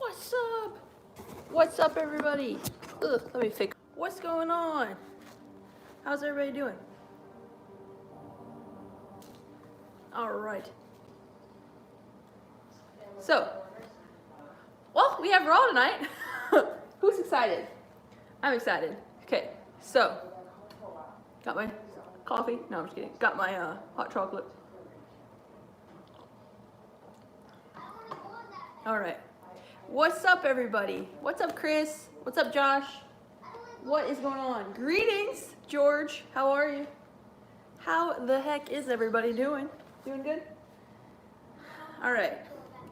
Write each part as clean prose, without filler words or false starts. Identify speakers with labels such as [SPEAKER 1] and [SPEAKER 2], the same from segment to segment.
[SPEAKER 1] What's up? What's up, everybody? Ugh, let me fix. What's going on? How's everybody doing? All right. So, well, we have Raw tonight. Who's excited? I'm excited. Okay, so, got my coffee. No, I'm just kidding. Got my hot chocolate. All right. What's up, everybody? What's up, Chris? What's up, Josh? What is going on? Greetings, George. How are you? How the heck is everybody doing? Doing good? All right.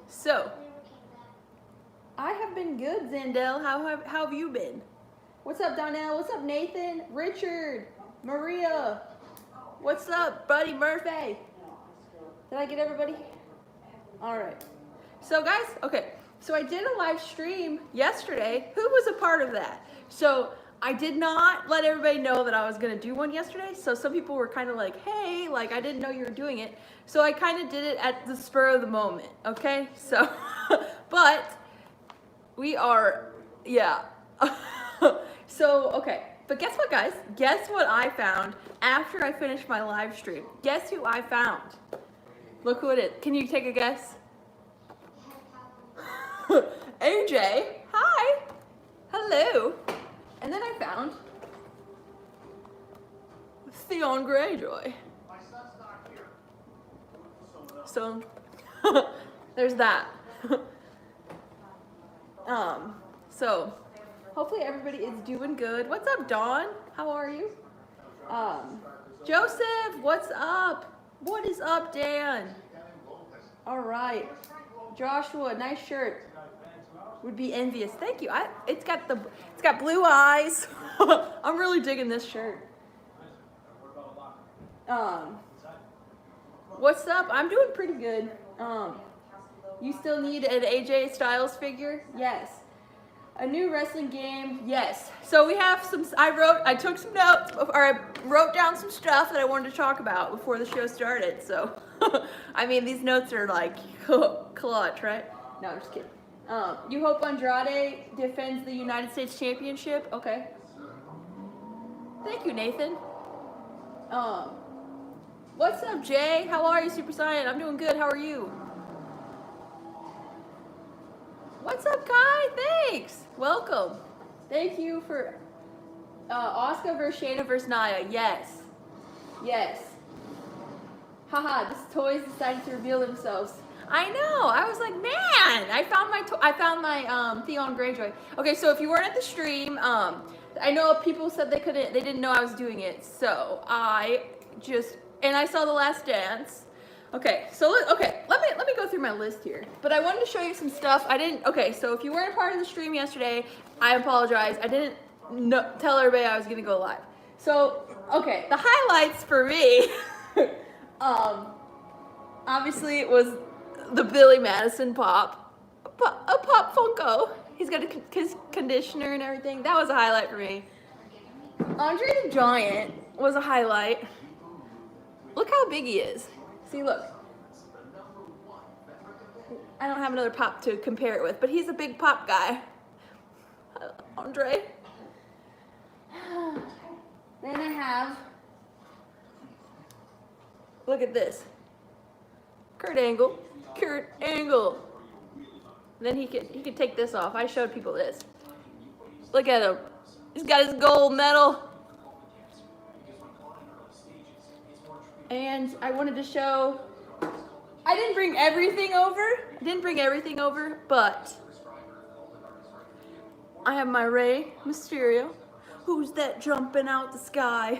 [SPEAKER 1] So, I have been good, Zandel. How have you been? What's up, Donnell? What's up, Nathan? Richard? Maria? What's up, Buddy Murphy? Did I get everybody? All right. So, guys, okay. So I did a live stream yesterday. Who was a part of that? So I did not let everybody know that I was gonna do one yesterday. So some people were kind of like, hey, like I didn't know you were doing it. So I kind of did it at the spur of the moment, okay? So, but we are, yeah. So, okay. But guess what, guys? Guess what I found after I finished my live stream? Guess who I found? Look who it is. Can you take a guess? AJ, hi, hello. And then I found Theon Greyjoy. So there's that. So hopefully everybody is doing good. What's up, Dawn? How are you? Joseph, what's up? What is up, Dan? All right. Joshua, nice shirt. Would be envious. Thank you. It's got blue eyes. I'm really digging this shirt. What's up? I'm doing pretty good. You still need an AJ Styles figure? Yes. A new wrestling game? Yes. So we have some. I took some notes, or I wrote down some stuff that I wanted to talk about before the show started. So, I mean, these notes are like clutch, right? No, I'm just kidding. You hope Andrade defends the United States Championship? Okay. Thank you, Nathan. What's up, Jay? How are you, Super Saiyan? I'm doing good. How are you? What's up, Kai? Thanks. Welcome. Thank you for Asuka versus Shayna versus Nia. Yes. Yes. Haha, these toys decided to reveal themselves. I know. I was like, man, I found my Theon Greyjoy. Okay, so if you weren't at the stream, I know people said they didn't know I was doing it. So I saw The Last Dance. Okay, so let me go through my list here. But I wanted to show you some stuff. Okay, so if you weren't a part of the stream yesterday, I apologize. I didn't tell everybody I was gonna go live. So, okay, the highlights for me, obviously it was the Billy Madison pop Funko. He's got his conditioner and everything. That was a highlight for me. Andre the Giant was a highlight. Look how big he is. See, look. I don't have another pop to compare it with, but he's a big pop guy. Andre. Then I have, look at this. Kurt Angle. Then he could take this off. I showed people this. Look at him. He's got his gold medal. And I wanted to show, I didn't bring everything over, but I have my Rey Mysterio. Who's that jumping out the sky?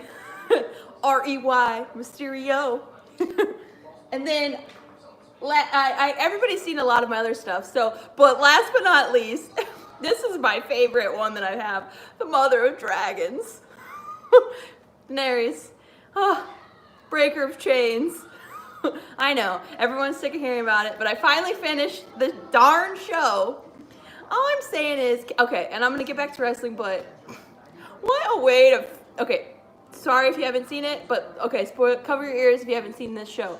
[SPEAKER 1] R-E-Y, Mysterio. And then everybody's seen a lot of my other stuff. So, but last but not least, this is my favorite one that I have: the Mother of Dragons, Daenerys, breaker of chains. I know everyone's sick of hearing about it, but I finally finished the darn show. All I'm saying is, okay, and I'm gonna get back to wrestling, but what a way to. Okay, sorry if you haven't seen it, but okay, cover your ears if you haven't seen this show.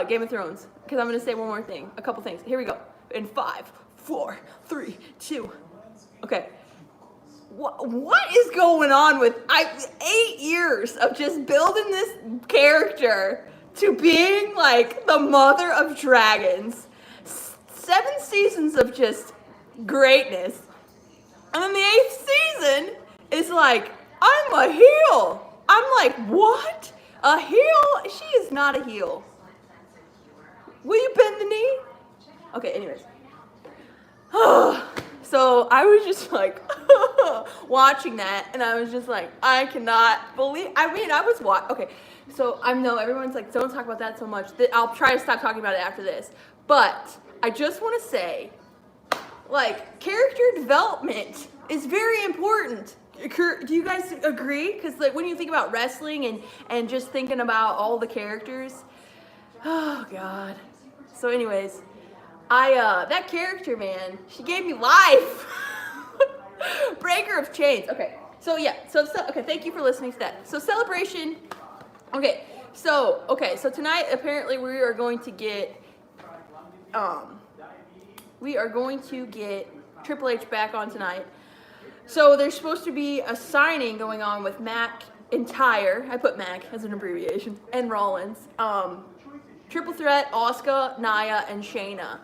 [SPEAKER 1] Game of Thrones, because I'm going to say one more thing, a couple things. Here we go. In 5, 4, 3, 2. Okay. What is going on with 8 years of just building this character to being like the mother of dragons? 7 seasons of just greatness. And then the 8th season is like, I'm a heel. I'm like, what? A heel? She is not a heel. Will you bend the knee? Okay, anyways. So I was just like watching that, and I was just like, I cannot believe. I mean, I was okay. So I know everyone's like, don't talk about that so much. I'll try to stop talking about it after this. But I just want to say, like, character development is very important. Do you guys agree? Because like when you think about wrestling and just thinking about all the characters, oh God. So anyways. That character, man, she gave me life. Breaker of chains. Okay, so yeah, okay, thank you for listening to that. So Celebration, so tonight, apparently, we are going to get Triple H back on tonight. So there's supposed to be a signing going on with McIntyre. I put Mac as an abbreviation, and Rollins. Triple Threat, Asuka, Nia, and Shayna.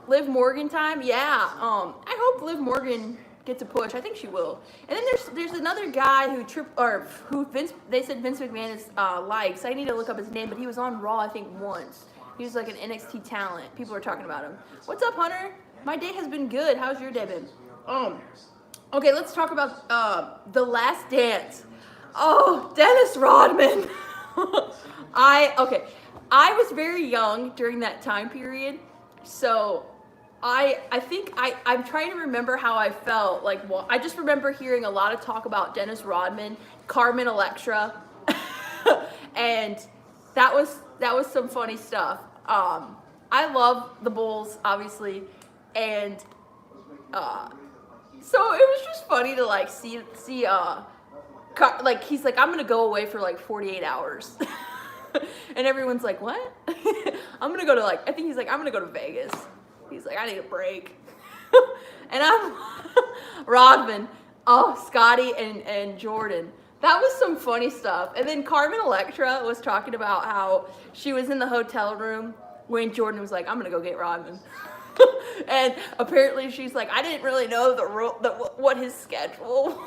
[SPEAKER 1] Liv Morgan time, yeah. I hope Liv Morgan gets a push. I think she will. And then there's another guy they said Vince McMahon is likes. I need to look up his name, but he was on Raw I think once. He was like an NXT talent. People are talking about him. What's up, Hunter? My day has been good. How's your day been? Okay, let's talk about The Last Dance. Oh, Dennis Rodman. I was very young during that time period. So I think I'm trying to remember how I felt. Like, I just remember hearing a lot of talk about Dennis Rodman, Carmen Electra, and that was some funny stuff. I love the Bulls, obviously, and so it was just funny to like see like he's like, I'm gonna go away for like 48 hours. And everyone's like, what? I'm gonna go to I think he's like, I'm gonna go to Vegas. He's like, I need a break. And I'm Rodman, Scotty and Jordan. That was some funny stuff. And then Carmen Electra was talking about how she was in the hotel room when Jordan was like, I'm gonna go get Rodman. And apparently she's like, I didn't really know what his schedule was.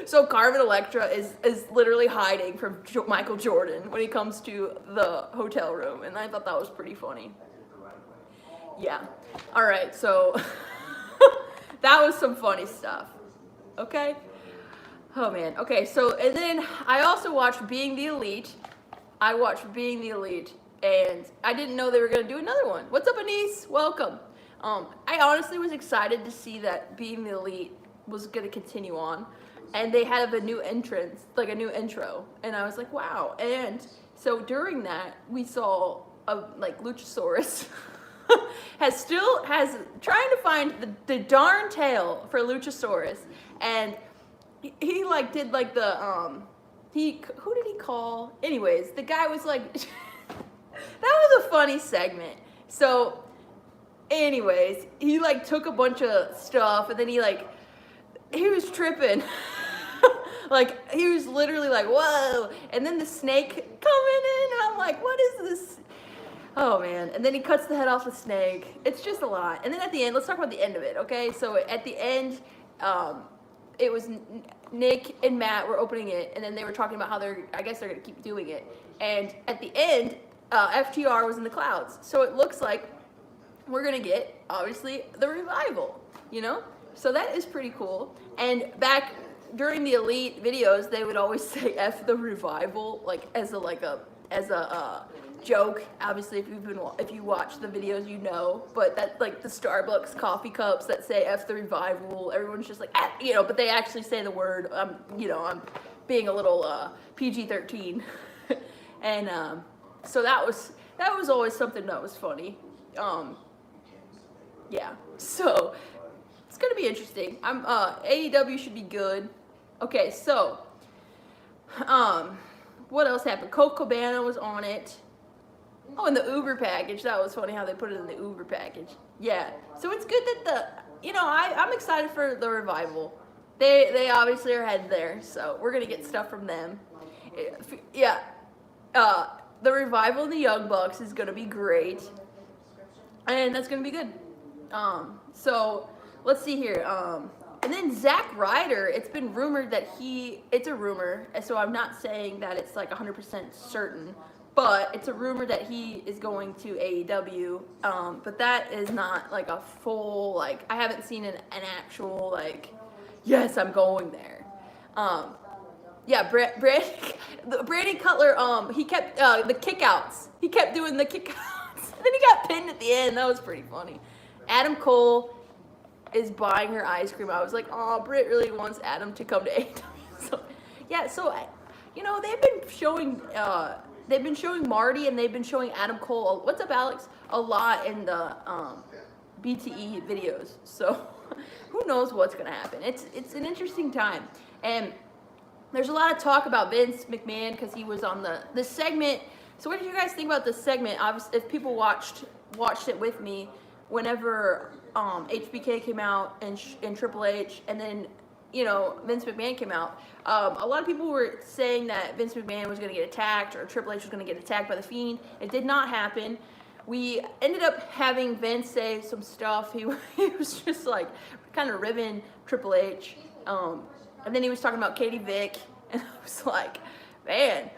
[SPEAKER 1] So Carmen Electra is literally hiding from Michael Jordan when he comes to the hotel room, and I thought that was pretty funny. Yeah. All right, so that was some funny stuff. Okay? Oh, man. Okay, so, and then I also watched Being the Elite. and I didn't know they were going to do another one. What's up, Anise? Welcome. I honestly was excited to see that Being the Elite was going to continue on. And they had a new entrance, like a new intro. And I was like, wow. And so during that, we saw Luchasaurus has trying to find the darn tail for Luchasaurus. And he like did like the, who did he call? Anyways, the guy was like, that was a funny segment. So anyways, he like took a bunch of stuff and then he was tripping. Like, he was literally like, whoa. And then the snake coming in. And I'm like, what is this? Oh, man. And then he cuts the head off the snake. It's just a lot. And then at the end, let's talk about the end of it, okay? So at the end, it was Nick and Matt were opening it. And then they were talking about how I guess they're going to keep doing it. And at the end, FTR was in the clouds. So it looks like we're going to get, obviously, the revival, you know? So that is pretty cool. And back during the Elite videos, they would always say "F the revival," like as a joke. Obviously, if you watch the videos, you know. But that like the Starbucks coffee cups that say "F the revival," everyone's just like, but they actually say the word. I'm being a little PG-13, and so that was always something that was funny. Yeah. So. It's gonna be interesting. AEW should be good. Okay, so what else happened? Colt Cabana was on it. Oh, in the Uber package. That was funny how they put it in the Uber package. Yeah. So it's good that I'm excited for the revival. They obviously are headed there, so we're gonna get stuff from them. Yeah. The revival and the Young Bucks is gonna be great, and that's gonna be good. So let's see here. And then Zack Ryder, it's been rumored that it's a rumor, so I'm not saying that it's like 100% certain, but it's a rumor that he is going to AEW, but that is not like a full, like, I haven't seen an actual, like, yes, I'm going there. Yeah, Brandon Cutler, he kept, the kickouts. He kept doing the kickouts. And then he got pinned at the end. That was pretty funny. Adam Cole is buying her ice cream. I was like, oh, Britt really wants Adam to come to AEW. So, yeah, so, they've been showing Marty and they've been showing Adam Cole, what's up, Alex, a lot in the BTE videos. So, who knows what's going to happen. It's an interesting time. And there's a lot of talk about Vince McMahon because he was on the segment. So what did you guys think about this segment? Obviously, if people watched it with me, whenever HBK came out and Triple H, and then Vince McMahon came out, a lot of people were saying that Vince McMahon was going to get attacked or Triple H was going to get attacked by the Fiend. It did not happen. We ended up having Vince say some stuff. He was just like kind of ribbing Triple H. And then he was talking about Katie Vick, and I was like, man,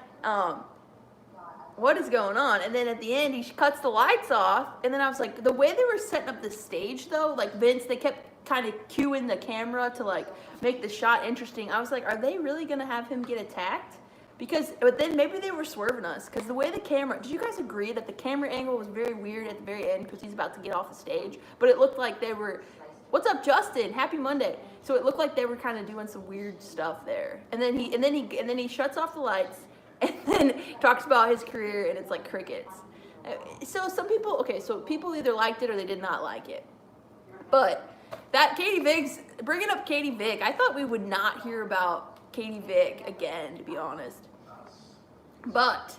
[SPEAKER 1] what is going on? And then at the end, he cuts the lights off, and then I was like, the way they were setting up the stage, though, like Vince, they kept kind of cueing the camera to, like, make the shot interesting. I was like, are they really going to have him get attacked? But then maybe they were swerving us, because the way the camera, did you guys agree that the camera angle was very weird at the very end, because he's about to get off the stage, but it looked like they were, what's up, Justin? Happy Monday. So it looked like they were kind of doing some weird stuff there. And then he shuts off the lights and then talks about his career, and it's like crickets. So people either liked it or they did not like it. But that bringing up Katie Vick, I thought we would not hear about Katie Vick again, to be honest. But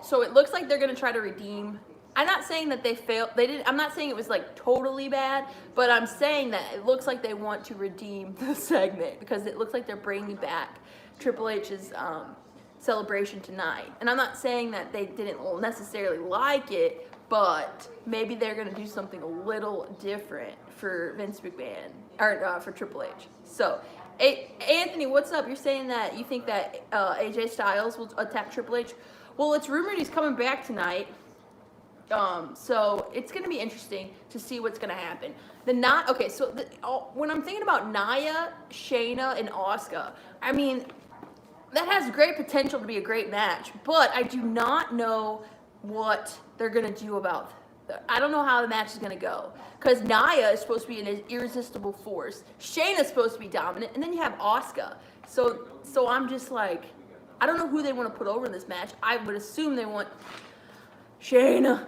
[SPEAKER 1] so it looks like they're going to try to redeem. I'm not saying that they failed. I'm not saying it was like totally bad, but I'm saying that it looks like they want to redeem the segment because it looks like they're bringing back Triple H's celebration tonight. And I'm not saying that they didn't necessarily like it, but maybe they're going to do something a little different for Vince McMahon or for Triple H. So, Anthony, what's up? You're saying that you think that AJ Styles will attack Triple H. Well, it's rumored he's coming back tonight. So it's going to be interesting to see what's going to happen. When I'm thinking about Nia, Shayna, and Asuka, I mean, that has great potential to be a great match, but I do not know what they're going to do about I don't know how the match is going to go, because Nia is supposed to be an irresistible force. Shayna's supposed to be dominant, and then you have Asuka. So I'm just like, I don't know who they want to put over in this match. I would assume they want Shayna,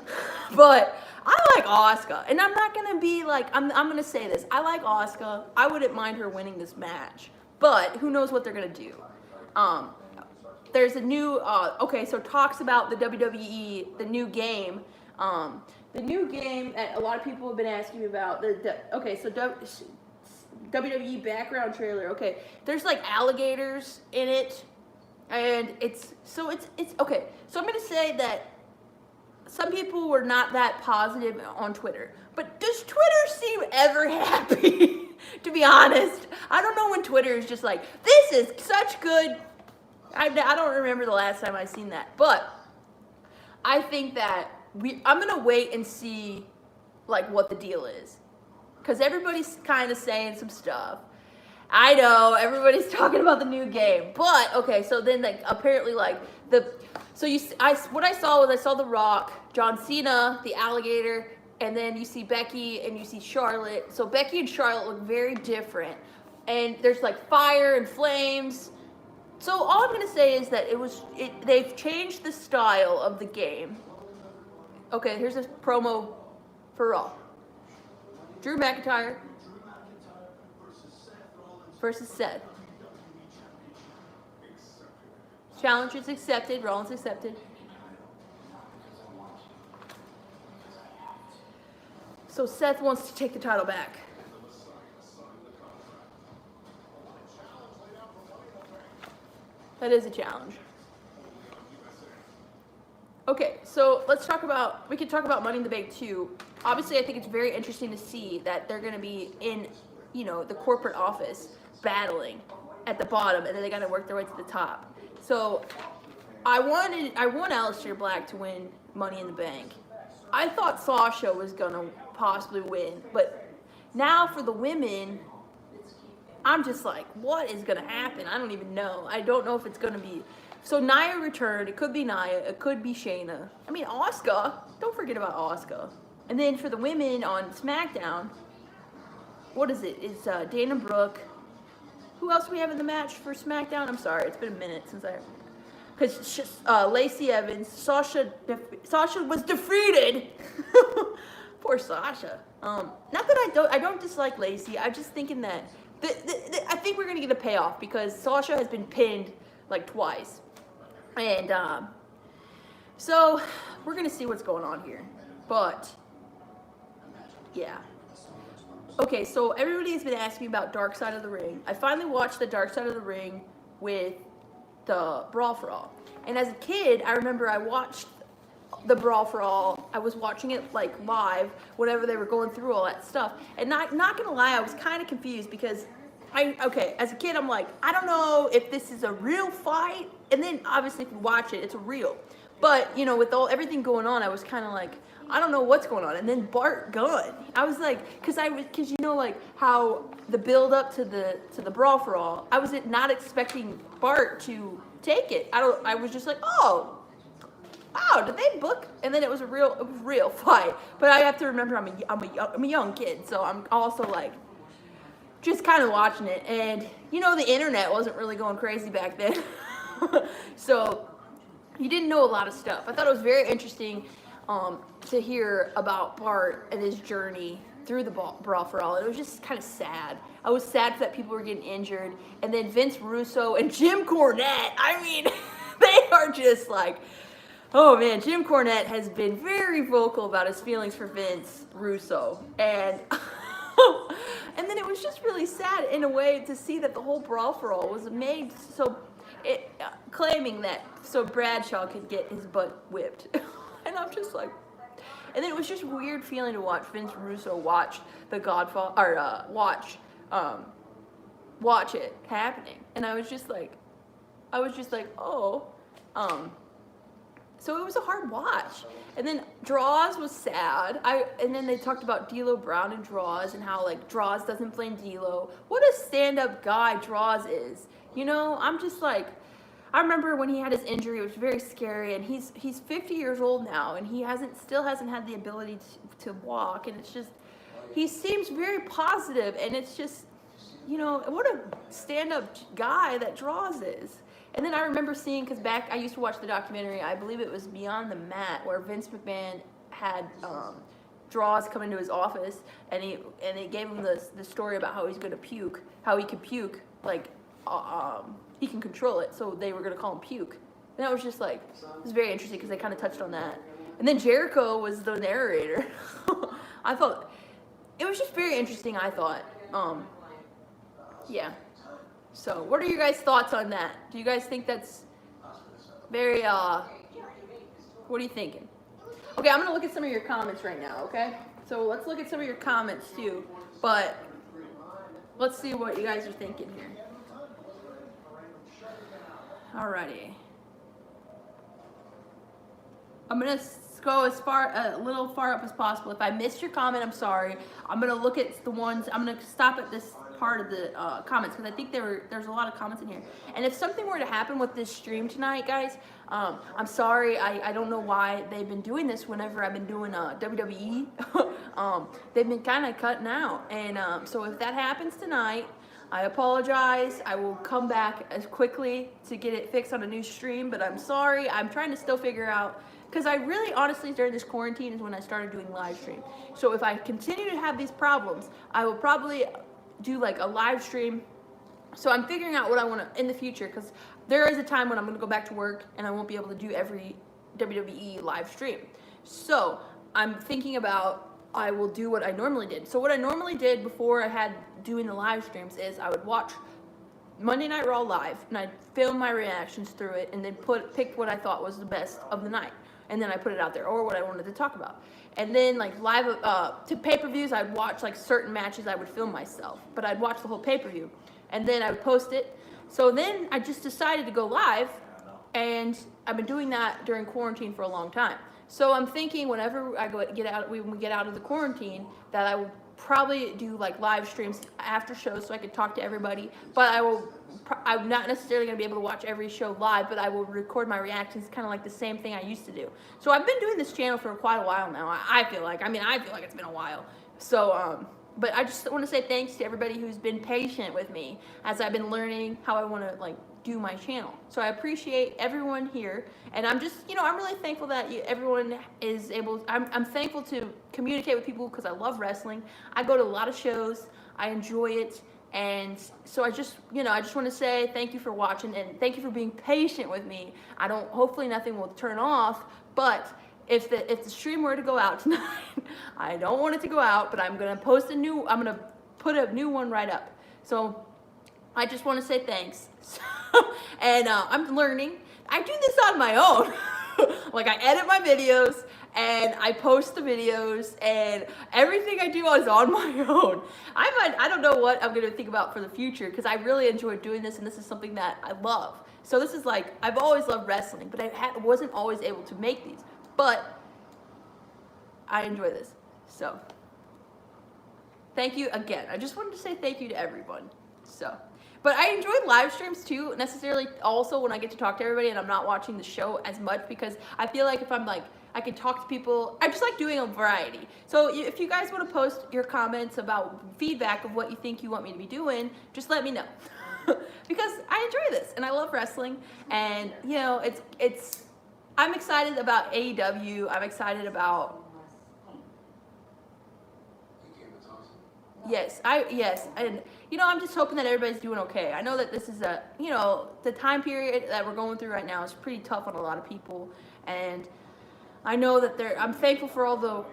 [SPEAKER 1] but I like Asuka, and I'm not gonna be like, I'm gonna say this, I like Asuka. I wouldn't mind her winning this match, but who knows what they're gonna do. There's a new so talks about the WWE, the new game that a lot of people have been asking me about. WWE background trailer. Okay, there's like alligators in it, and it's okay. So I'm gonna say that some people were not that positive on Twitter. But does Twitter seem ever happy? To be honest, I don't know when Twitter is just like, this is such good. I don't remember the last time I've seen that. But I think that I'm going to wait and see like what the deal is. Because everybody's kind of saying some stuff. I know, everybody's talking about the new game. But, okay, so then like apparently like what I saw The Rock, John Cena, the alligator, and then you see Becky and you see Charlotte. So Becky and Charlotte look very different. And there's like fire and flames. So all I'm going to say is that they've changed the style of the game. Okay, here's a promo for Raw. Drew McIntyre versus Seth. Challenge is accepted. Rollins accepted. So Seth wants to take the title back. That is a challenge. Okay, so we can talk about Money in the Bank too. Obviously, I think it's very interesting to see that they're going to be in, the corporate office battling at the bottom, and then they got to work their way to the top. So I want Aleister Black to win Money in the Bank. I thought Sasha was going to possibly win, but now for the women, I'm just like, what is going to happen? I don't even know. I don't know if it's going to be... So Nia returned. It could be Nia. It could be Shayna. I mean, Asuka. Don't forget about Asuka. And then for the women on SmackDown, what is it? It's Dana Brooke. Who else do we have in the match for SmackDown? I'm sorry. It's been a minute since because Lacey Evans, Sasha was defeated. Poor Sasha. Not that I don't dislike Lacey. I'm just thinking that I think we're gonna get a payoff because Sasha has been pinned like twice, and so we're gonna see what's going on here. But yeah. Okay, so everybody has been asking me about Dark Side of the Ring. I finally watched the Dark Side of the Ring with the Brawl for All. And as a kid, I remember I watched the Brawl for All. I was watching it like live whenever they were going through all that stuff. And not gonna lie, I was kind of confused because as a kid, I'm like, I don't know if this is a real fight. And then obviously if you watch it, it's real. But, with everything going on, I was kind of like, I don't know what's going on. And then Bart Gunn, I was like, because how the build up to the Brawl for All, I was not expecting Bart to take it. I was just like, oh, wow, did they book? And then it was a real fight. But I have to remember I'm a young kid, so I'm also like just kind of watching it. And the internet wasn't really going crazy back then, so you didn't know a lot of stuff. I thought it was very interesting to hear about Bart and his journey through the Brawl for All. It was just kind of sad. I was sad that people were getting injured. And then Vince Russo and Jim Cornette, I mean, they are just like, oh man, Jim Cornette has been very vocal about his feelings for Vince Russo. And and then it was just really sad in a way to see that the whole Brawl for All was made claiming that so Bradshaw could get his butt whipped. And I'm just like, and then it was just a weird feeling to watch Vince Russo watch The Godfather, or watch it happening. And I was just like, oh, so it was a hard watch. And then Draws was sad. And then they talked about D'Lo Brown and Draws and how like Draws doesn't blame D'Lo. What a stand-up guy Draws is. I'm just like, I remember when he had his injury, it was very scary, and he's 50 years old now, and he still hasn't had the ability to walk, and it's just, he seems very positive, and it's just, what a stand-up guy that Draws is. And then I remember seeing, because I used to watch the documentary, I believe it was Beyond the Mat, where Vince McMahon had Draws come into his office, and they gave him the story about how he's going to puke, how he could puke, like, he can control it, so they were going to call him Puke. And that was just like, it was very interesting because they kind of touched on that. And then Jericho was the narrator. I thought, it was just very interesting, I thought. Yeah. So, what are your guys' thoughts on that? Do you guys think that's very, what are you thinking? Okay, I'm going to look at some of your comments right now, okay? So, let's look at some of your comments too. But, let's see what you guys are thinking here. Alrighty. I'm gonna go a little far up as possible. If I missed your comment, I'm sorry. I'm gonna look at the ones. I'm gonna stop at this part of the comments because I think there's a lot of comments in here. And if something were to happen with this stream tonight, guys, I'm sorry. I don't know why they've been doing this whenever I've been doing WWE. They've been kind of cutting out, and so if that happens tonight, I apologize. I will come back as quickly to get it fixed on a new stream, but I'm sorry. I'm trying to still figure out, because I really honestly during this quarantine is when I started doing live stream. So if I continue to have these problems, I will probably do like a live stream. So I'm figuring out what I want to in the future, because there is a time when I'm going to go back to work and I won't be able to do every WWE live stream. So I'm thinking about I will do what I normally did. So what I normally did before I had doing the live streams is I would watch Monday Night Raw live, and I'd film my reactions through it, and then pick what I thought was the best of the night, and then I put it out there, or what I wanted to talk about. And then like live to pay-per-views, I'd watch like certain matches I would film myself, but I'd watch the whole pay-per-view, and then I would post it. So then I just decided to go live, and I've been doing that during quarantine for a long time. So I'm thinking whenever when we get out of the quarantine, that I will probably do like live streams after shows so I can talk to everybody. But I'm not necessarily going to be able to watch every show live, but I will record my reactions, kind of like the same thing I used to do. So I've been doing this channel for quite a while now. I feel like it's been a while. So, but I just want to say thanks to everybody who's been patient with me as I've been learning how I want to like do my channel. So I appreciate everyone here, and I'm just, I'm really thankful that everyone is able. I'm thankful to communicate with people because I love wrestling. I go to a lot of shows. I enjoy it, and so I just want to say thank you for watching, and thank you for being patient with me. Hopefully nothing will turn off, but if the stream were to go out tonight, I don't want it to go out, but I'm gonna put a new one right up. So I just want to say thanks. And I'm learning. I do this on my own. Like I edit my videos and I post the videos, and everything I do is on my own. I don't know what I'm gonna think about for the future, because I really enjoy doing this, and this is something that I love. So this is like, I've always loved wrestling, but I wasn't always able to make these. But I enjoy this. So thank you again. I just wanted to say thank you to everyone. So. But I enjoy live streams too, necessarily also when I get to talk to everybody and I'm not watching the show as much, because I feel like if I'm like, I can talk to people, I just like doing a variety. So if you guys want to post your comments about feedback of what you think you want me to be doing, just let me know. Because I enjoy this and I love wrestling, and I'm excited about AEW, I'm excited about Yes, and I'm just hoping that everybody's doing okay. I know that this is the time period that we're going through right now is pretty tough on a lot of people, and I know that I'm thankful for all the,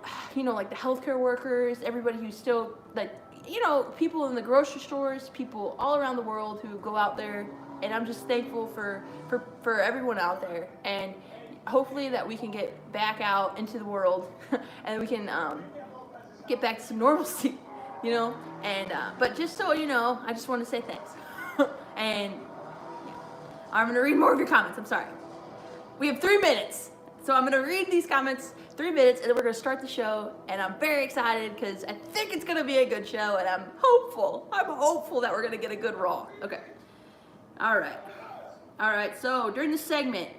[SPEAKER 1] like the healthcare workers, everybody who's still people in the grocery stores, people all around the world who go out there, and I'm just thankful for everyone out there, and hopefully that we can get back out into the world, and we can get back to some normalcy. But just so I just want to say thanks. And yeah, I'm going to read more of your comments. I'm sorry. We have 3 minutes. So I'm going to read these comments, 3 minutes, and then we're going to start the show. And I'm very excited because I think it's going to be a good show, and I'm hopeful. I'm hopeful that we're going to get a good Raw. Okay. All right. So during the segment,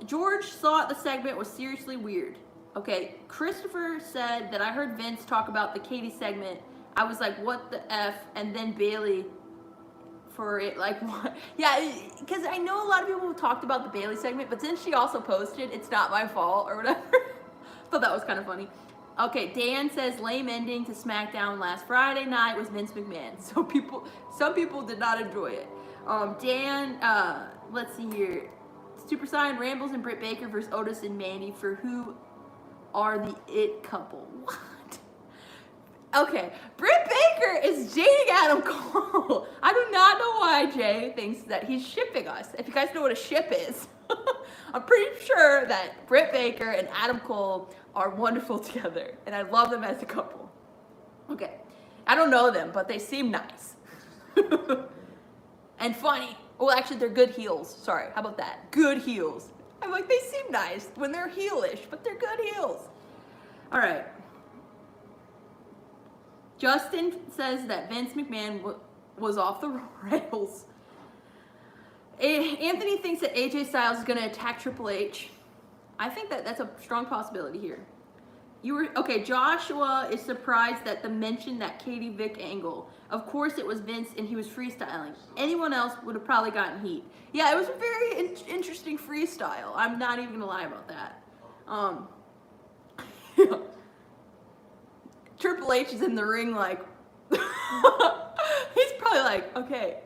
[SPEAKER 1] George thought the segment was seriously weird. Okay, Christopher said that I heard Vince talk about the Katie segment. I was like, what the F? And then Bailey for it, like, what? Yeah, because I know a lot of people talked about the Bailey segment, but then she also posted, it's not my fault, or whatever. Thought that was kind of funny. Okay, Dan says lame ending to SmackDown last Friday night was Vince McMahon. So some people did not enjoy it. Dan, let's see here. Super Sign, Rambles and Britt Baker versus Otis and Mandy for who are the it couple. What? Okay, Britt Baker is dating Adam Cole. I do not know why Jay thinks that he's shipping us. If you guys know what a ship is, I'm pretty sure that Britt Baker and Adam Cole are wonderful together, and I love them as a couple. Okay, I don't know them, but they seem nice. And funny. Well, actually, they're good heels. Sorry, how about that? Good heels. I'm like, they seem nice when they're heelish, but they're good heels. All right. Justin says that Vince McMahon was off the rails. Anthony thinks that AJ Styles is going to attack Triple H. I think that that's a strong possibility here. Okay, Joshua is surprised that the mention that Katie Vick angle. Of course it was Vince and he was freestyling. Anyone else would have probably gotten heat. Yeah, it was a very interesting freestyle. I'm not even gonna lie about that. Yeah. Triple H is in the ring like, he's probably like, okay,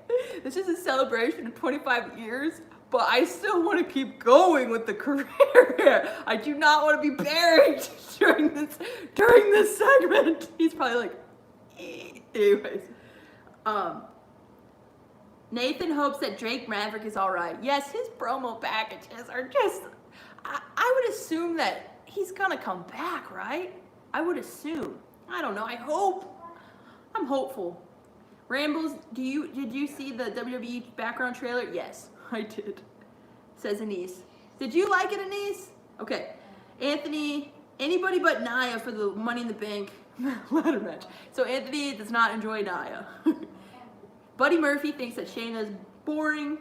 [SPEAKER 1] this is a celebration of 25 years. but I still want to keep going with the career here. I do not want to be buried during this segment. He's probably like, anyways. Nathan hopes that Drake Maverick is all right. Yes, his promo packages are just, I would assume that he's gonna come back, right? I would assume. I don't know, I hope. I'm hopeful. Rambles, did you see the WWE background trailer? Yes, I did. Says Anise. Did you like it, Anise? Okay. Anthony, anybody but Nia for the Money in the Bank ladder match. So Anthony does not enjoy Nia. Buddy Murphy thinks that Shayna is boring.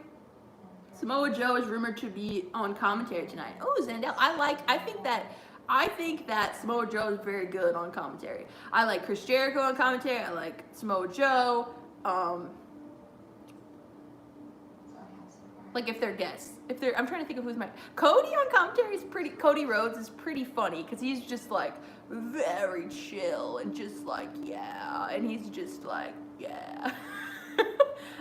[SPEAKER 1] Samoa Joe is rumored to be on commentary tonight. Oh, Zandel, I think that Samoa Joe is very good on commentary. I like Chris Jericho on commentary. I like Samoa Joe. Like if they're guests. I'm trying to think of who's my Cody on commentary is pretty. Cody Rhodes is pretty funny because he's just like very chill and just like yeah, and he's just like yeah.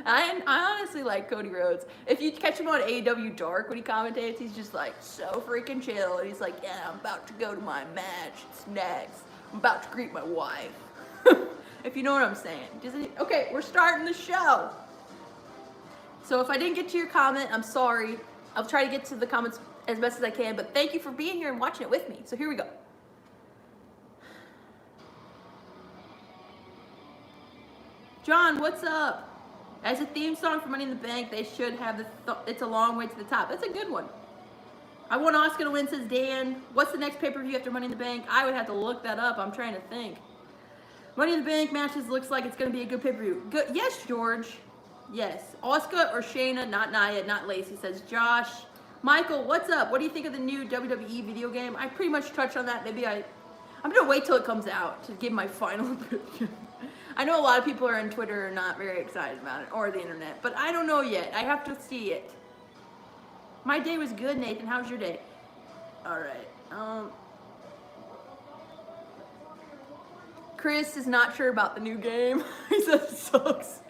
[SPEAKER 1] I honestly like Cody Rhodes. If you catch him on AEW Dark when he commentates, he's just like so freaking chill. And he's like, yeah, I'm about to go to my match. It's next. I'm about to greet my wife. If you know what I'm saying. Okay, we're starting the show. So if I didn't get to your comment, I'm sorry. I'll try to get to the comments as best as I can. But thank you for being here and watching it with me. So here we go. John, what's up? As a theme song for Money in the Bank, they should have It's a Long Way to the Top. That's a good one. I want Asuka to win, says Dan. What's the next pay-per-view after Money in the Bank? I would have to look that up. I'm trying to think. Money in the Bank matches looks like it's going to be a good pay-per-view. Good. Yes, George. Yes. Asuka or Shayna, not Nia, not Lacey, says Josh. Michael, what's up? What do you think of the new WWE video game? I pretty much touched on that. Maybe I'm going to wait till it comes out to give my final opinion. I know a lot of people are on Twitter are not very excited about it, or the internet, but I don't know yet. I have to see it. My day was good, Nathan. How's your day? All right. Chris is not sure about the new game. He says it sucks.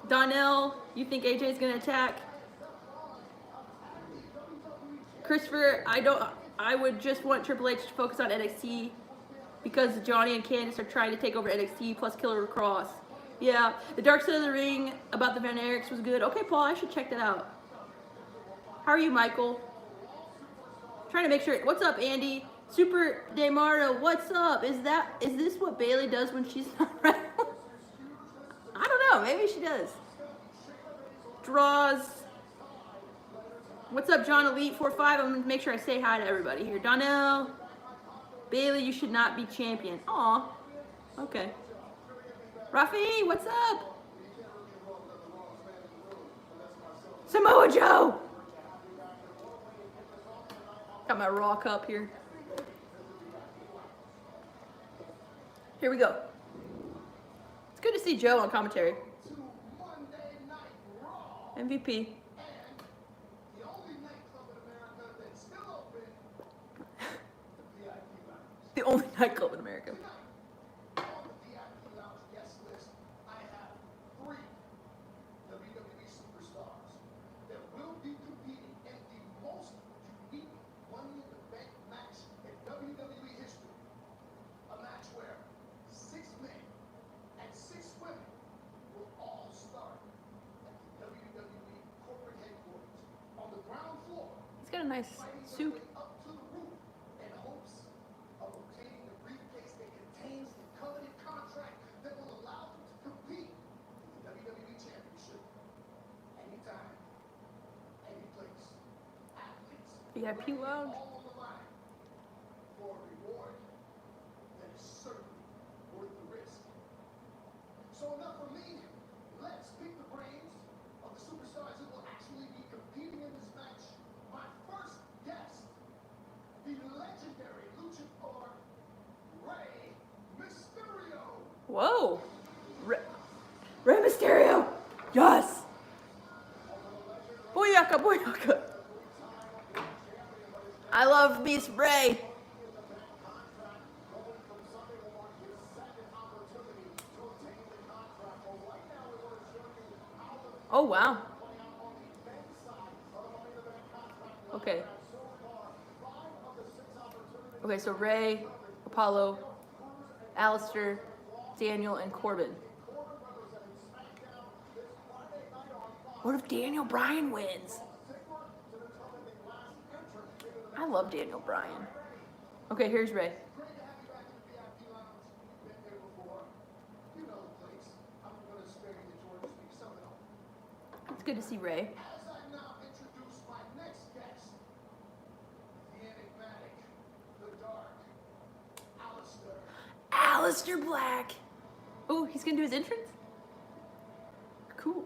[SPEAKER 1] Donnell, you think AJ is going to attack? Christopher, I would just want Triple H to focus on NXT. Because Johnny and Candice are trying to take over NXT plus Killer Cross. Yeah, the Dark Side of the Ring about the Van Eriks was good. Okay, Paul, I should check that out. How are you, Michael? Trying to make sure. What's up, Andy? Super DeMardo, what's up? Is this what Bayley does when she's not around? I don't know. Maybe she does. Draws. What's up, John Elite 45? I'm gonna make sure I say hi to everybody here. Donnell. Bailey, you should not be champion. Aw. Okay. Rafi, what's up? Samoa Joe! Got my Raw cup here. Here we go. It's good to see Joe on commentary. MVP. The only nightclub in America. He's got a nice suit. VIP lounge.
[SPEAKER 2] So enough for me. Let's pick the brains of the superstars who will actually be competing in this match. My first guest, the legendary luchador Rey Mysterio.
[SPEAKER 1] Whoa, Rey Mysterio. Yes. Booyaka, booyaka. I love Miss Rey. Oh, wow. Okay, so Ray, Apollo, Alistair, Daniel, and Corbin. What if Daniel Bryan wins? I love Daniel Bryan. Okay, here's Ray. It's good to see Ray.
[SPEAKER 2] As I now introduce my next guest, the enigmatic, the dark, Alistair.
[SPEAKER 1] Alistair Black. Oh, he's gonna do his entrance? Cool.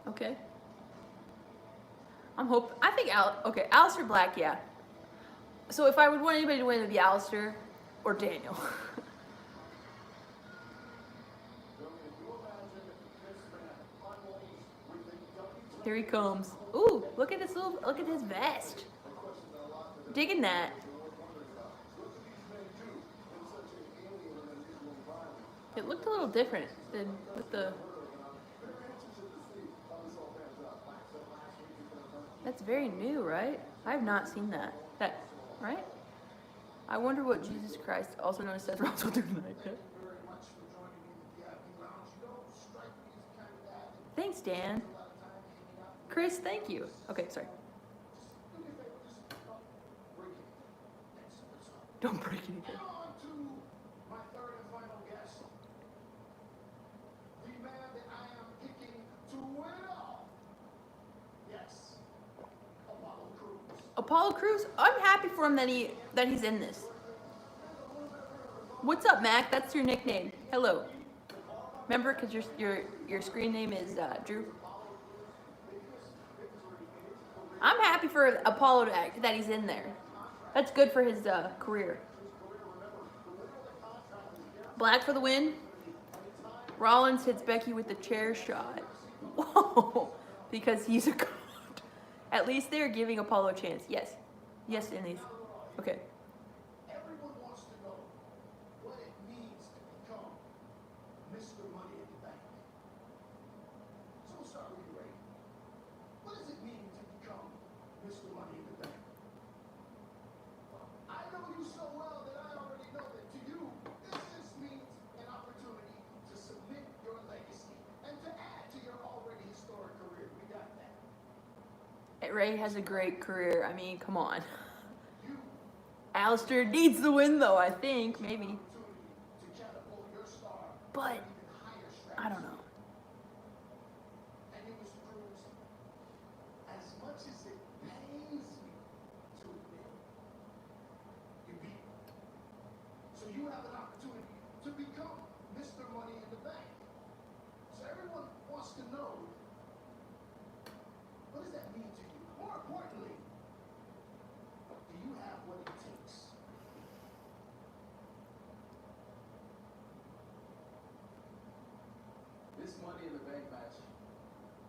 [SPEAKER 1] Okay. I think Alistair Black, yeah. So if I would want anybody to win, it would be Alistair or Daniel. Here he comes. Ooh, look at his vest. Digging that. It looked a little different than with the. That's very new, right? I have not seen that. Right? I wonder what Jesus Christ, also known as Seth Rollins, will do tonight. Thanks, Dan. Chris, thank you. Okay, sorry. Don't break anything.
[SPEAKER 2] On to my third and final guest. The man that I am picking to win it all. Yes, Apollo Crews.
[SPEAKER 1] Apollo Crews, I'm happy for him that he's in this. What's up, Mac? That's your nickname. Hello. Remember, because your screen name is Drew. I'm happy for Apollo that he's in there. That's good for his career. Black for the win. Rollins hits Becky with the chair shot. Whoa, because he's a god. At least they're giving Apollo a chance. Yes. Yes, in these. Okay.
[SPEAKER 2] Everyone wants to know what it means to become Mr. Money in the Bank. So we'll start with you, Ray. What does it mean to become Mr. Money in the Bank? I know you so well that I already know that to you, this just means an opportunity to submit your legacy and to add to your already historic career. We got that.
[SPEAKER 1] Ray has a great career. I mean, come on. Alistair needs the win, though, I think. Maybe. But, I don't know.
[SPEAKER 2] And it was Cruz, as much as it pains me to admit, you beat me. So you have an opportunity to become Mr. Money in the Bank. So everyone wants to know, what does that mean to you? More importantly, do you have what it takes?
[SPEAKER 3] This Money in the Bank match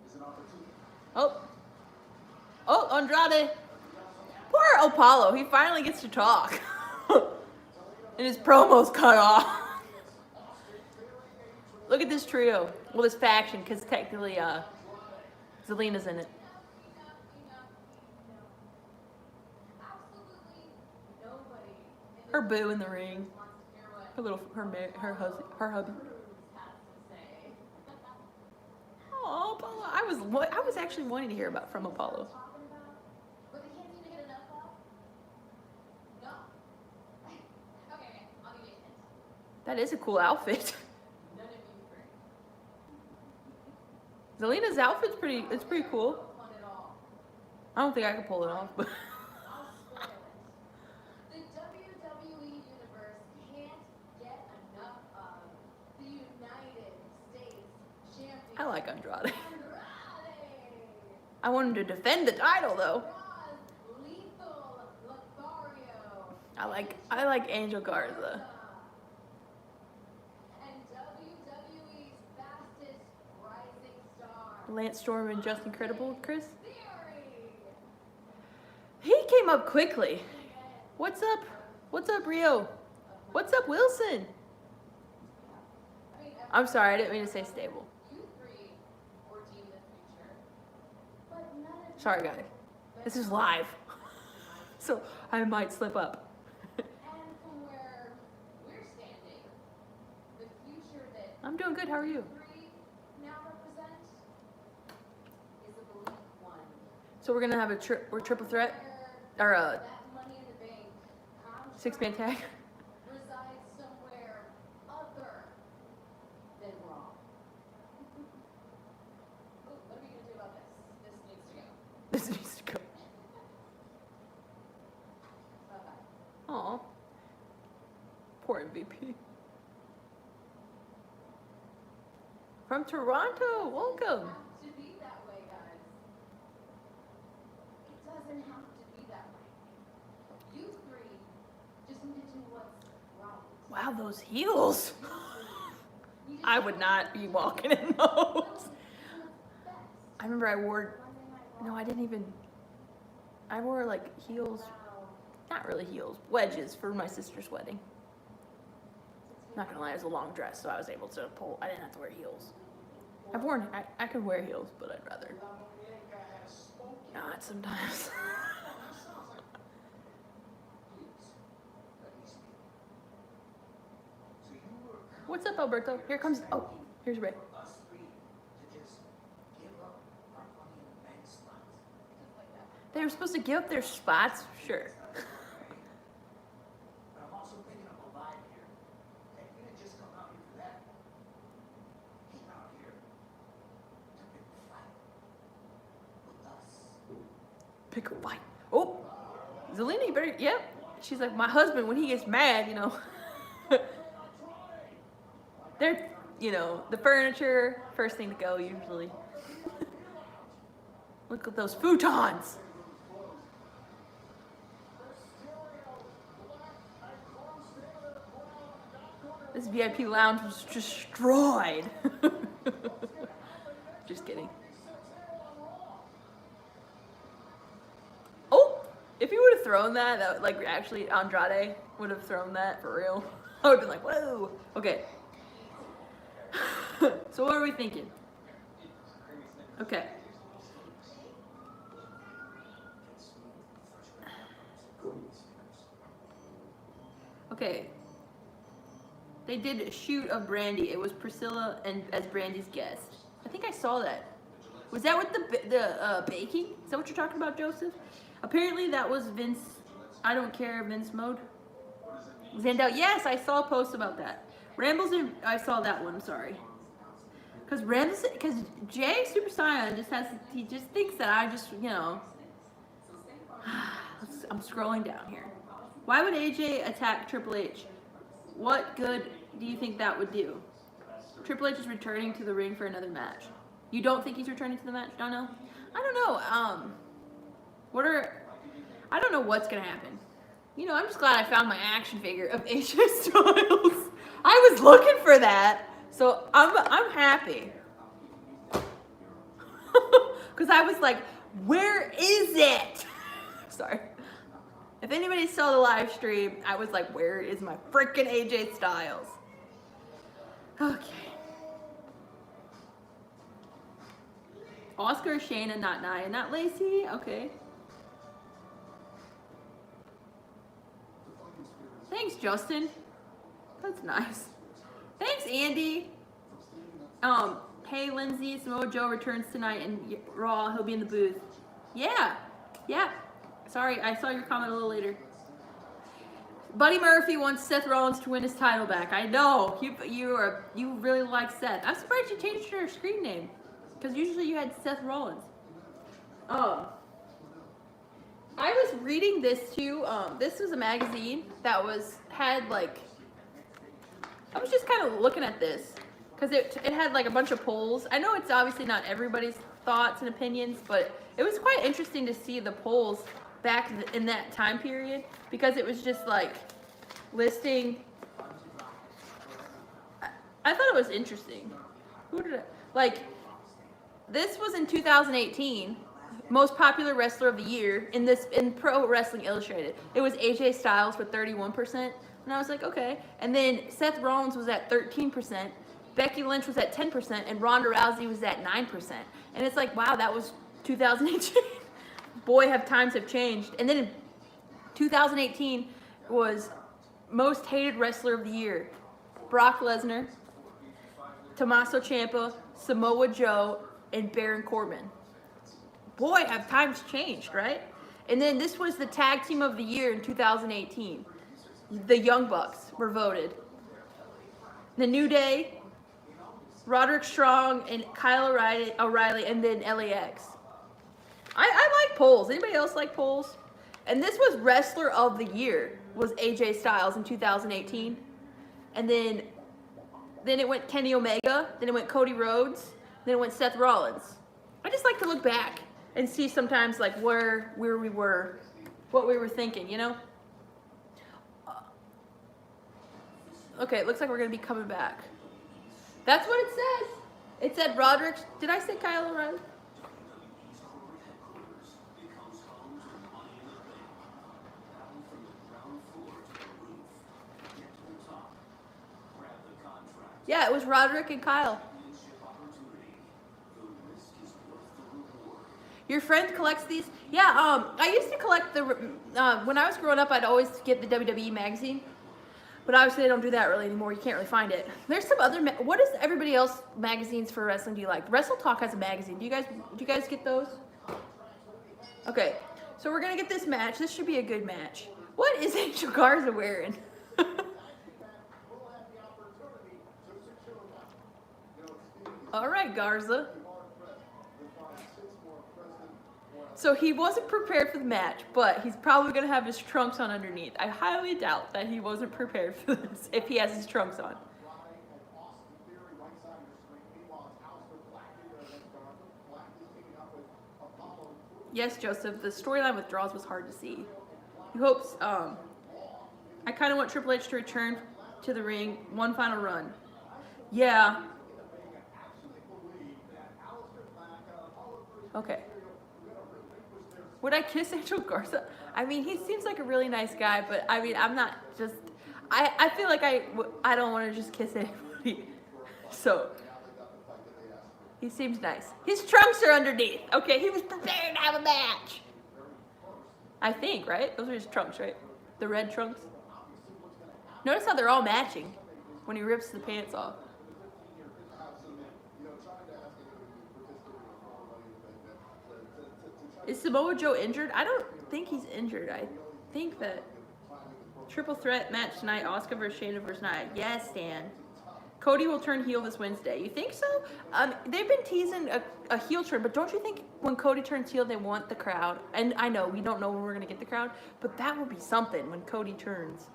[SPEAKER 3] is an opportunity.
[SPEAKER 1] Oh, Andrade. Poor Apollo. He finally gets to talk. And his promo's cut off. Look at this trio. Well, this faction, because technically, Zelina's in it. Her boo in the ring. Her hubby. Oh, Apollo. I was actually wanting to hear about from Apollo. That is a cool outfit. Zelina's outfit's pretty cool. I don't think I can pull it off, but
[SPEAKER 4] The WWE universe can't get enough of the United States champion.
[SPEAKER 1] I like Andrade.
[SPEAKER 4] Andrade.
[SPEAKER 1] I want him to defend the title though.
[SPEAKER 4] Roz Lethal Lothario.
[SPEAKER 1] I like Angel Garza.
[SPEAKER 4] And WWE's fastest rising star.
[SPEAKER 1] Lance Storm and Just Incredible, Chris.
[SPEAKER 4] Theory.
[SPEAKER 1] He came up quickly. What's up? What's up, Rio? What's up, Wilson? I'm sorry, I didn't mean to say stable.
[SPEAKER 4] You three foreteam the future. But none of
[SPEAKER 1] Sorry, guys. This is live, so I might slip up.
[SPEAKER 4] And from where we're standing, the future that
[SPEAKER 1] I'm doing good. How are you?
[SPEAKER 4] three now represent is a bleak one.
[SPEAKER 1] So we're gonna have we're triple threat or a
[SPEAKER 4] That money in the bank contract
[SPEAKER 1] 6-man tag.
[SPEAKER 4] resides somewhere other than Raw. Ooh, what are we gonna do about this? This needs to go.
[SPEAKER 1] This needs to go.
[SPEAKER 4] Bye-bye.
[SPEAKER 1] Aw. Poor MVP. From Toronto, welcome.
[SPEAKER 4] To be that way, guys. It doesn't have to be that way. You three just need to do what's right.
[SPEAKER 1] Wow, those heels.
[SPEAKER 4] You just
[SPEAKER 1] I would not be walking in those.
[SPEAKER 4] do what's best.
[SPEAKER 1] I remember I wore,
[SPEAKER 4] Monday Night Raw.
[SPEAKER 1] no, I didn't even, I wore like heels,
[SPEAKER 4] Wow.
[SPEAKER 1] not really heels, wedges for my sister's wedding. Not gonna lie, it was a long dress, so I was able to pull, I didn't have to wear heels. I could wear heels, but I'd rather not sometimes. What's up, Alberto? Here comes, oh, here's Ray.
[SPEAKER 2] Us three to just give up our money in the bank slots.
[SPEAKER 1] They were supposed to give up their spots? Sure.
[SPEAKER 2] But I'm also picking up a vibe here. And you didn't just come out here for that. Came out here to pick a fight with us.
[SPEAKER 1] Pick a fight. Oh, Zelina, you better, yep. She's like, my husband, when he gets mad, you know. They're, you know, the furniture, first thing to go usually. Look at those futons. This VIP lounge was destroyed. Just kidding. Oh, if you would have thrown that, like actually Andrade would have thrown that for real. I would have been like, whoa. Okay. So what are we thinking? Okay. Okay. They did a shoot of Brandy. It was Priscilla and as Brandy's guest. I think I saw that. Was that with the baking? Is that what you're talking about, Joseph? Apparently that was Vince. I don't care, Vince mode. Zandel. Yes, I saw a post about that. Rambles in. I saw that one. Sorry. Because Jay Super Saiyan he just thinks that I just, you know. I'm scrolling down here. Why would AJ attack Triple H? What good do you think that would do? Triple H is returning to the ring for another match. You don't think he's returning to the match, Donnell? I don't know. I don't know what's gonna happen. You know, I'm just glad I found my action figure of AJ Styles. I was looking for that, so I'm happy. Cause I was like, where is it? Sorry. If anybody saw the live stream, I was like, where is my freaking AJ Styles? Okay. Oscar, Shayna, not Nia, not Lacey. Okay. Thanks, Justin. That's nice. Thanks, Andy. Hey, Lindsay, Samoa Joe returns tonight in Raw. He'll be in the booth. Yeah. Sorry, I saw your comment a little later. Buddy Murphy wants Seth Rollins to win his title back. I know. You really like Seth. I'm surprised you changed your screen name. Because usually you had Seth Rollins. I was reading this too. This was a magazine that had like, I was just kind of looking at this because it had like a bunch of polls. I know it's obviously not everybody's thoughts and opinions, but it was quite interesting to see the polls back in that time period because it was just like listing. I thought it was interesting. This was in 2018. Most popular wrestler of the year in Pro Wrestling Illustrated. It was AJ Styles with 31%, and I was like, okay. And then Seth Rollins was at 13%, Becky Lynch was at 10%, and Ronda Rousey was at 9%. And it's like, wow, that was 2018. Boy, times have changed. And then in 2018 was most hated wrestler of the year. Brock Lesnar, Tommaso Ciampa, Samoa Joe, and Baron Corbin. Boy, have times changed, right? And then this was the tag team of the year in 2018. The Young Bucks were voted. The New Day, Roderick Strong, and Kyle O'Reilly, and then LAX. I like polls. Anybody else like polls? And this was Wrestler of the Year, was AJ Styles in 2018. And then it went Kenny Omega, then it went Cody Rhodes, then it went Seth Rollins. I just like to look back and see sometimes like where we were, what we were thinking, you know? Okay, it looks like we're going to be coming back. That's what it says. It said Roderick. Did I say Kyle O'Reilly? Yeah, it was Roderick and Kyle. Your friend collects these? Yeah, I used to collect the, when I was growing up, I'd always get the WWE magazine. But obviously they don't do that really anymore. You can't really find it. There's some other, what is everybody else magazines for wrestling do you like? Wrestle Talk has a magazine. Do you guys get those? Okay, so we're gonna get this match. This should be a good match. What is Angel Garza wearing? All right, Garza. So he wasn't prepared for the match, but he's probably going to have his trunks on underneath. I highly doubt that he wasn't prepared for this if he has his trunks on. Yes, Joseph, the storyline with draws was hard to see. He hopes, I kind of want Triple H to return to the ring, one final run. Yeah. Okay. Would I kiss Angel Garza? I mean, he seems like a really nice guy, but I mean, I'm not just, I feel like I don't want to just kiss anybody. So, he seems nice. His trunks are underneath. Okay, he was prepared to have a match. I think, right? Those are his trunks, right? The red trunks. Notice how they're all matching when he rips the pants off. Is Samoa Joe injured? I don't think he's injured. I think that triple threat match tonight, Asuka versus Shayna versus Nia. Yes, Stan. Cody will turn heel this Wednesday. You think so? They've been teasing a heel turn, but don't you think when Cody turns heel, they want the crowd? And I know we don't know when we're going to get the crowd, but that will be something when Cody turns.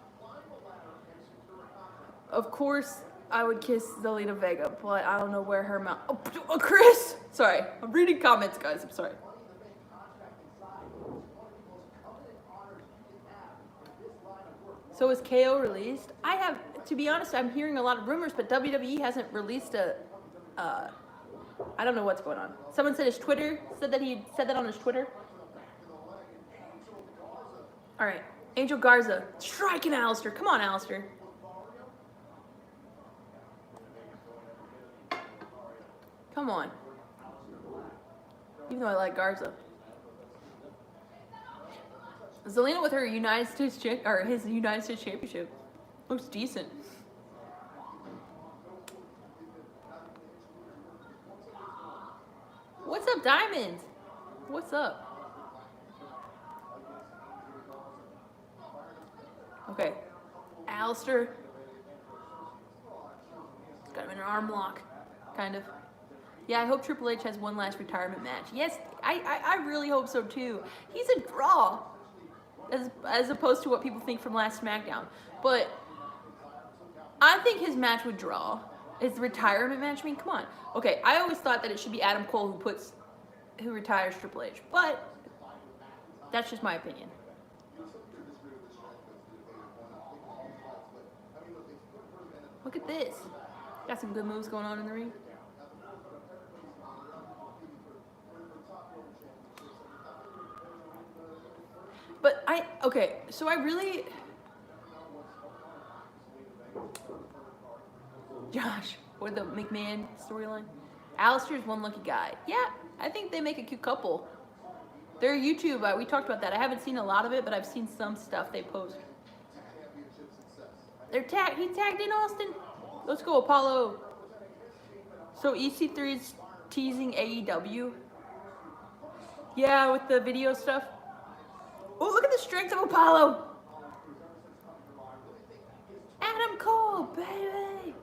[SPEAKER 1] Of course, I would kiss Zelina Vega, but I don't know where her mouth... Oh, Chris! Sorry. I'm reading comments, guys. I'm sorry. So is KO released? I have, to be honest, I'm hearing a lot of rumors, but WWE hasn't released I don't know what's going on. Someone said his Twitter, said that he said that on his Twitter. All right, Angel Garza, striking Alistair. Come on, Alistair. Come on. Even though I like Garza. Zelina with her United States his United States Championship looks decent. What's up, Diamond? What's up? Okay, Alistair. Got him in an arm lock, kind of. Yeah, I hope Triple H has one last retirement match. Yes, I really hope so too. He's a draw. As opposed to what people think from last SmackDown. But I think his match would draw. His retirement match, I mean, come on. Okay, I always thought that it should be Adam Cole who retires Triple H. But that's just my opinion. Look at this. Got some good moves going on in the ring. But okay, so I really... Josh, or the McMahon storyline. Alistair's one lucky guy. Yeah, I think they make a cute couple. Their YouTube, we talked about that. I haven't seen a lot of it, but I've seen some stuff they post. He tagged in Austin. Let's go, Apollo. So EC3's teasing AEW. Yeah, with the video stuff. Oh, look at the strength of Apollo. Adam Cole, baby.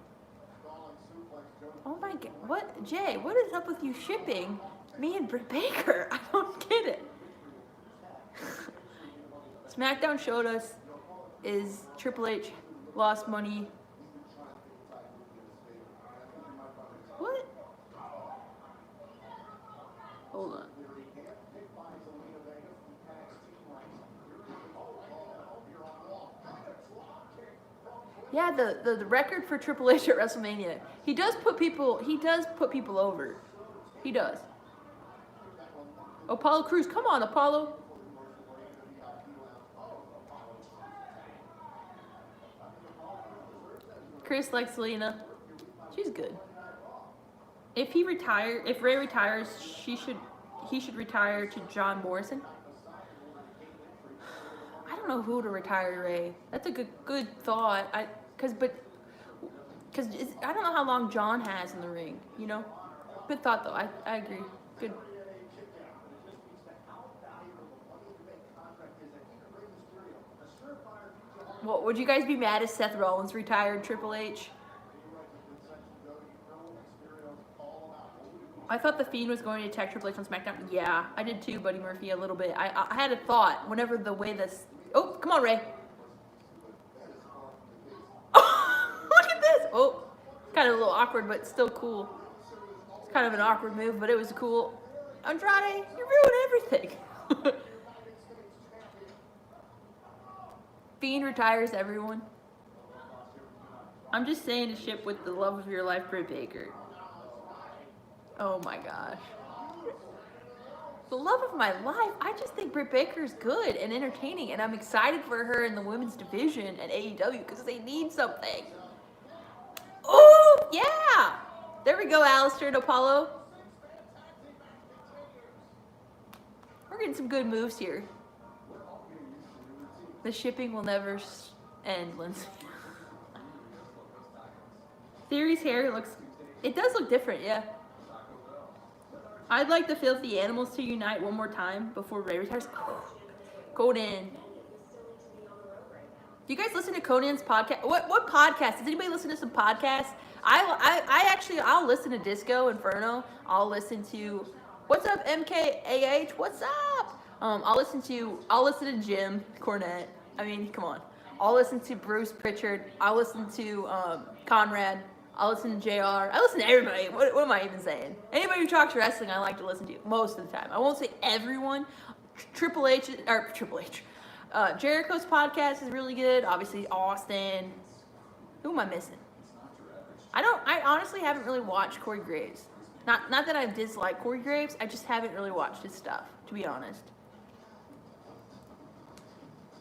[SPEAKER 1] Oh my God, what, Jay, what is up with you shipping me and Britt Baker? I don't get it. SmackDown showed us is Triple H lost money. What? Hold on. Yeah, the record for Triple H at WrestleMania. He does put people over. He does. Apollo Crews, come on, Apollo. Chris likes Lena. She's good. If Ray retires, he should retire to John Morrison. I don't know who to retire Ray. That's a good thought. Because I don't know how long John has in the ring. You know, good thought though. I agree. Good. Well, would you guys be mad if Seth Rollins retired Triple H? I thought The Fiend was going to attack Triple H on SmackDown. Yeah, I did too, Buddy Murphy, a little bit. I had a thought whenever the way this... Oh, come on, Ray. Oh, look at this. Oh, kind of a little awkward, but still cool. It's kind of an awkward move, but it was cool. Andrade, you ruined everything. Fiend retires everyone. I'm just saying to ship with the love of your life, Britt Baker. Oh my gosh. The love of my life. I just think Britt Baker is good and entertaining, and I'm excited for her in the women's division at AEW because they need something. Oh, yeah. There we go, Alistair and Apollo. We're getting some good moves here. The shipping will never end, Lindsay. Theory's hair it does look different, yeah. I'd like the Filthy Animals to unite one more time before Ray retires. Conan. Do you guys listen to Conan's podcast? What podcast? Does anybody listen to some podcasts? I'll listen to Disco Inferno. I'll listen to what's up MKAH? What's up? I'll listen to Jim Cornette. I mean, come on. I'll listen to Bruce Pritchard. I'll listen to Conrad. I'll listen to JR. I listen to everybody. What am I even saying? Anybody who talks wrestling, I like to listen to most of the time. I won't say everyone. Triple H. Jericho's podcast is really good. Obviously, Austin. Who am I missing? I honestly haven't really watched Corey Graves. Not that I dislike Corey Graves. I just haven't really watched his stuff, to be honest.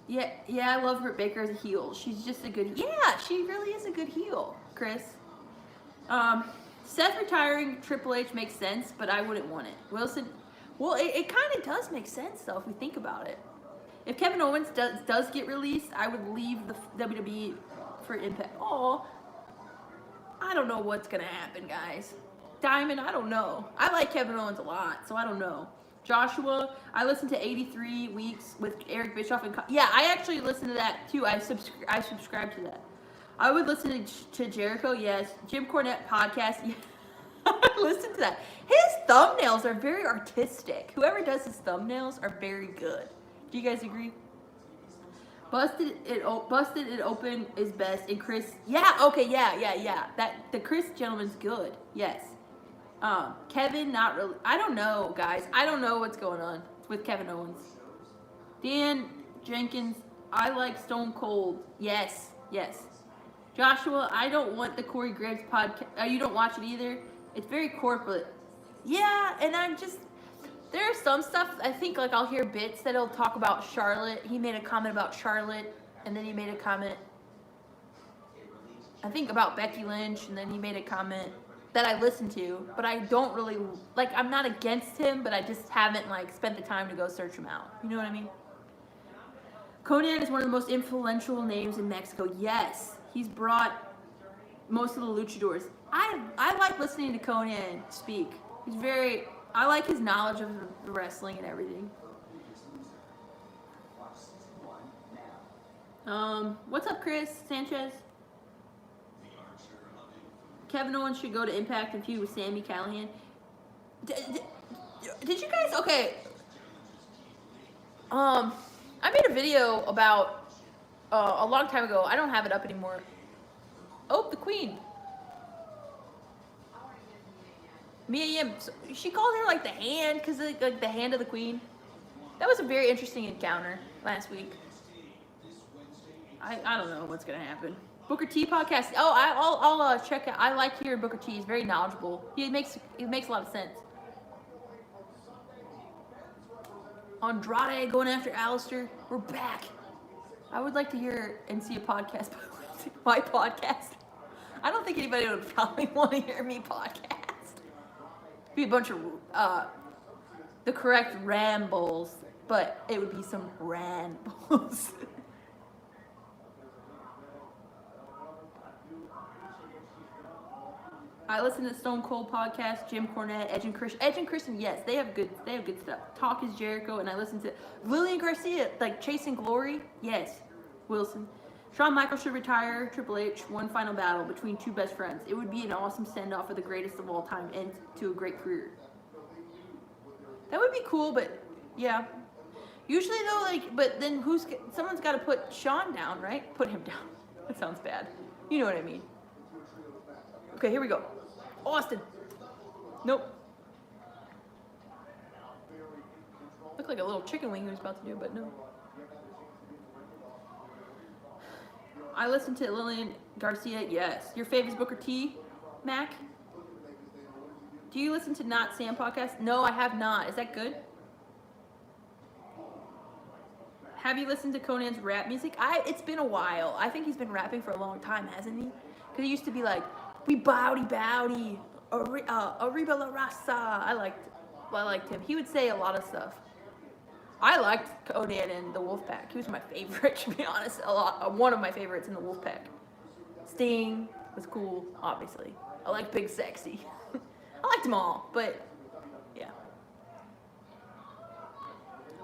[SPEAKER 1] Yeah, I love Britt Baker as a heel. She's just a good... Yeah, she really is a good heel, Chris. Seth retiring Triple H makes sense, but I wouldn't want it. Wilson... Well, it kind of does make sense, though, if we think about it. If Kevin Owens does get released, I would leave the WWE for Impact. Oh, I don't know what's going to happen, guys. Diamond, I don't know. I like Kevin Owens a lot, so I don't know. Joshua, I listened to 83 Weeks with Eric Bischoff. Yeah, I actually listened to that, too. I subscribe to that. I would listen to Jericho, yes. Jim Cornette podcast, yeah. Listen to that. His thumbnails are very artistic. Whoever does his thumbnails are very good. Do you guys agree? Busted it open is best. And Chris, yeah, okay, yeah. The Chris gentleman's good. Yes. Kevin, not really. I don't know, guys. I don't know what's going on with Kevin Owens. Dan Jenkins, I like Stone Cold. Yes. Joshua, I don't want the Corey Graves podcast. You don't watch it either? It's very corporate. Yeah, and I'm just... There's some stuff, I think, like, I'll hear bits that he'll talk about Charlotte. He made a comment about Charlotte, and then he made a comment... I think about Becky Lynch, and then he made a comment that I listened to, but I don't really, like, I'm not against him, but I just haven't, like, spent the time to go search him out. You know what I mean? Conan is one of the most influential names in Mexico. Yes, he's brought most of the luchadors. I like listening to Conan speak. I like his knowledge of the wrestling and everything. What's up, Chris Sanchez? Kevin Owens should go to Impact and feud with Sami Callihan. Did you guys? Okay. I made a video about a long time ago. I don't have it up anymore. Oh, the Queen. Mia Yim. She called her like the hand, because like the hand of the Queen. That was a very interesting encounter last week. I don't know what's gonna happen. Booker T podcast. Oh, I'll check it. I like hearing Booker T. He's very knowledgeable. It makes a lot of sense. Andrade going after Alistair. We're back. I would like to hear and see a podcast. My podcast. I don't think anybody would probably want to hear me podcast. Be a bunch of the correct rambles, but it would be some rambles. I listen to the Stone Cold podcast, Jim Cornette, Edge and Christian. Yes, they have good stuff. Talk is Jericho, and I listen to Lillian Garcia, like Chasing Glory. Yes, Wilson. Shawn Michaels should retire. Triple H, one final battle between two best friends. It would be an awesome send-off of the greatest of all time and to a great career. That would be cool, but yeah. Usually though, like, but then someone's got to put Shawn down, right? Put him down. That sounds bad. You know what I mean. Okay, here we go. Austin. Nope. Looked like a little chicken wing he was about to do, but no. I listened to Lillian Garcia. Yes. Your favorite Booker T, Mac? Do you listen to Not Sam podcast? No, I have not. Is that good? Have you listened to Conan's rap music? It's been a while. I think he's been rapping for a long time, hasn't he? Because he used to be like, we bowdy, arriba la raza. I liked him. He would say a lot of stuff. I liked Conan and the Wolfpack. He was my favorite, to be honest. One of my favorites in the Wolfpack. Sting was cool, obviously. I like Big Sexy. I liked them all, but yeah.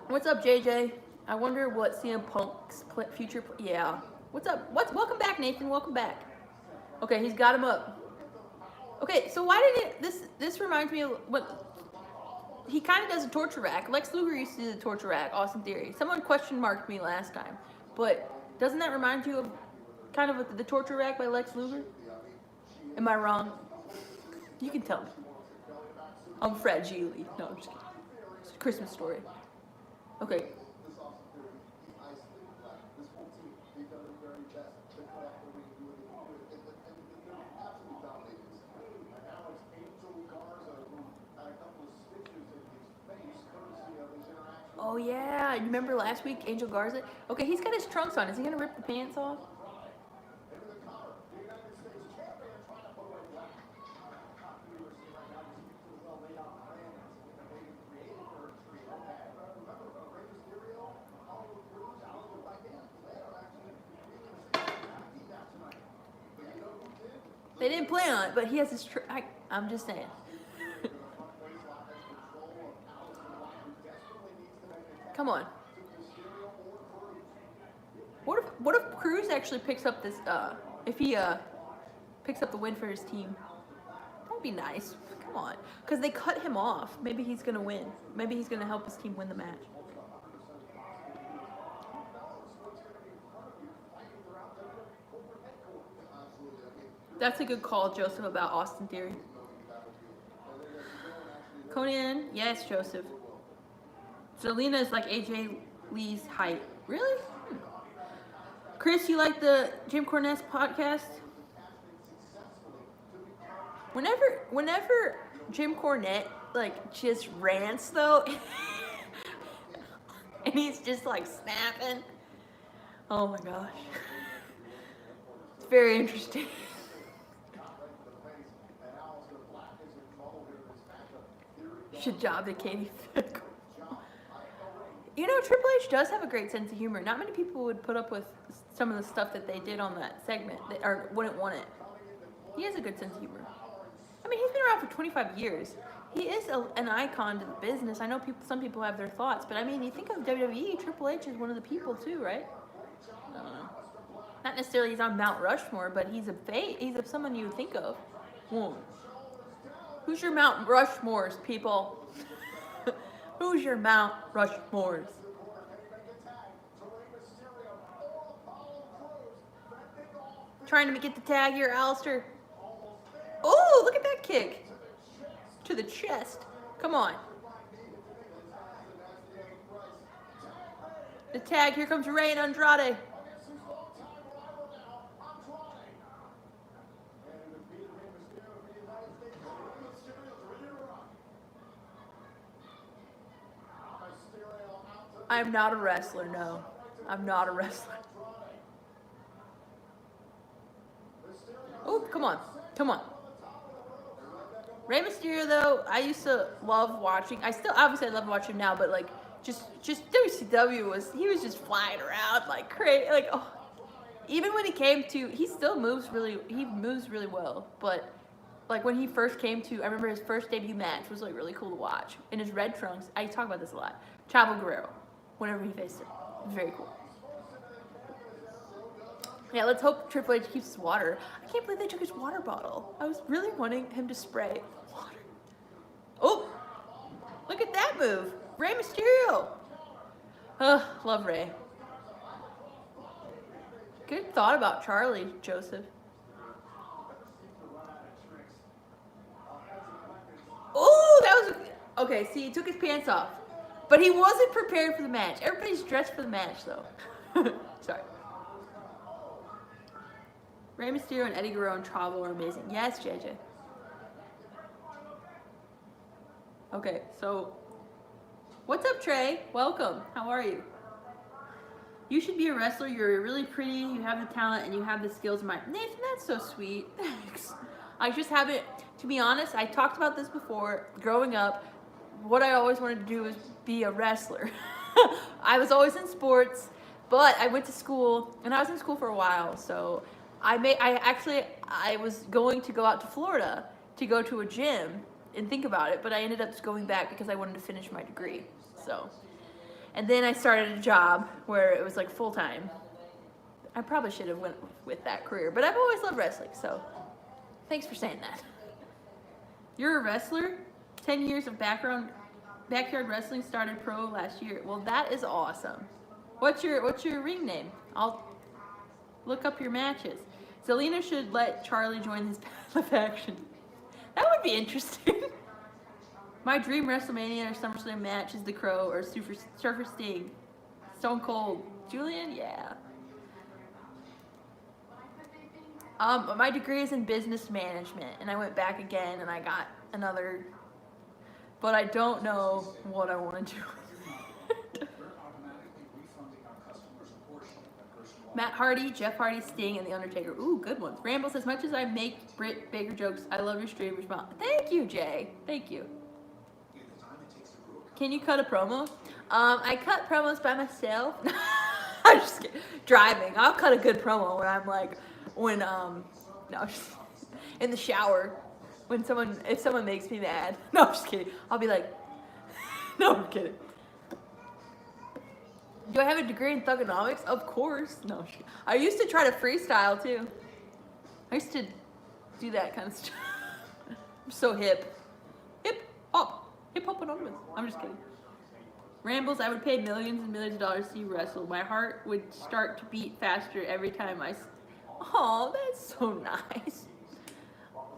[SPEAKER 1] What's up, JJ? I wonder what CM Punk's future. Yeah. What's up? Welcome back, Nathan. Welcome back. Okay, he's got him up. Okay, so why did it... This reminds me of what... He kind of does a torture rack. Lex Luger used to do the torture rack, Austin Theory. Someone question marked me last time. But doesn't that remind you of kind of the torture rack by Lex Luger? Am I wrong? You can tell me. I'm fragile. No, I'm just kidding. It's a Christmas story. Okay. Oh yeah, you remember last week, Angel Garza? Okay, he's got his trunks on. Is he gonna rip the pants off? They didn't plan on it, but he has his. I'm just saying. Come on. What if Cruz actually picks up this? If he picks up the win for his team, that'd be nice. Come on, because they cut him off. Maybe he's gonna win. Maybe he's gonna help his team win the match. That's a good call, Joseph, about Austin Theory. Conan, yes, Joseph. Zelina is like AJ Lee's height. Really? Chris, you like the Jim Cornette podcast? Whenever Jim Cornette like just rants though, and he's just like snapping. Oh my gosh. It's very interesting. Good job to Katie Fickle. You know, Triple H does have a great sense of humor. Not many people would put up with some of the stuff that they did on that segment, or wouldn't want it. He has a good sense of humor. I mean, he's been around for 25 years. He is an icon to the business. I know some people have their thoughts, but I mean, you think of WWE, Triple H is one of the people too, right? I don't know. Not necessarily he's on Mount Rushmore, but he's someone you would think of. Who's your Mount Rushmores, people? Who's your Mount Rushmores? Trying to get the tag here, Alistair. Oh, look at that kick. To the chest. Come on. The tag, here comes Rey and Andrade. I'm not a wrestler, no. I'm not a wrestler. Oh, come on. Come on. Rey Mysterio, though, I used to love watching. I still, obviously, I love watching him now, but, like, just WCW he was just flying around like crazy. Like, oh. Even when he still moves really well. But, like, when he first came to, I remember his first debut match was, like, really cool to watch. In his red trunks, I talk about this a lot. Chavo Guerrero, whenever he faced him. It was very cool. Yeah, let's hope Triple H keeps his water. I can't believe they took his water bottle. I was really wanting him to spray water. Oh, look at that move. Rey Mysterio. Love Rey. Good thought about Charlie, Joseph. Oh, that was... Okay, see, he took his pants off. But he wasn't prepared for the match. Everybody's dressed for the match, though. Sorry. Rey Mysterio and Eddie Guerrero and Chavo are amazing. Yes, JJ. Okay, so what's up, Trey? Welcome. How are you? You should be a wrestler. You're really pretty. You have the talent and you have the skills. Nathan, that's so sweet. Thanks. I just haven't. To be honest, I talked about this before. Growing up, what I always wanted to do was be a wrestler. I was always in sports, but I went to school, and I was in school for a while, so. I was going to go out to Florida to go to a gym and think about it, but I ended up just going back because I wanted to finish my degree. So, and then I started a job where it was like full time. I probably should have went with that career, but I've always loved wrestling. So, thanks for saying that. You're a wrestler. 10 years of backyard wrestling, started pro last year. Well, that is awesome. What's your ring name? I'll look up your matches. Zelina should let Charlie join his faction. That would be interesting. My dream WrestleMania or SummerSlam match is The Crow or Surfer Sting. Stone Cold. Julian? Yeah. My degree is in business management, and I went back again, and I got another, but I don't know what I want to do. Matt Hardy, Jeff Hardy, Sting, and The Undertaker. Ooh, good ones. Rambles, as much as I make Britt Baker jokes, I love your stream. Thank you, Jay. Thank you. Can you cut a promo? I cut promos by myself. I'm just kidding. Driving. I'll cut a good promo when I'm like, in the shower. If someone makes me mad. No, I'm just kidding. I'll be like, no, I'm kidding. Do I have a degree in thugonomics? Of course. No. I used to try to freestyle too. I used to do that kind of stuff. I'm so hip. Hip hop anonymous. I'm just kidding. Rambles, I would pay millions and millions of dollars to see you wrestle. My heart would start to beat faster every time Oh, that's so nice.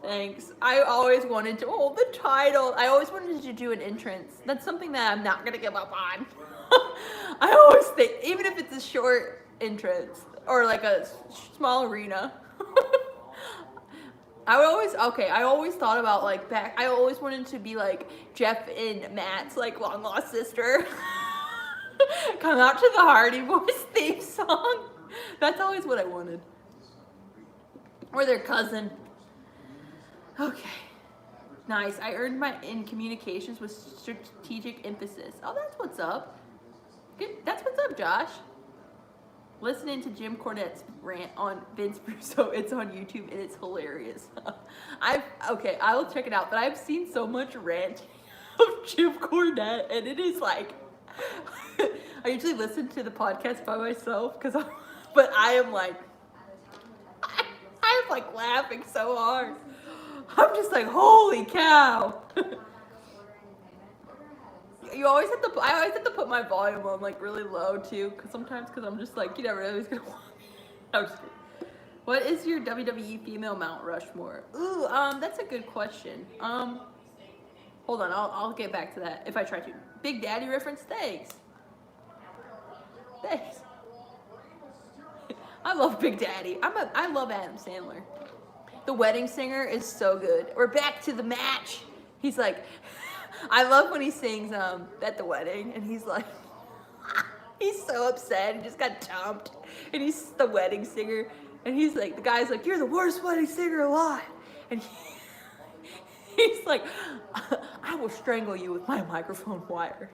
[SPEAKER 1] Thanks. I always wanted to, the title. I always wanted to do an entrance. That's something that I'm not going to give up on. I always think, even if it's a short entrance or like a small arena, I always thought about like I always wanted to be like Jeff and Matt's like long lost sister. Come out to the Hardy Boys theme song. That's always what I wanted. Or their cousin. Okay. Nice. I earned my in communications with strategic emphasis. Oh, that's what's up. Good. That's what's up, Josh. Listening to Jim Cornette's rant on Vince Russo. It's on YouTube and it's hilarious. Okay, I will check it out. But I've seen so much rant of Jim Cornette, and it is like, I usually listen to the podcast by myself but I am like, I'm like laughing so hard. I'm just like, holy cow. I always have to put my volume on like really low too, because I'm just like, you never know who's gonna watch. I'm just kidding. What is your WWE female Mount Rushmore? Ooh, that's a good question. Hold on, I'll get back to that if I try to. Big Daddy reference, thanks. Thanks. I love Big Daddy. I love Adam Sandler. The Wedding Singer is so good. We're back to the match. He's like, I love when he sings at the wedding, and he's like, he's so upset. He just got dumped, and he's the wedding singer, and he's like, the guy's like, you're the worst wedding singer alive, and he's like, I will strangle you with my microphone wire.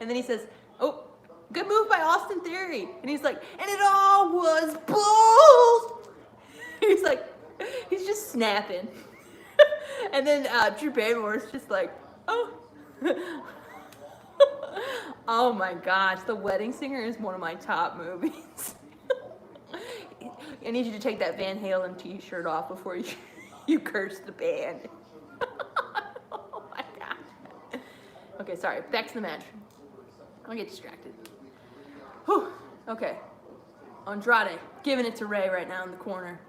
[SPEAKER 1] And then he says, oh, good move by Austin Theory, and he's like, and it all was bulls. He's like, he's just snapping. And then Drew Barrymore's just like, oh. Oh my gosh, The Wedding Singer is one of my top movies. I need you to take that Van Halen t-shirt off before you curse the band. Oh my god. Okay, sorry, back to the match. I'll get distracted. Whew. Okay. Andrade, giving it to Ray right now in the corner.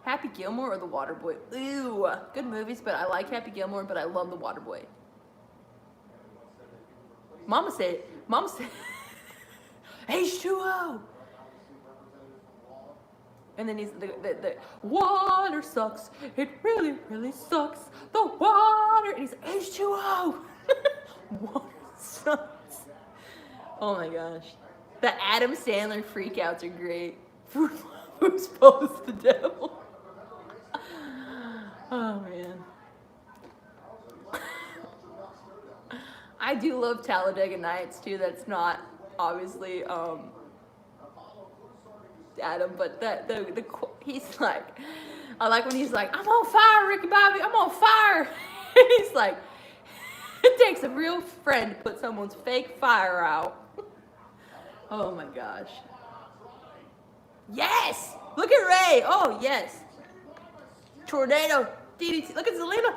[SPEAKER 1] Happy Gilmore or The Waterboy? Ooh, good movies, but I like Happy Gilmore, but I love The Waterboy. Mama said, H2O. And then he's the water sucks. It really, really sucks. The water. And he's like, H2O. Water sucks. Oh my gosh. The Adam Sandler freakouts are great. Who's posed the devil? Oh man. I do love Talladega Nights too. That's not obviously Adam, but he's like, I like when he's like, I'm on fire, Ricky Bobby, I'm on fire. He's like, it takes a real friend to put someone's fake fire out. Oh my gosh. Yes! Look at Ray. Oh yes. Tornado. DDT. Look at Zelina.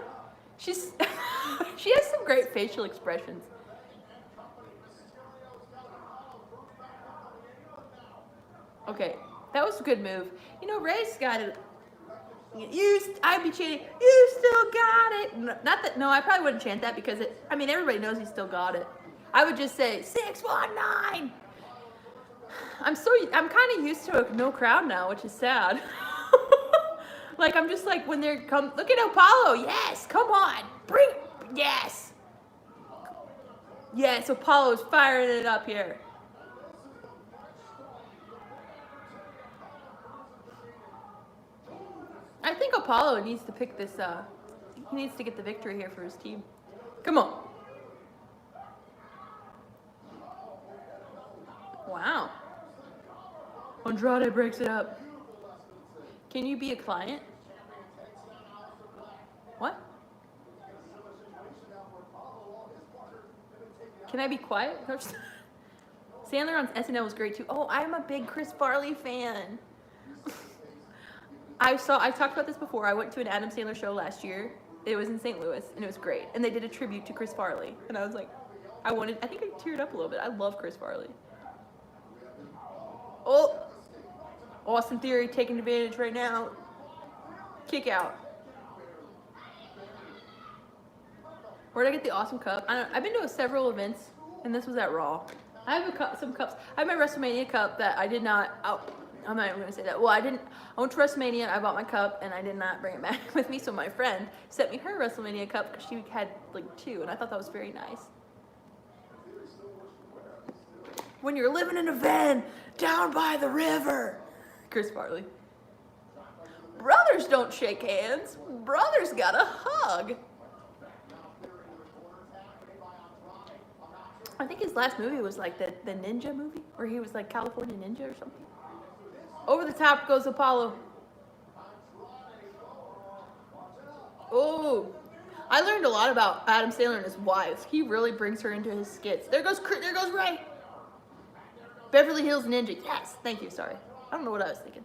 [SPEAKER 1] She has some great facial expressions. Okay, that was a good move. You know, Ray's got it. I'd be chanting, you still got it. Not that, no, I probably wouldn't chant that because everybody knows he still got it. I would just say 619. I'm kind of used to a no crowd now, which is sad. Like, I'm just like, when they're look at Apollo. Yes, come on. Yes. Yes, Apollo's firing it up here. I think Apollo needs to pick this, he needs to get the victory here for his team. Come on. Wow. Andrade breaks it up. Can you be a client? What? Can I be quiet? Sandler on SNL was great too. Oh, I'm a big Chris Farley fan. I talked about this before. I went to an Adam Sandler show last year. It was in St. Louis, and it was great. And they did a tribute to Chris Farley. And I was like, I think I teared up a little bit. I love Chris Farley. Oh, Austin Theory taking advantage right now. Kick out. Where'd I get the awesome cup? I've been to several events, and this was at Raw. I have some cups. I have my WrestleMania cup that I did not. I'm not even going to say that. Well, I went to WrestleMania, I bought my cup, and I did not bring it back with me, so my friend sent me her WrestleMania cup because she had like 2, and I thought that was very nice. When you're living in a van down by the river. Chris Farley. Brothers don't shake hands. Brothers gotta hug. I think his last movie was like the ninja movie, or he was like California Ninja or something. Over the top goes Apollo. Oh, I learned a lot about Adam Sandler and his wife. He really brings her into his skits. There goes Ray. Beverly Hills Ninja. Yes, thank you. Sorry, I don't know what I was thinking.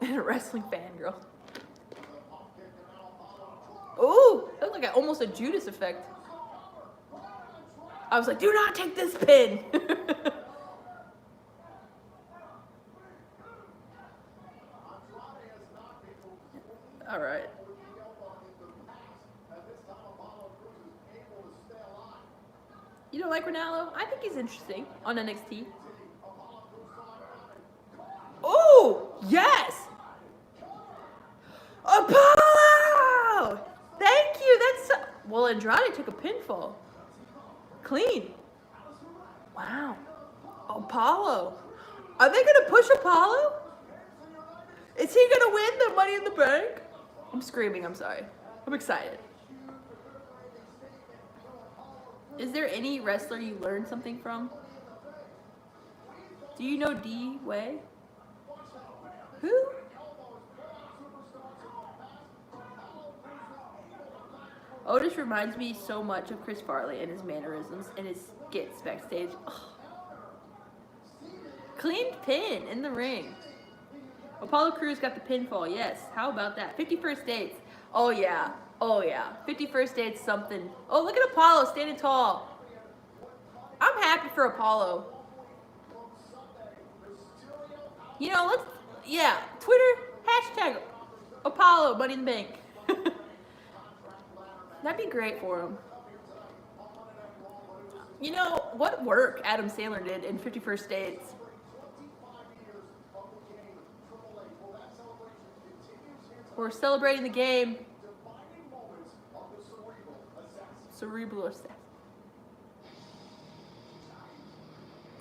[SPEAKER 1] And a wrestling fangirl. Oh, that looked like almost a Judas effect. I was like, do not take this pin. All right. You don't like Ronaldo? I think he's interesting on NXT. Oh, yes. Apollo! Thank you. That's well, Andrade took a pinfall. Clean. Wow. Apollo. Are they gonna push Apollo? Is he gonna win the Money in the Bank? I'm screaming. I'm sorry. I'm excited. Is there any wrestler you learned something from? Do you know D-Way? Who? Otis reminds me so much of Chris Farley and his mannerisms and his skits backstage. Ugh. Clean pin in the ring. Apollo Crews got the pinfall. Yes. How about that? 51st dates. Oh yeah. Oh yeah. 51st dates something. Oh, look at Apollo standing tall. I'm happy for Apollo. You know, Twitter, hashtag Apollo Money in the Bank. That'd be great for him. You know, what work Adam Sandler did in 51st Dates. We're celebrating the game. Cerebral assassin.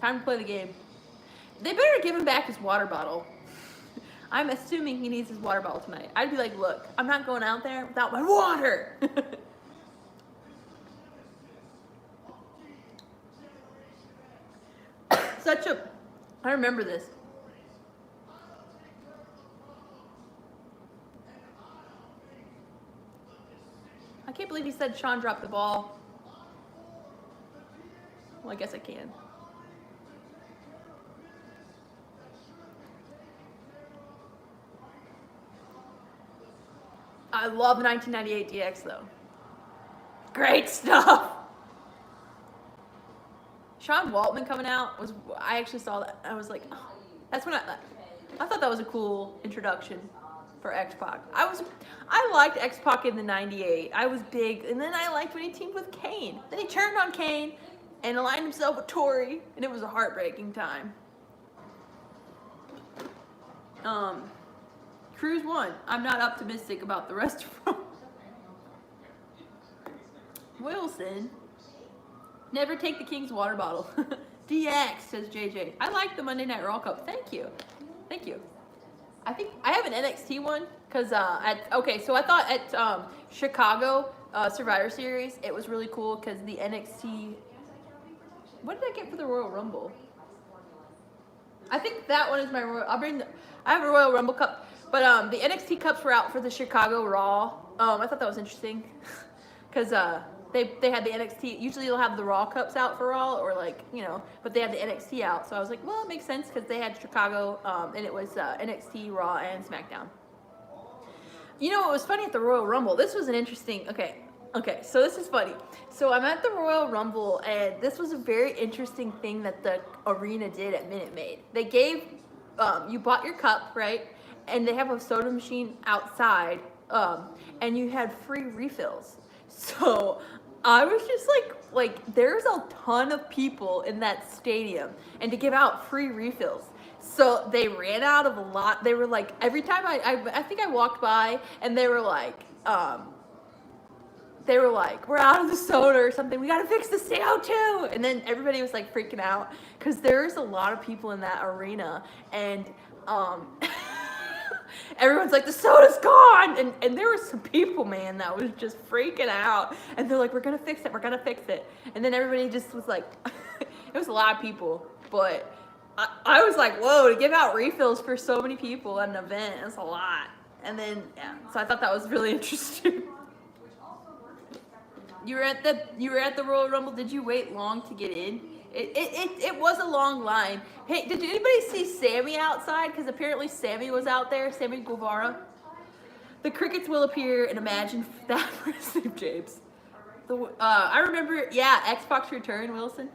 [SPEAKER 1] Time to play the game. They better give him back his water bottle. I'm assuming he needs his water bottle tonight. I'd be like, look, I'm not going out there without my water. I remember this. I can't believe he said Sean dropped the ball. Well, I guess I can. I love 1998 DX though. Great stuff. Sean Waltman coming out was, I actually saw that. I was like, oh, that's when I thought that was a cool introduction for X-Pac. I liked X-Pac in the 98. I was big, and then I liked when he teamed with Kane. Then he turned on Kane and aligned himself with Tori, and it was a heartbreaking time. Cruz won. I'm not optimistic about the rest of them. Wilson. Never take the King's water bottle. DX, says JJ. I like the Monday Night Raw Cup. Thank you. Thank you. I think I have an NXT one because so I thought at Chicago Survivor Series it was really cool because the NXT. What did I get for the Royal Rumble? I think that one is my Royal. I have a Royal Rumble cup, but the NXT cups were out for the Chicago Raw. I thought that was interesting because they had the NXT. Usually they'll have the Raw cups out for Raw or but they had the NXT out. So I was like, well, it makes sense because they had Chicago and it was NXT, Raw, and SmackDown. You know what was funny at the Royal Rumble? This was an interesting. Okay, so this is funny. So I'm at the Royal Rumble, and this was a very interesting thing that the arena did at Minute Maid. They gave, you bought your cup, right? And they have a soda machine outside, and you had free refills. So I was just like there's a ton of people in that stadium, and to give out free refills. So they ran out of a lot. They were like, every time I think I walked by, and they were like, they were like, we're out of the soda or something. We got to fix the CO2. And then everybody was like freaking out because there's a lot of people in that arena. And everyone's like, the soda's gone. And there were some people, man, that was just freaking out. And they're like, we're going to fix it. We're going to fix it. And then everybody just was like, it was a lot of people. But I was like, whoa, to give out refills for so many people at an event, it's a lot. And then, yeah, so I thought that was really interesting. You were at the Royal Rumble. Did you wait long to get in? It was a long line. Hey, did anybody see Sammy outside? Because apparently Sammy was out there, Sammy Guevara. The crickets will appear, and imagine that for Steve James. I remember, yeah, Xbox Return, Wilson.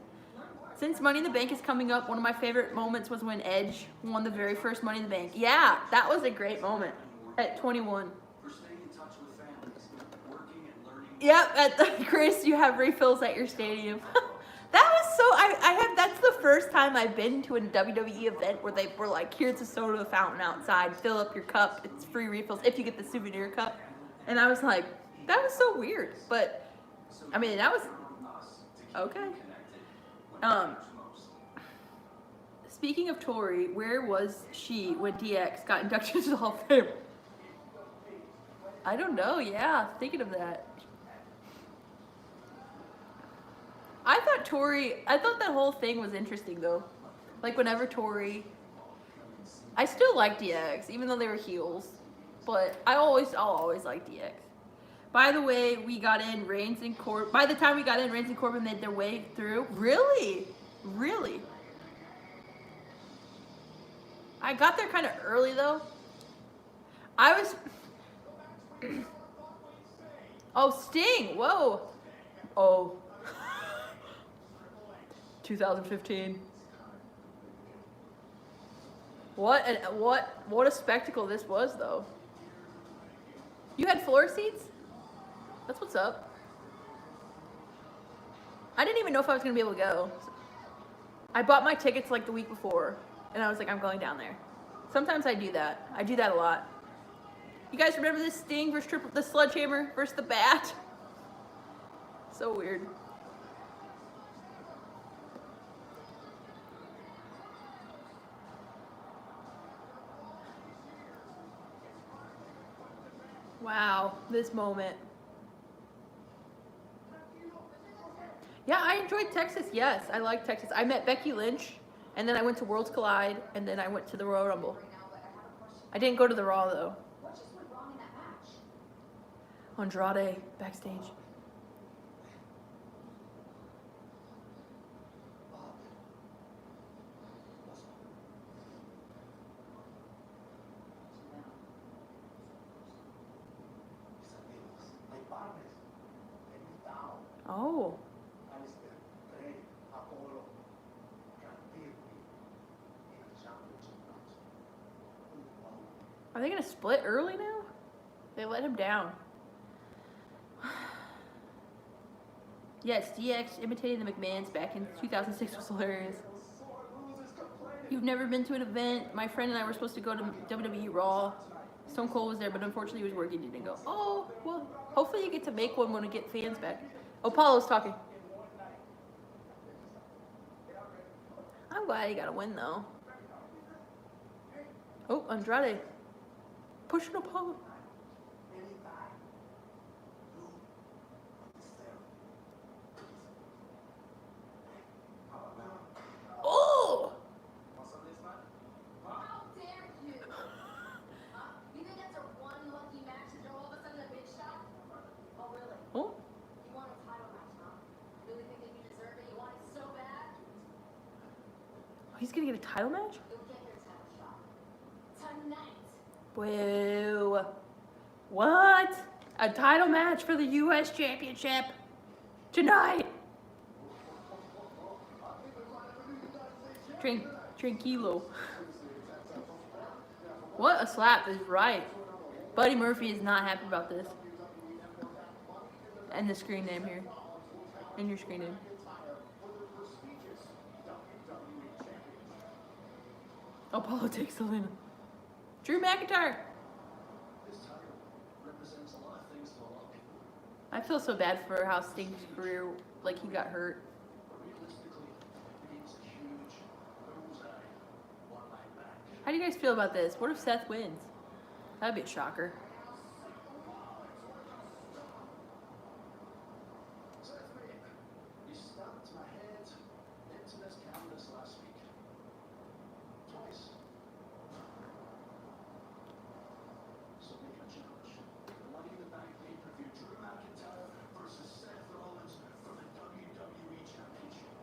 [SPEAKER 1] Since Money in the Bank is coming up, one of my favorite moments was when Edge won the very first Money in the Bank. Yeah, that was a great moment at 21. Yep, Chris, you have refills at your stadium. That was so, that's the first time I've been to a WWE event where they were like, here's a soda fountain outside, fill up your cup, it's free refills if you get the souvenir cup. And I was like, that was so weird, but, I mean, that was, okay. Speaking of Tori, where was she when DX got inducted into the Hall of Fame? I don't know, yeah, thinking of that. I thought that whole thing was interesting though. Like whenever Tori, I still like DX, even though they were heels. But I'll always like DX. By the way, we got in Reigns and Corbin. By the time we got in, Reigns and Corbin made their way through. Really? Really? I got there kind of early though. I was... Oh, Sting! Whoa! Oh. 2015. What a spectacle this was though. You had floor seats? That's what's up. I didn't even know if I was gonna be able to go. I bought my tickets like the week before, and I was like, I'm going down there. Sometimes I do that. I do that a lot. You guys remember this Sting versus the Sledgehammer versus the Bat? So weird. Wow, this moment. Yeah, I enjoyed Texas, yes. I like Texas. I met Becky Lynch, and then I went to Worlds Collide, and then I went to the Royal Rumble. I didn't go to the Raw, though.
[SPEAKER 4] What just went wrong in that match?
[SPEAKER 1] Andrade, backstage. Oh. Are they gonna split early now? They let him down. Yes, DX imitating the McMahons back in 2006 was hilarious. You've never been to an event. My friend and I were supposed to go to WWE Raw. Stone Cold was there, but unfortunately he was working. He didn't go. Oh, well, hopefully you get to make one when we get fans back. Apollo's talking. I'm glad he got a win, though. Oh, Andrade. Pushing Apollo. Oh!
[SPEAKER 4] How dare you? You think that's a one lucky match and they're all of a sudden a big shot? Oh, really?
[SPEAKER 1] Oh.
[SPEAKER 4] You want a title match, huh? Really think that you deserve it? You want it so bad?
[SPEAKER 1] He's gonna get a title match?
[SPEAKER 4] You'll get your title shot. Tonight.
[SPEAKER 1] Whoa. What? A title match for the U.S. Championship tonight. Tranquilo. What a slap is right. Buddy Murphy is not happy about this. And the screen name here. And your screen name. Apollo takes the win. Drew McIntyre. I feel so bad for how Sting's career, like he got hurt.
[SPEAKER 2] Realistically, it means a huge bullseye on my back.
[SPEAKER 1] How do you guys feel about this? What if Seth wins? That'd be a shocker.
[SPEAKER 2] Seth Rollins, you stabbed my head into this canvas last week. Twice. So make a challenge. The Money in the Bank pay-per-view. Drew McIntyre versus Seth Rollins for the WWE Championship.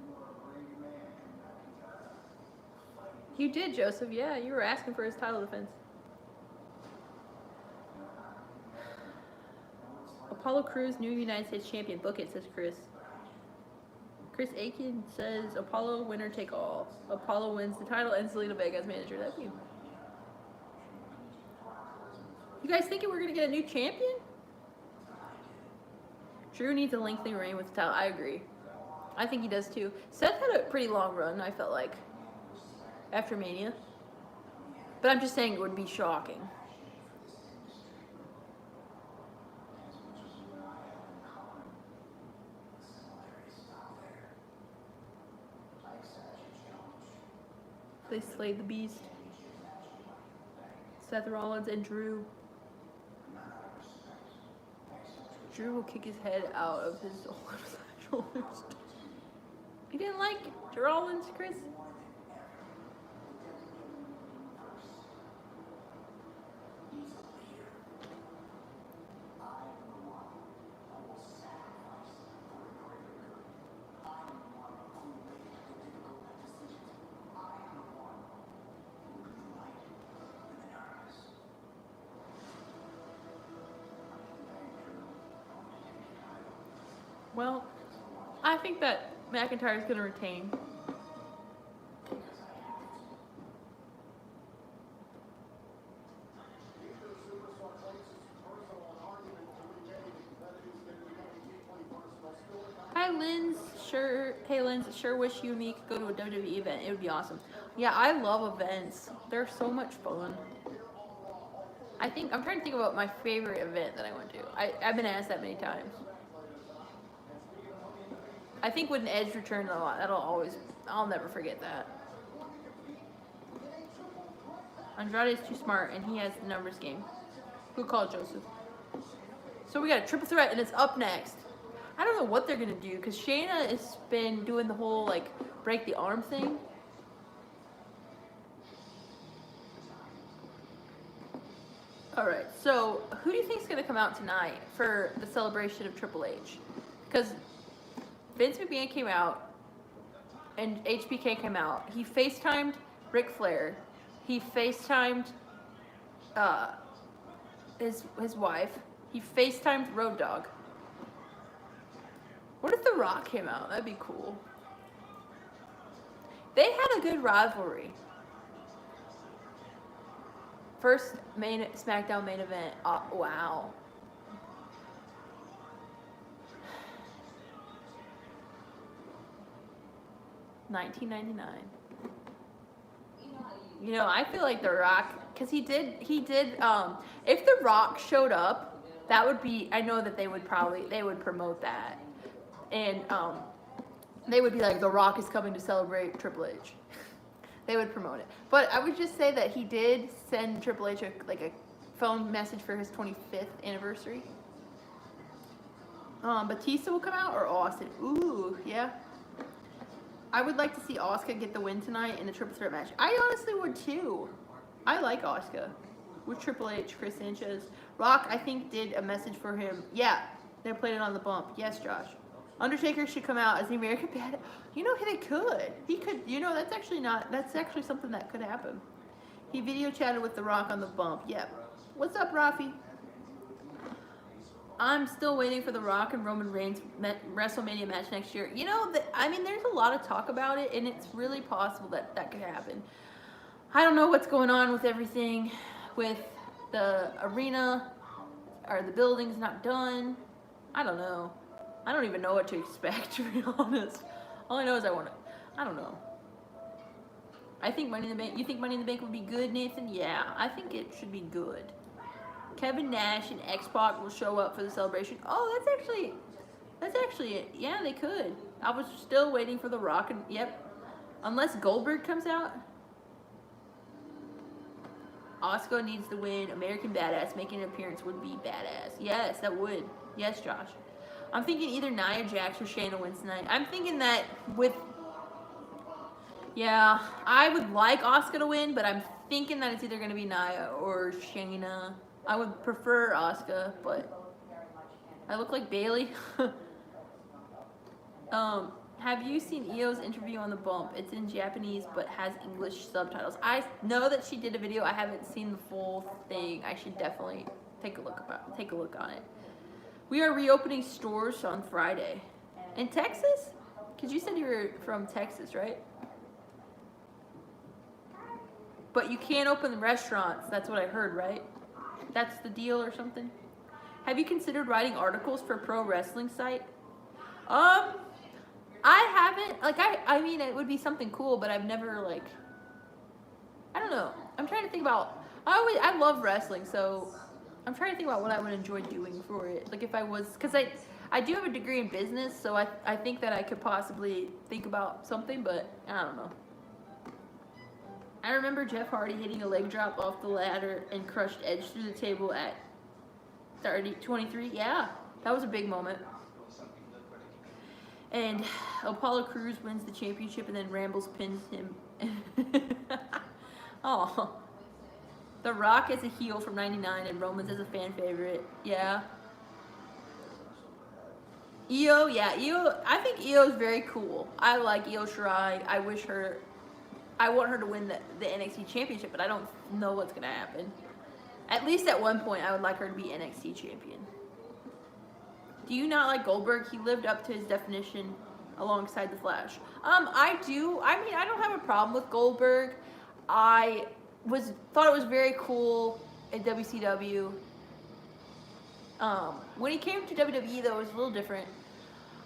[SPEAKER 2] You are a brave man, McIntyre.
[SPEAKER 1] You did, Joseph. Yeah, you were asking for his title defense. Apollo Crews, new United States champion. Book it, says Chris. Chris Aiken says Apollo winner take all. Apollo wins the title and Zelina Vega's manager. That'd be. You guys thinking we're gonna get a new champion? Drew needs a lengthy reign with the title. I agree. I think he does too. Seth had a pretty long run, I felt like, after Mania. But I'm just saying it would be shocking. They slayed the beast. Seth Rollins and Drew. Drew will kick his head out of his shoulders. You didn't like Rollins, Chris? Well, I think that McIntyre is going to retain. Hi, Linz. Sure. Hey, Linz. Sure wish you and me could go to a WWE event. It would be awesome. Yeah, I love events. They're so much fun. I'm trying to think about my favorite event that I went to. I've been asked that many times. I think when Edge returned, I'll never forget that. Andrade is too smart, and he has the numbers game. Who called Joseph? So we got a triple threat, and it's up next. I don't know what they're gonna do, because Shayna has been doing the whole, like, break the arm thing. Alright, so who do you think is gonna come out tonight for the celebration of Triple H? Because Vince McMahon came out, and HBK came out. He FaceTimed Ric Flair. He FaceTimed his wife. He FaceTimed Road Dogg. What if The Rock came out? That'd be cool. They had a good rivalry. First SmackDown main event. Wow. $19.99. You know, I feel like The Rock, because he did, if The Rock showed up, that would be, I know that they would promote that. And they would be like, The Rock is coming to celebrate Triple H. They would promote it. But I would just say that he did send Triple H a phone message for his 25th anniversary. Batista will come out, or Austin. Ooh, yeah. I would like to see Asuka get the win tonight in the triple threat match. I honestly would too. I like Asuka. With Triple H, Chris Sanchez. Rock, I think, did a message for him. Yeah, they played it on the bump. Yes, Josh. Undertaker should come out as the American Badass. You know, they could. He could, you know, that's actually something that could happen. He video chatted with The Rock on the bump. Yep. What's up, Rafi? I'm still waiting for The Rock and Roman Reigns WrestleMania match next year. You know, there's a lot of talk about it, and it's really possible that could happen. I don't know what's going on with everything, with the arena, or the building's not done. I don't know. I don't even know what to expect, to be honest. All I know is I don't know. I think Money in the Bank, you think Money in the Bank would be good, Nathan? Yeah, I think it should be good. Kevin Nash and X-Pac will show up for the celebration. Oh, that's actually it. Yeah, they could. I was still waiting for The Rock, and yep. Unless Goldberg comes out. Asuka needs to win. American Badass making an appearance would be badass. Yes, that would. Yes, Josh. I'm thinking either Nia Jax or Shayna wins tonight. I'm thinking that with... Yeah, I would like Asuka to win, but I'm thinking that it's either going to be Nia or Shayna. I would prefer Asuka, but I look like Bailey. Have you seen Io's interview on the Bump? It's in Japanese, but has English subtitles. I know that she did a video. I haven't seen the full thing. I should definitely take a look on it. We are reopening stores on Friday. In Texas? Because you said you were from Texas, right? But you can't open restaurants. That's what I heard, right? That's the deal or something? Have you considered writing articles for a pro wrestling site? I haven't. Like, I mean, it would be something cool, but I've never, like... I don't know. I'm trying to think about... I love wrestling, so... I'm trying to think about what I would enjoy doing for it. Like, if I was... Because I do have a degree in business, so I think that I could possibly think about something, but I don't know. I remember Jeff Hardy hitting a leg drop off the ladder and crushed Edge through the table at 23. Yeah, that was a big moment. And Apollo Crews wins the championship, and then Rambles pins him. Oh, The Rock as a heel from '99, and Roman's as a fan favorite. Yeah. Io, yeah, Io. I think Io is very cool. I like Io Shirai. I want her to win the NXT championship, but I don't know what's gonna happen. At least at one point, I would like her to be NXT champion. Do you not like Goldberg? He lived up to his definition alongside the Flash. I do. I mean, I don't have a problem with Goldberg. I thought it was very cool at WCW. When he came to WWE, though, it was a little different.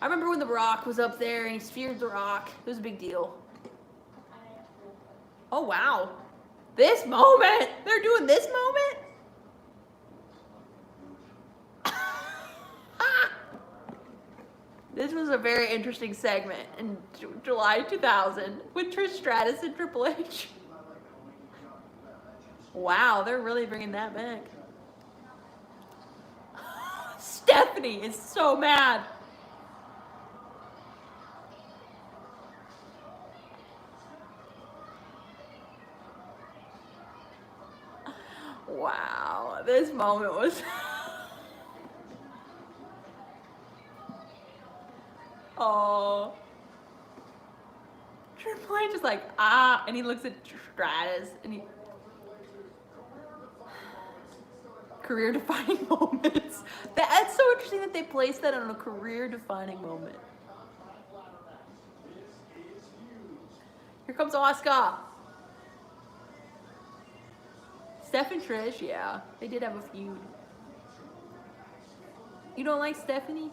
[SPEAKER 1] I remember when The Rock was up there and he speared The Rock. It was a big deal. Oh, wow. This moment! They're doing this moment? This was a very interesting segment in July 2000 with Trish Stratus and Triple H. Wow, they're really bringing that back. Stephanie is so mad. Wow, this moment was... Oh. Triple H is like, ah, and he looks at Stratus, and he... Career-defining moments. That's so interesting that they placed that on a career-defining moment. Here comes Asuka. Steph and Trish, yeah. They did have a feud. You don't like Stephanie?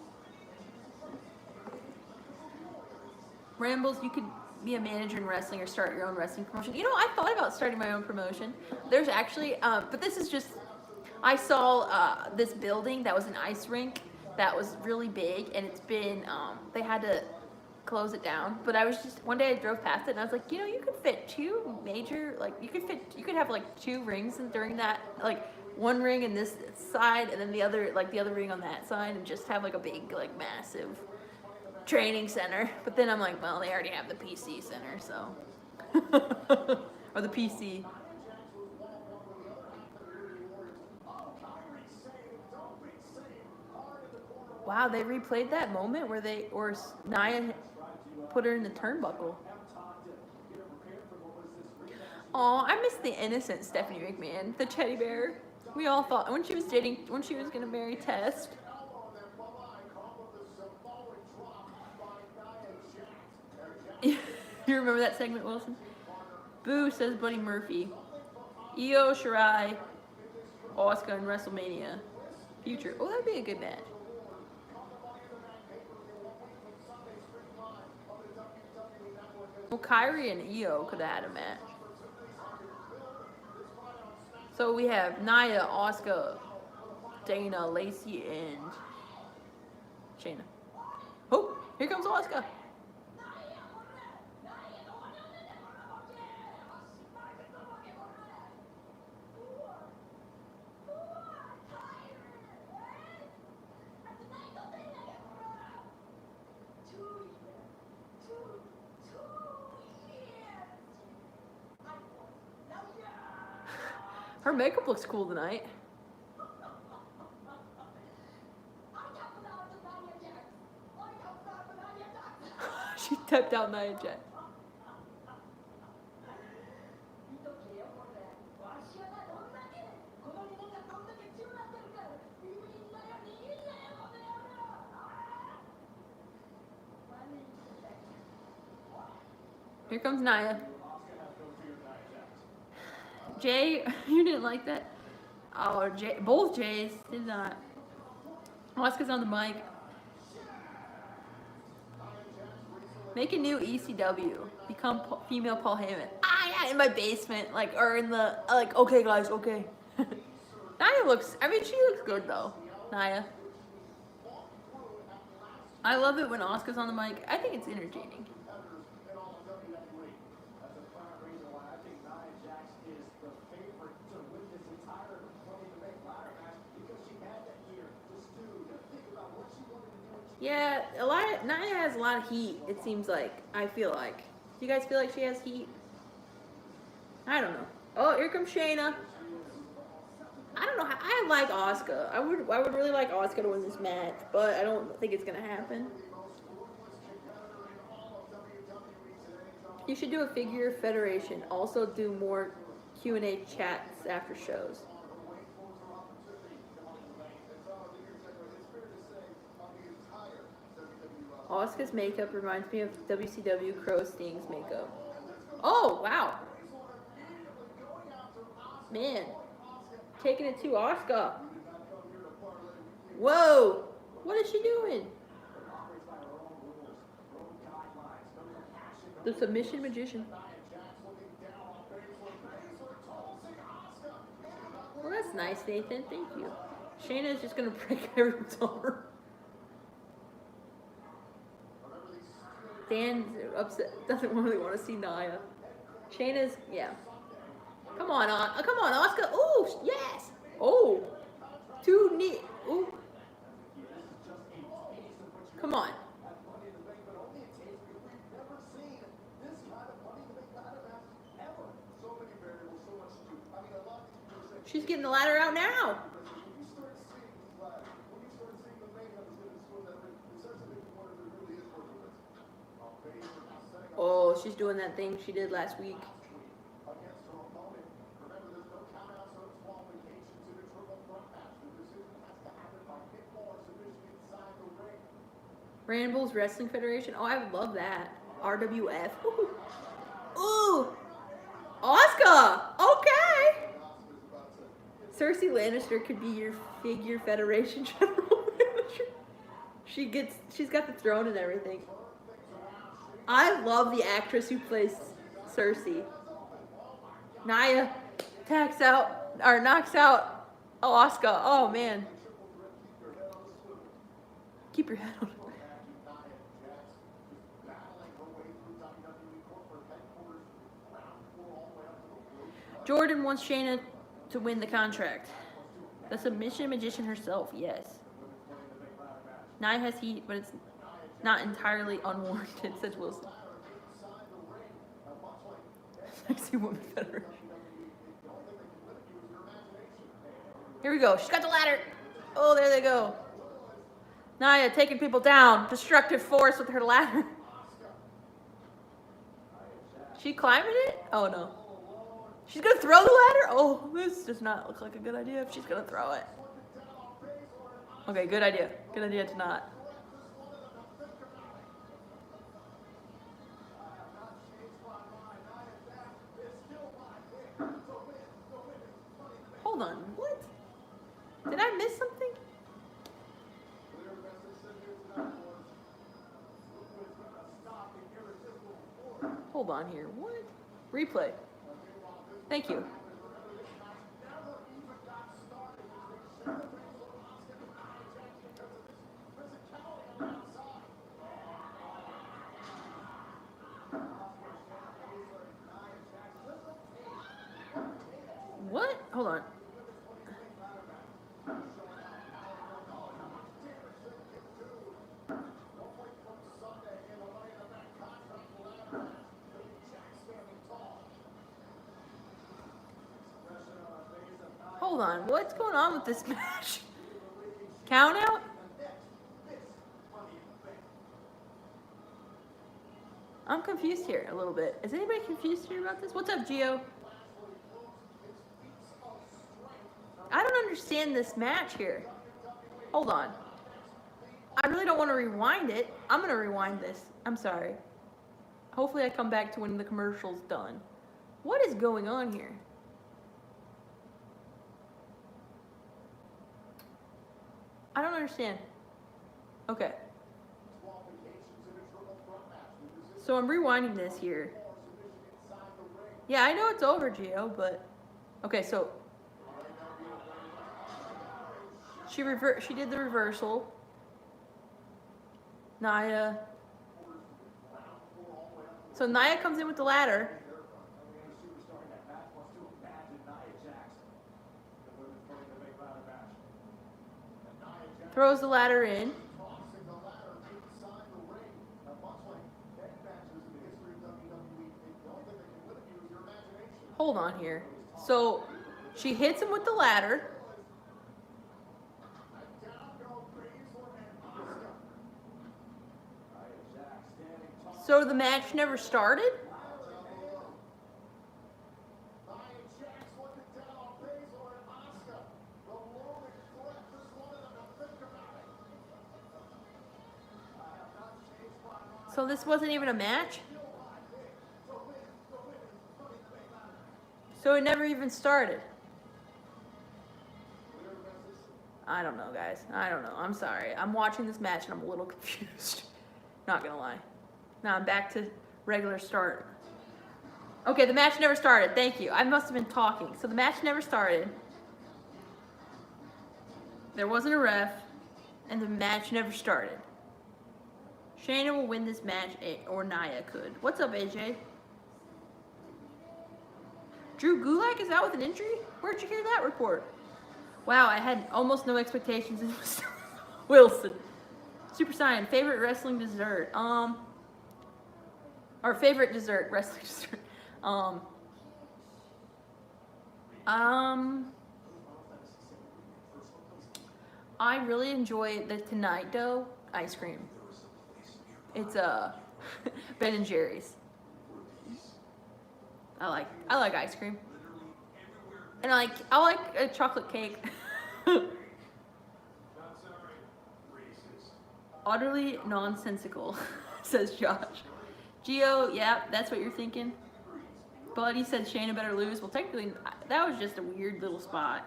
[SPEAKER 1] Rambles, you could be a manager in wrestling or start your own wrestling promotion. You know, I thought about starting my own promotion. There's actually, but this is just, I saw this building that was an ice rink that was really big, and it's been, they had to close it down. But I was just, one day I drove past it, and I was like, you know, you could fit two major, like, you could have like 2 rings during that, like, one ring in this side, and then the other ring on that side, and just have like a big, like, massive training center. But then I'm like, well, they already have the PC center, so. Or the PC. Wow, they replayed that moment where Nia put her in the turnbuckle. Aw, I miss the innocent Stephanie McMahon, the teddy bear. We all thought when she was gonna marry Test. You remember that segment, Wilson? Boo, says Buddy Murphy. Io Shirai, Asuka in WrestleMania. Future. Oh, that'd be a good match. Well, Kyrie and Io could have had a match. So we have Nia, Asuka, Dana, Lacey, and Shayna. Oh, here comes Asuka. Her makeup looks cool tonight. She tapped out Nia Jax. Here comes Nia. Jay, you didn't like that? Oh, Jay, both Jays did not. Asuka's on the mic. Make a new ECW. Become female Paul Heyman. Yeah, in my basement, like, or in the, like, okay, guys, okay. Nia looks, I mean, she looks good, though. Nia. I love it when Asuka's on the mic. I think it's entertaining. Yeah, Nia has a lot of heat, it seems like. I feel like. Do you guys feel like she has heat? I don't know. Oh, here comes Shayna. I don't know. I like Asuka. I would really like Asuka to win this match, but I don't think it's gonna happen. You should do a figure federation. Also do more Q&A chats after shows. Asuka's makeup reminds me of WCW Crow Sting's makeup. Oh, wow. Man. Taking it to Asuka. Whoa. What is she doing? The submission magician. Well, that's nice, Nathan. Thank you. Shayna's just going to break everyone's arm. Dan's upset, doesn't really want to see Nia. Shayna's, yeah. Come on, Asuka. Oh, yes. Oh, 2 knee. Ooh. Come on. She's getting the ladder out now. Oh, she's doing that thing she did last week. Rambles Wrestling Federation. Oh, I would love that. RWF. Ooh. Asuka. Okay. Cersei Lannister could be your figure federation general manager. She's got the throne and everything. I love the actress who plays Cersei. Nia knocks out Asuka. Oh man. Keep your head on. Jordan wants Shayna to win the contract. The submission magician herself, yes. Nia has heat, but it's not entirely unwarranted, says Wilson. Sexy Woman Federation. Here we go. She's got the ladder. Oh, there they go. Nia taking people down. Destructive force with her ladder. She climbing it? Oh, no. She's going to throw the ladder? Oh, this does not look like a good idea if she's going to throw it. Okay, good idea. Good idea to not. Hold on. What? Did I miss something? Hold on here. What? Replay. Thank you. Hold on. Hold on. What's going on with this match? Count out? I'm confused here a little bit. Is anybody confused here about this? What's up, Gio? I don't understand this match here. Hold on. I really don't want to rewind it. I'm going to rewind this. I'm sorry. Hopefully I come back to when the commercial's done. What is going on here? I don't understand. Okay. So I'm rewinding this here. Yeah, I know it's over, Gio, but okay, so she did the reversal. Nia. So Nia comes in with the ladder. Throws the ladder in. Hold on here. So she hits him with the ladder. So the match never started? So this wasn't even a match? So it never even started? I don't know, guys. I don't know. I'm sorry. I'm watching this match and I'm a little confused. Not gonna lie. Now I'm back to regular start. Okay, the match never started. Thank you. I must have been talking. So the match never started. There wasn't a ref, and the match never started. Shayna will win this match, or Nia could. What's up, AJ? Drew Gulak is out with an injury? Where'd you hear that report? Wow, I had almost no expectations. It was Wilson. Super Saiyan, favorite wrestling dessert? Or favorite dessert, wrestling dessert. I really enjoy the Tonight Dough ice cream. It's Ben and Jerry's. I like ice cream. And I like a chocolate cake. Utterly nonsensical, says Josh. Gio, yeah, that's what you're thinking. Buddy said Shayna better lose. Well, technically, that was just a weird little spot.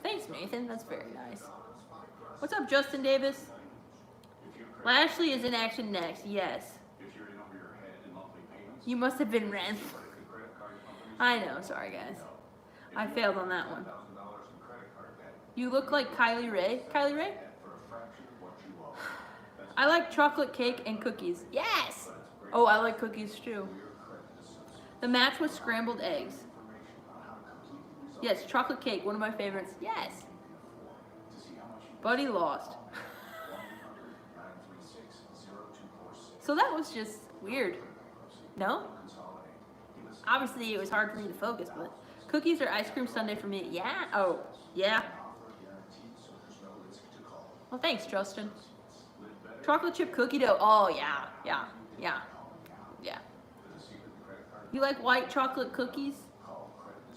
[SPEAKER 1] Thanks, Nathan. That's very nice. What's up, Justin Davis? Lashley is in action next. Yes. You must have been ran. I know. Sorry, guys. I failed on that one. You look like Kylie Ray. Kylie Ray? I like chocolate cake and cookies. Yes! Oh, I like cookies too. The match was scrambled eggs. Yes, chocolate cake, one of my favorites. Yes. Buddy lost. So that was just weird. No? Obviously, it was hard for me to focus, but cookies are ice cream sundae for me. Yeah? Oh, yeah. Well, thanks, Justin. Chocolate chip cookie dough. Oh, yeah. You like white chocolate cookies?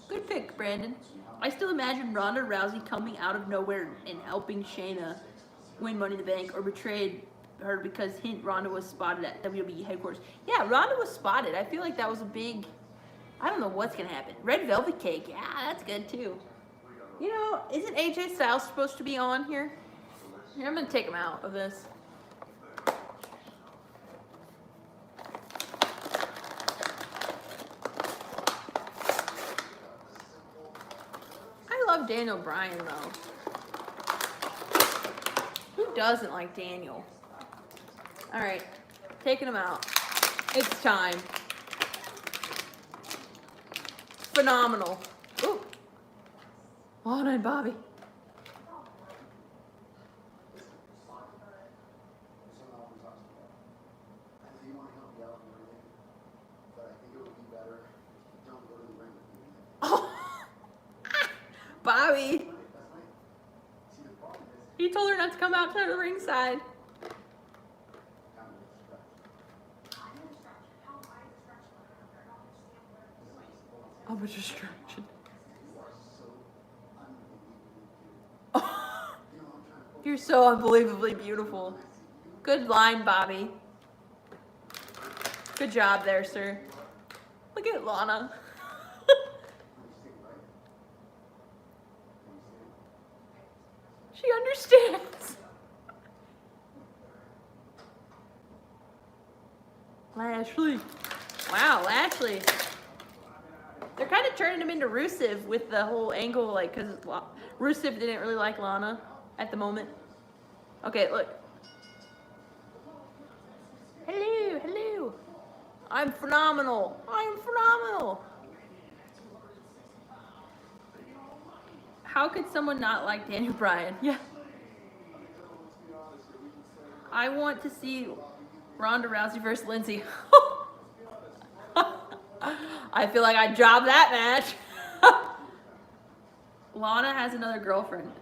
[SPEAKER 1] Good pick, Brandon. I still imagine Ronda Rousey coming out of nowhere and helping Shayna win Money in the Bank, or betrayed her because Ronda was spotted at WWE headquarters. Yeah, Ronda was spotted. I feel like that was a big... I don't know what's going to happen. Red Velvet Cake. Yeah, that's good, too. You know, isn't AJ Styles supposed to be on here? Here, I'm going to take him out of this. I love Daniel Bryan, though. Who doesn't like Daniel? All right, taking him out. It's time. Phenomenal. Ooh. Lana and Bobby. Bobby. He told her not to come out to the ringside. I'm a distraction. You're so unbelievably beautiful. Good line, Bobby. Good job there, sir. Look at Lana. She understands. Lashley. Wow, Lashley. They're kind of turning him into Rusev with the whole angle, like, because Rusev didn't really like Lana at the moment. Okay, look. Hello, hello. I'm phenomenal. I'm phenomenal. How could someone not like Daniel Bryan? Yeah. I want to see Ronda Rousey versus Lindsay. I feel like I jobbed that match. Lana has another girlfriend,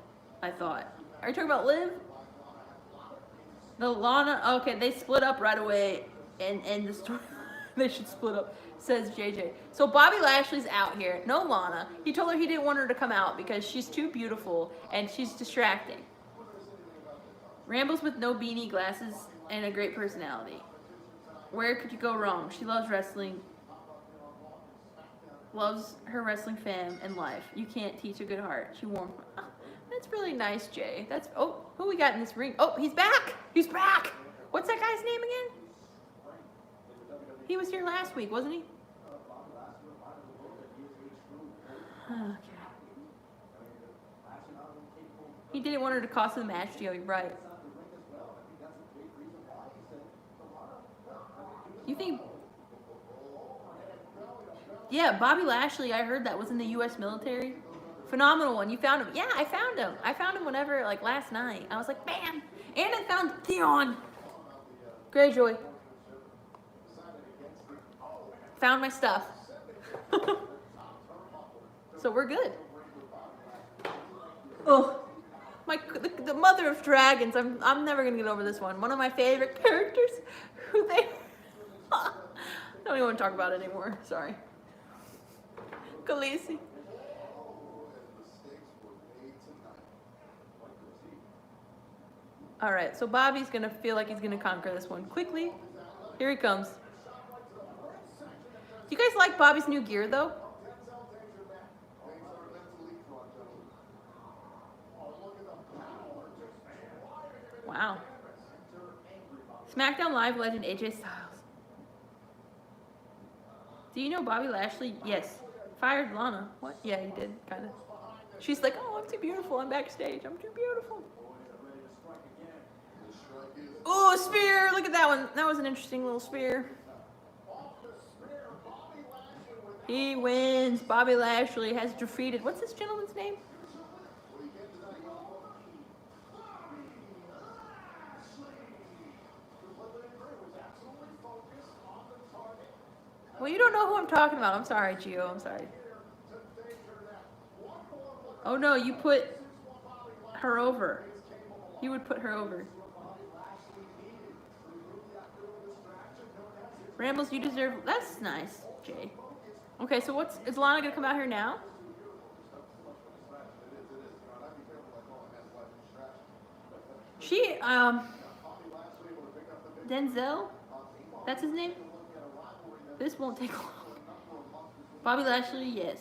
[SPEAKER 1] I thought. Are you talking about Liv? No, Lana. Okay, they split up right away, and the story. They should split up, says JJ. So Bobby Lashley's out here. No Lana. He told her he didn't want her to come out because she's too beautiful and she's distracting. Rambles with no beanie, glasses, and a great personality. Where could you go wrong? She loves wrestling. Loves her wrestling fam and life. You can't teach a good heart. She warm. Oh, that's really nice, Jay. That's who we got in this ring? Oh, he's back. He's back. What's that guy's name again? He was here last week, wasn't he? Okay. He didn't want her to cost him the match deal. You're right. You think? Yeah, Bobby Lashley, I heard that was in the U.S. military. Phenomenal one. You found him. Yeah, I found him. I found him whenever, like last night. I was like, bam. And I found Theon Greyjoy. Found my stuff. So we're good. Oh, the mother of dragons. I'm never gonna get over this one. One of my favorite characters. Who they? I don't even want to talk about it anymore. Sorry. Khaleesi. All right, so Bobby's gonna feel like he's gonna conquer this one quickly. Here he comes. Do you guys like Bobby's new gear though? Wow. SmackDown Live legend AJ Styles. Do you know Bobby Lashley? Yes. Fired Lana. What? Yeah, he did, kind of. She's like, oh, I'm too beautiful. I'm backstage. I'm too beautiful. Oh, spear. Look at that one. That was an interesting little spear. He wins. Bobby Lashley has defeated. What's this gentleman's name? Well, you don't know who I'm talking about. I'm sorry, Gio. I'm sorry. Oh, no. You put her over. You would put her over. Rambles, you deserve... That's nice, Jay. Okay, so is Lana going to come out here now? She, Denzel? That's his name? This won't take long. Bobby Lashley, yes.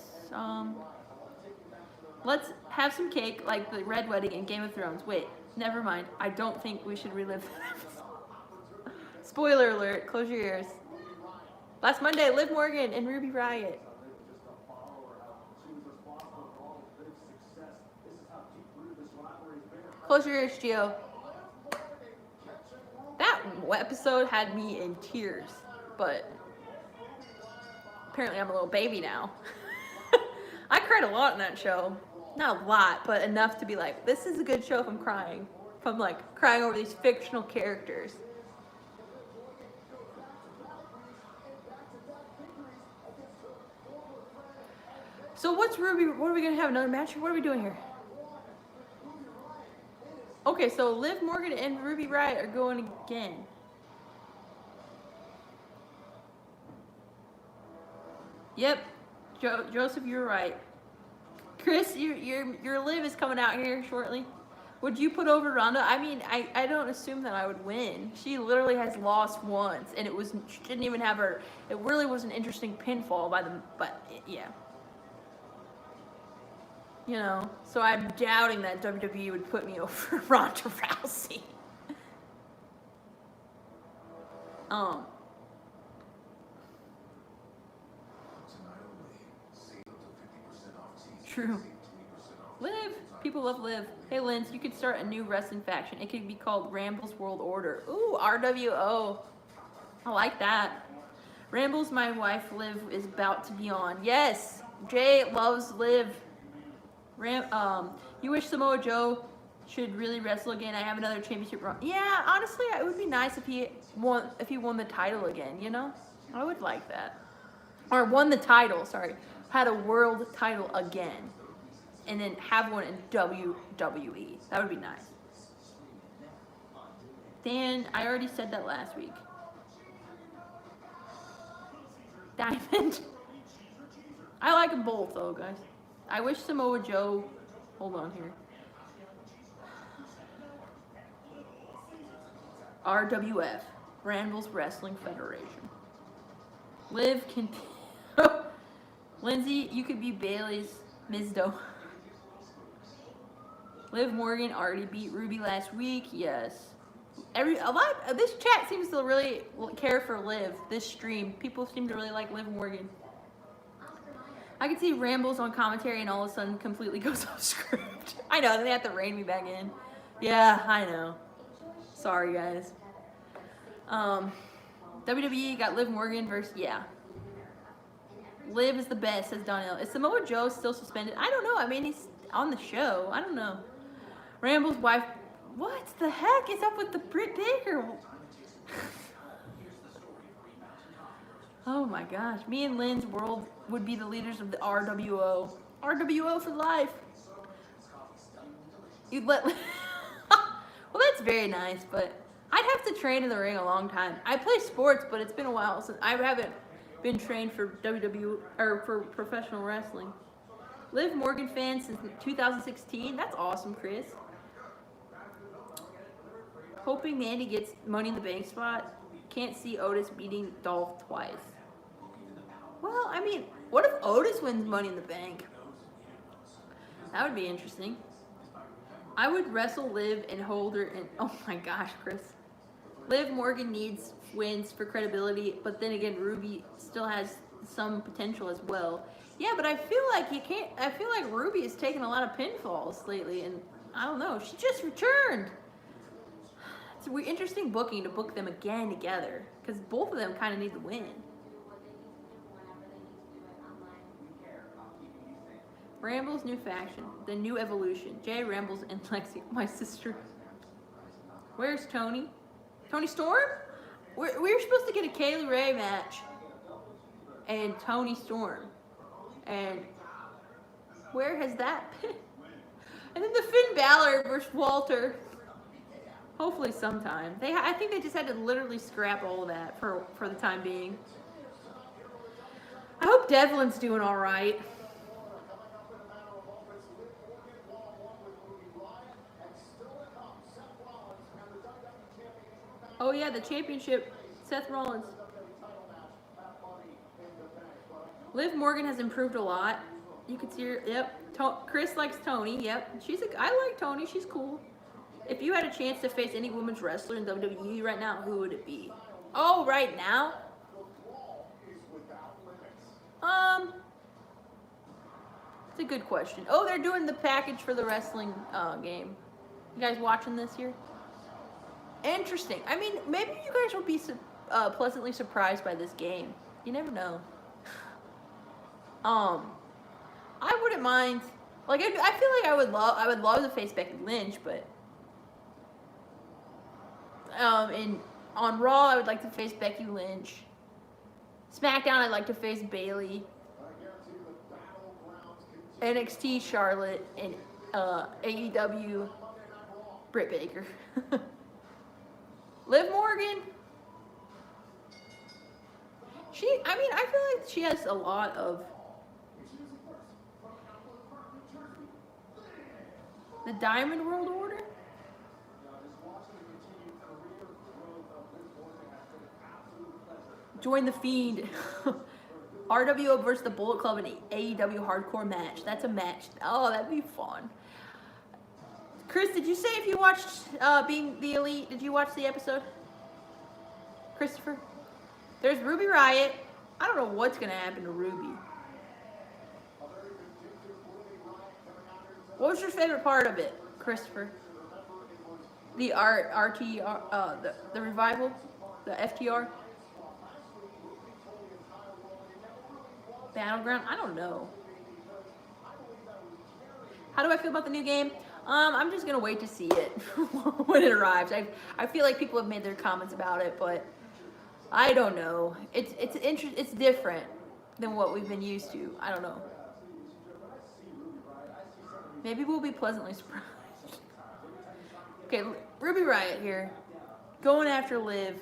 [SPEAKER 1] Let's have some cake like the Red Wedding in Game of Thrones. Wait, never mind. I don't think we should relive that. Spoiler alert, close your ears. Last Monday, Liv Morgan and Ruby Riott. Close your ears, Gio. That episode had me in tears, but apparently I'm a little baby now. I cried a lot in that show. not a lot, but enough to be like, this is a good show if I'm crying. If I'm like crying over these fictional characters. So what's Ruby? What are we gonna have, another match? What are we doing here? Okay, so Liv Morgan and Ruby Riott are going again. Yep, Joseph, you're right. Chris, your Liv is coming out here shortly. Would you put over Ronda? I mean, I don't assume that I would win. She literally has lost once, and she didn't even have her. It really was an interesting pinfall by them, but yeah. You know, so I'm doubting that WWE would put me over Ronda Rousey. True. Liv. People love Liv. Hey, Linz, you could start a new wrestling faction. It could be called Ramble's World Order. Ooh, RWO. I like that. Ramble's my wife, Liv, is about to be on. Yes, Jay loves Liv. You wish Samoa Joe should really wrestle again. I have another championship run. Yeah, honestly, it would be nice if he won the title again, you know? I would like that. Or won the title, sorry. Had a world title again. And then have one in WWE. That would be nice. Dan, I already said that last week. Diamond. I like them both, though, guys. I wish Samoa Joe... Hold on here. RWF. Randall's Wrestling Federation. Liv can... Lindsay, you could be Bailey's Ms. Doe. Liv Morgan already beat Ruby last week. Yes. This chat seems to really care for Liv. This stream, people seem to really like Liv Morgan. I can see Rambles on commentary and all of a sudden completely goes off script. I know, then they have to rein me back in. Yeah, I know. Sorry, guys. WWE got Liv Morgan versus, yeah. Liv is the best, says Donnell. Is Samoa Joe still suspended? I don't know. I mean, he's on the show. I don't know. Ramble's wife. What the heck is up with the Britt Baker? Oh my gosh. Me and Lynn's world would be the leaders of the RWO. RWO for life. You'd let... Well, that's very nice, but I'd have to train in the ring a long time. I play sports, but it's been a while since I haven't been trained for WWE or for professional wrestling. Liv Morgan fan since 2016. That's awesome, Chris. Hoping Mandy gets Money in the Bank spot. Can't see Otis beating Dolph twice. Well, I mean, what if Otis wins Money in the Bank? That would be interesting. I would wrestle Liv and hold her in... Oh my gosh, Chris. Liv Morgan needs wins for credibility, but then again, Ruby still has some potential as well. Yeah, but I feel like you can't... I feel like Ruby has taken a lot of pinfalls lately, and I don't know. She just returned. It's an interesting booking to book them again together, because both of them kind of need the win. Ramble's new faction, the new evolution. Jay Rambles and Lexi, my sister. Where's Tony? Tony Storm? We were supposed to get a Kaylee Ray match and Tony Storm. And where has that been? And then the Finn Balor versus Walter. Hopefully sometime. I think they just had to literally scrap all of that for the time being. I hope Devlin's doing all right. Oh yeah, the championship, Seth Rollins. Liv Morgan has improved a lot. You can see her. Yep. Chris likes Tony. Yep. I like Tony. She's cool. If you had a chance to face any women's wrestler in WWE right now, who would it be? Oh, right now? It's a good question. Oh, they're doing the package for the wrestling game. You guys watching this here? Interesting. I mean, maybe you guys will be pleasantly surprised by this game. You never know. I wouldn't mind. Like I feel like I would love to face Becky Lynch, but on Raw I would like to face Becky Lynch. SmackDown I'd like to face Bayley. NXT Charlotte, and AEW Britt Baker. Liv Morgan. I mean, I feel like she has a lot of the Diamond World Order. Join the Fiend. RWO versus the Bullet Club in an AEW hardcore match. That's a match. Oh, that'd be fun. Chris, did you say if you watched Being the Elite? Did you watch the episode? Christopher? There's Ruby Riott. I don't know what's going to happen to Ruby. What was your favorite part of it, Christopher? The RTR, the revival? The FTR? Battleground? I don't know. How do I feel about the new game? I'm just gonna wait to see it when it arrives. I feel like people have made their comments about it, but I don't know. It's different than what we've been used to. I don't know. Maybe we'll be pleasantly surprised. Okay, Ruby Riott here, going after Liv.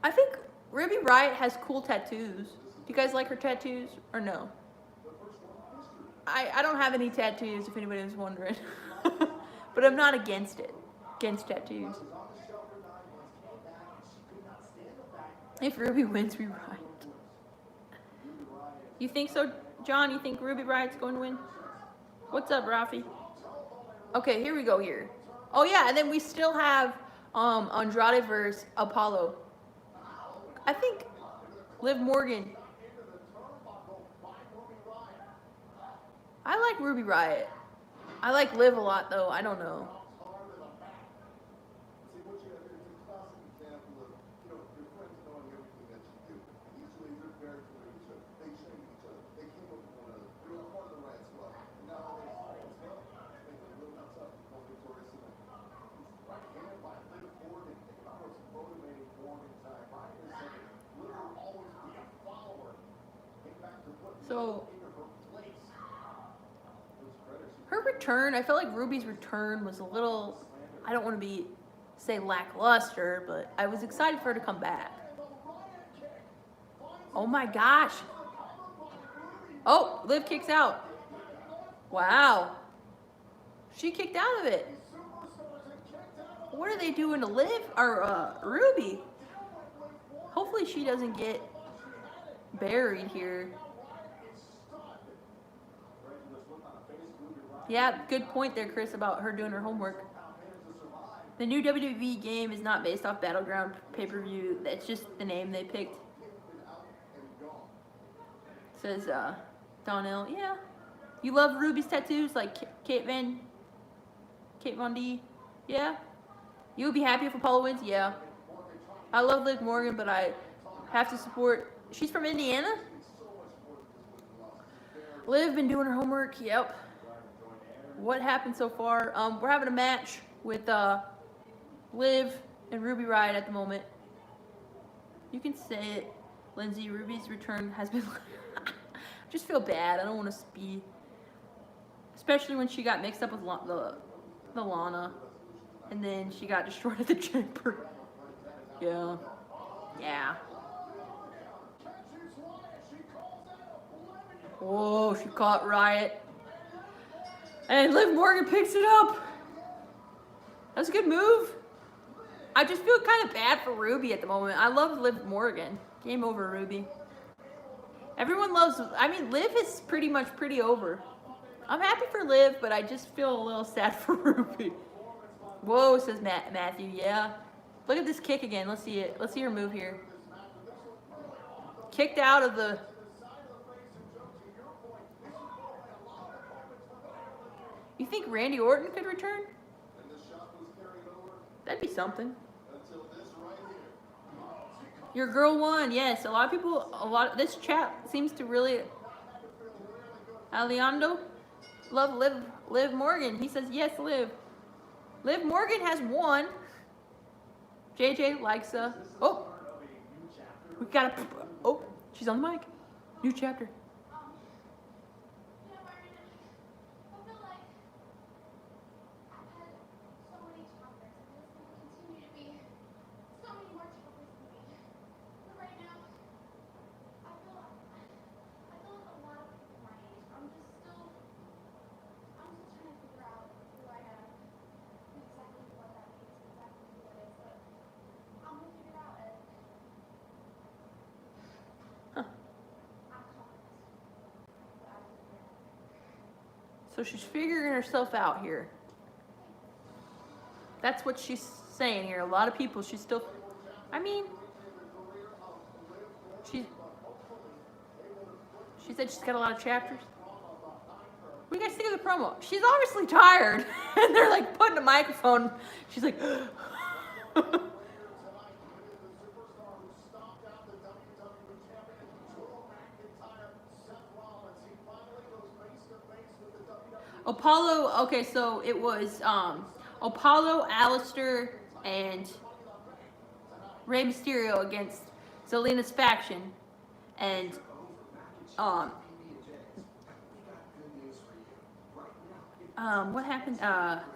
[SPEAKER 1] I think Ruby Riott has cool tattoos. Do you guys like her tattoos or no? I don't have any tattoos, if anybody was wondering. But I'm not against it. Against tattoos. If Ruby wins, we Riott. You think so, John? You think Ruby Riott's going to win? What's up, Rafi? Okay, here we go here. Oh yeah, and then we still have Andrade versus Apollo. I think Liv Morgan. I like Ruby Riott. I like Liv a lot though. I don't know. So her return, I felt like Ruby's return was a little, I don't want to say lackluster, but I was excited for her to come back. Oh my gosh. Oh, Liv kicks out. Wow. She kicked out of it. What are they doing to Liv or Ruby? Hopefully she doesn't get buried here. Yeah, good point there, Chris, about her doing her homework. The new WWE game is not based off Battleground pay-per-view. That's just the name they picked. Says Donnell. Yeah. You love Ruby's tattoos like Kate Von D? Yeah. You would be happy if Apollo wins? Yeah. I love Liv Morgan, but I have to support. She's from Indiana? Liv been doing her homework. Yep. What happened so far? We're having a match with Liv and Ruby Riott at the moment. You can say it, Lindsay. Ruby's return has been. I just feel bad. I don't want to be, especially when she got mixed up with the Lana, and then she got destroyed at the chamber. Yeah. Yeah. Whoa, she caught Riott. And Liv Morgan picks it up. That's a good move. I just feel kind of bad for Ruby at the moment. I love Liv Morgan. Game over, Ruby. Everyone loves, I mean, Liv is pretty over. I'm happy for Liv, but I just feel a little sad for Ruby. Whoa, says Matthew. Yeah. Look at this kick again. Let's see it. Let's see her move here. Kicked out of the... You think Randy Orton could return? That'd be something. Your girl won. Yes, a lot of people. This chat seems to really. Aliando, love Liv Morgan. He says yes, Liv. Liv Morgan has won. JJ likes oh, we got a. Oh, she's on the mic. New chapter.
[SPEAKER 4] You know, Byron, I feel like I've had so many chapters, and there's going to continue to be so many more chapters for me. But right now, I feel like a lot of people my age. I'm still trying to figure out who I am, and exactly what that means, exactly who that is. But I'm gonna figure it out, and
[SPEAKER 1] Huh.
[SPEAKER 4] I'm confident that I will figure it out.
[SPEAKER 1] So she's figuring herself out here. That's what she's saying here. A lot of people. She's still. I mean. She said she's got a lot of chapters. What do you guys think of the promo? She's obviously tired, and they're like putting a microphone. She's like. Apollo. Okay, so it was Apollo, Alistair, and Rey Mysterio against Zelina's faction, and what happened?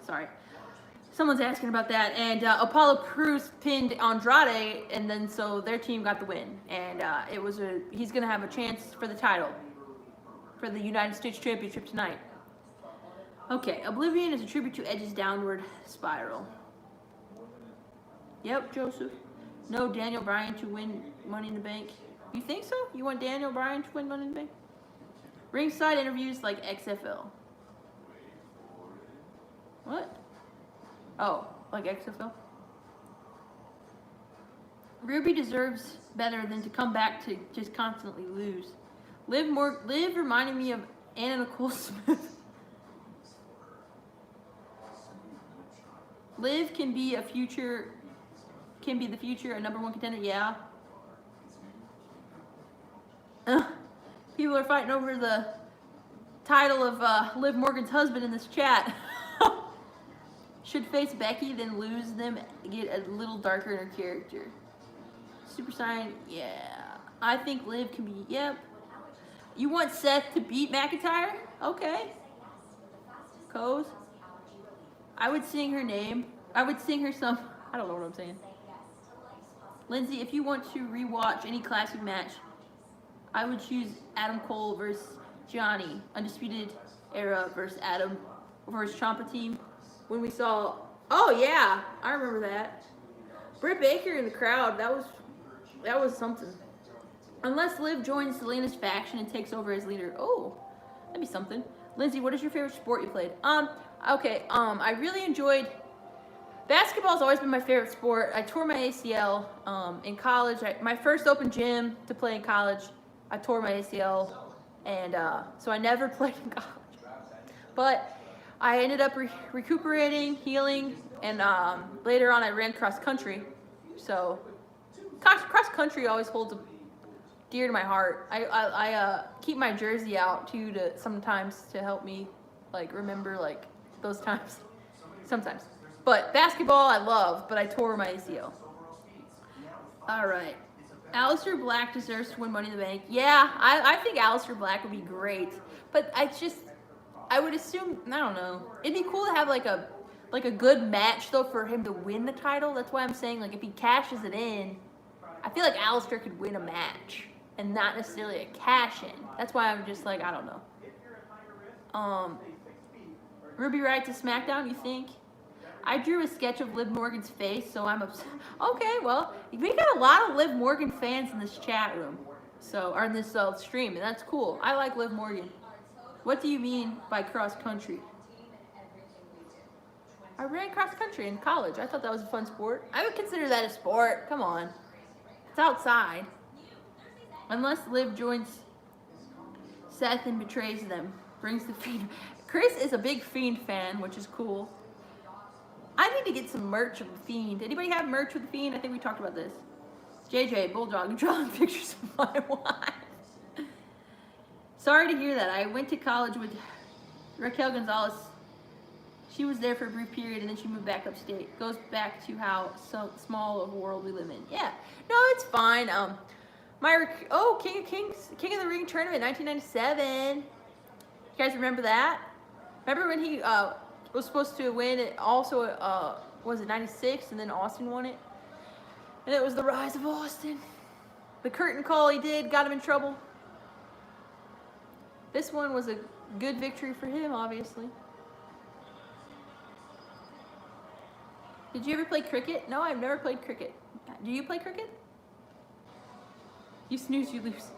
[SPEAKER 1] Sorry. Someone's asking about that. And Apollo Crews pinned Andrade, and then so their team got the win. And he's going to have a chance for the title, for the United States Championship tonight. Okay, Oblivion is a tribute to Edge's downward spiral. Yep, Joseph. No, Daniel Bryan to win Money in the Bank. You think so? You want Daniel Bryan to win Money in the Bank? Ringside interviews like XFL. What? Oh, like XFL? Ruby deserves better than to come back to just constantly lose. Liv reminded me of Anna Nicole Smith. Liv can be the future, a #1 contender, yeah. People are fighting over the title of Liv Morgan's husband in this chat. Should face Becky, then lose them, get a little darker in her character. Super Saiyan, yeah. I think Liv can be, yep. You want Seth to beat McIntyre? Okay. Coz. I would sing her name. I would sing her some, I don't know what I'm saying. Lindsay, if you want to rewatch any classic match, I would choose Adam Cole versus Johnny, Undisputed Era versus Adam versus Ciampa team. When we saw, oh yeah, I remember that. Britt Baker in the crowd, that was something. Unless Liv joins Zelina's faction and takes over as leader. Oh, that'd be something. Lindsay, what is your favorite sport you played? Okay, I really enjoyed, basketball's always been my favorite sport. I tore my ACL in college. My first open gym to play in college, I tore my ACL, and so I never played in college. But I ended up recuperating, healing, and later on I ran cross country. So cross country always holds dear to my heart. I keep my jersey out too sometimes to help me like remember like those times. Sometimes. But basketball I love, but I tore my ACL. All right. Aleister Black deserves to win Money in the Bank. Yeah, I think Aleister Black would be great. But I would assume, I don't know. It'd be cool to have like a good match though for him to win the title. That's why I'm saying like if he cashes it in, I feel like Aleister could win a match and not necessarily a cash in. That's why I'm just like, I don't know. Ruby Riott to SmackDown, you think? I drew a sketch of Liv Morgan's face, so I'm upset. Okay, well, we got a lot of Liv Morgan fans in this chat room, or in this stream, and that's cool. I like Liv Morgan. What do you mean by cross country? I ran cross country in college. I thought that was a fun sport. I would consider that a sport. Come on. It's outside. Unless Liv joins Seth and betrays them. Brings the Fiend. Chris is a big Fiend fan, which is cool. I need to get some merch of the Fiend. Anybody have merch with the Fiend? I think we talked about this. JJ, Bulldog, drawing pictures of my wife. Sorry to hear that. I went to college with Raquel Gonzalez. She was there for a brief period and then she moved back upstate. Goes back to how so small of a world we live in. Yeah, no, it's fine. King of the Ring tournament, 1997. You guys remember that? Remember when he was supposed to win it? Also, was it 96 and then Austin won it? And it was the rise of Austin. The curtain call he did got him in trouble. This one was a good victory for him, obviously. Did you ever play cricket? No, I've never played cricket. Do you play cricket? You snooze, you lose.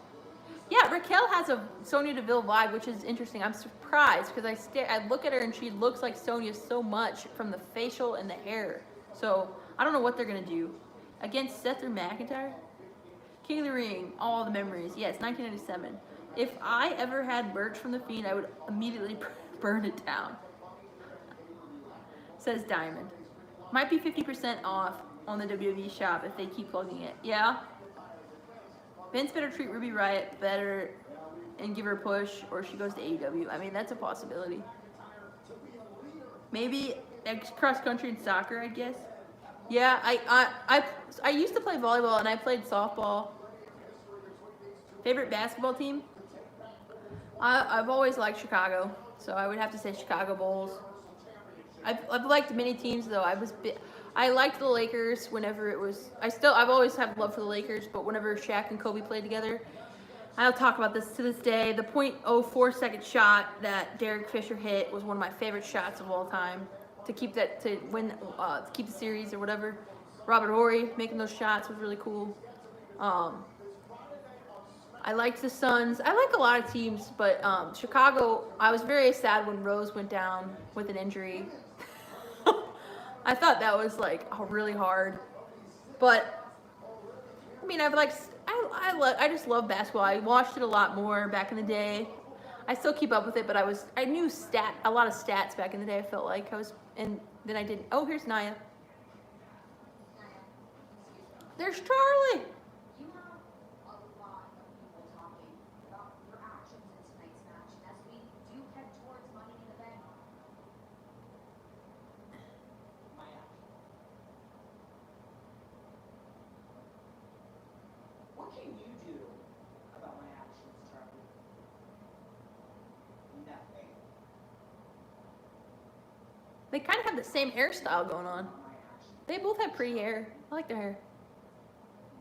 [SPEAKER 1] Yeah, Raquel has a Sonya Deville vibe, which is interesting. I'm surprised because I look at her and she looks like Sonya so much from the facial and the hair. So I don't know what they're gonna do. Against Seth or McIntyre? King of the Ring, all the memories. Yes, 1997. If I ever had merch from The Fiend, I would immediately burn it down. Says Diamond. Might be 50% off on the WWE shop if they keep plugging it. Yeah? Vince better treat Ruby Riott better and give her a push, or she goes to AEW. I mean, that's a possibility. Maybe cross country and soccer, I guess. Yeah, I used to play volleyball and I played softball. Favorite basketball team? I've always liked Chicago, so I would have to say Chicago Bulls. I've liked many teams though. I liked the Lakers whenever it was. I've always had love for the Lakers, but whenever Shaq and Kobe played together, I'll talk about this to this day. The .04 second shot that Derek Fisher hit was one of my favorite shots of all time. To keep the series or whatever. Robert Horry making those shots was really cool. I liked the Suns. I like a lot of teams, but Chicago, I was very sad when Rose went down with an injury. I thought that was like really hard. But I mean, I just love basketball. I watched it a lot more back in the day. I still keep up with it, but I knew a lot of stats back in the day. I felt like and then I didn't. Oh, here's Nia. There's Charlie.
[SPEAKER 4] You have a lot of people talking about your actions in tonight's match, and as we do head towards Money in the Bank.
[SPEAKER 3] My action. What can you do about my actions, Charlie? Nothing.
[SPEAKER 1] They kind of have the same hairstyle going on.
[SPEAKER 3] My actions.
[SPEAKER 1] They both have pretty hair. I like their hair.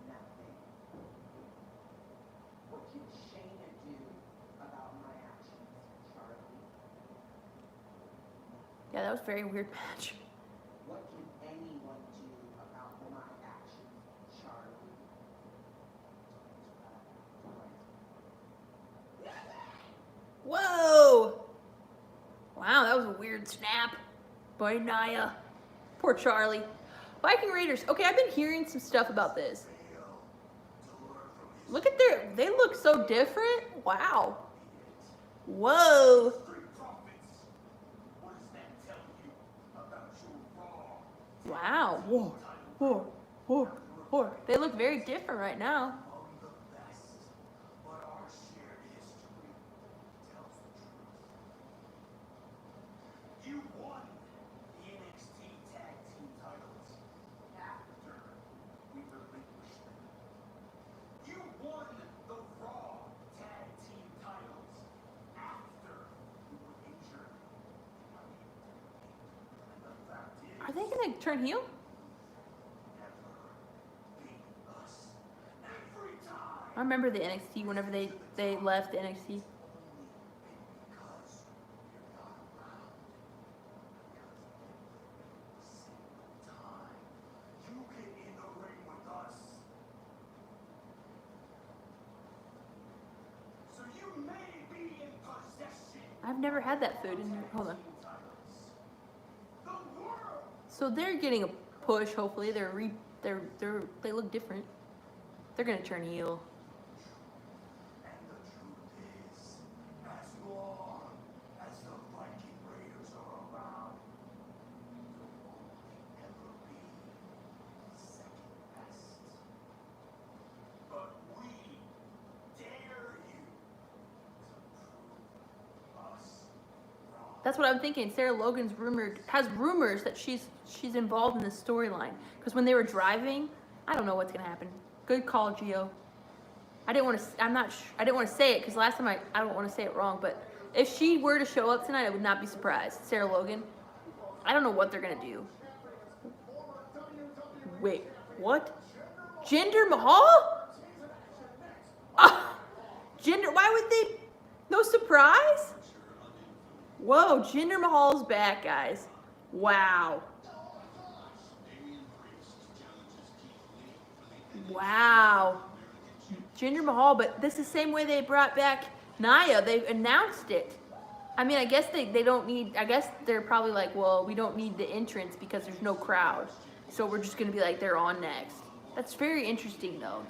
[SPEAKER 3] Nothing. What can Shayna do about my actions, Charlie?
[SPEAKER 1] Yeah, that was a very weird match.
[SPEAKER 3] What can anyone do about my actions, Charlie?
[SPEAKER 1] Whoa! Wow, that was a weird snap by Nia. Poor Charlie. Viking Raiders. Okay, I've been hearing some stuff about this. Look at they look so different. Wow. Whoa. Wow. Whoa. Whoa. Whoa. Whoa. They look very different right now.
[SPEAKER 2] You won the NXT Tag Team titles after we relinquished them. You won the Raw Tag Team titles after we were injured. And the fact is,
[SPEAKER 1] Are they gonna turn heel?
[SPEAKER 2] never beat us every time.
[SPEAKER 1] I remember the NXT whenever they left the NXT.
[SPEAKER 2] Because you're not around. Because every single time you get in the ring with us. So you may be in possession
[SPEAKER 1] I've never had that food in here. Hold on.
[SPEAKER 2] of the world.
[SPEAKER 1] So they're getting a push. Hopefully, they look different. They're gonna turn heel.
[SPEAKER 2] And the truth is, as long as the Viking Raiders are around, you'll only ever be second best.
[SPEAKER 1] That's what I'm thinking. Sarah Logan's has rumors that she's involved in this storyline. Because when they were driving, I don't know what's gonna happen. Good call, Gio. I didn't want to say it because last time I don't want to say it wrong, but if she were to show up tonight, I would not be surprised. Sarah Logan. I don't know what they're gonna do. Wait, what? Jinder Mahal? Jinder, why would they? No surprise? Whoa, Jinder Mahal's back, guys. Wow. Wow. Jinder Mahal, but this is the same way they brought back Nia. They announced it. I mean, I guess they don't need, I guess they're probably like, well, we don't need the entrance because there's no crowd. So we're just going to be like, they're on next. That's very interesting, though.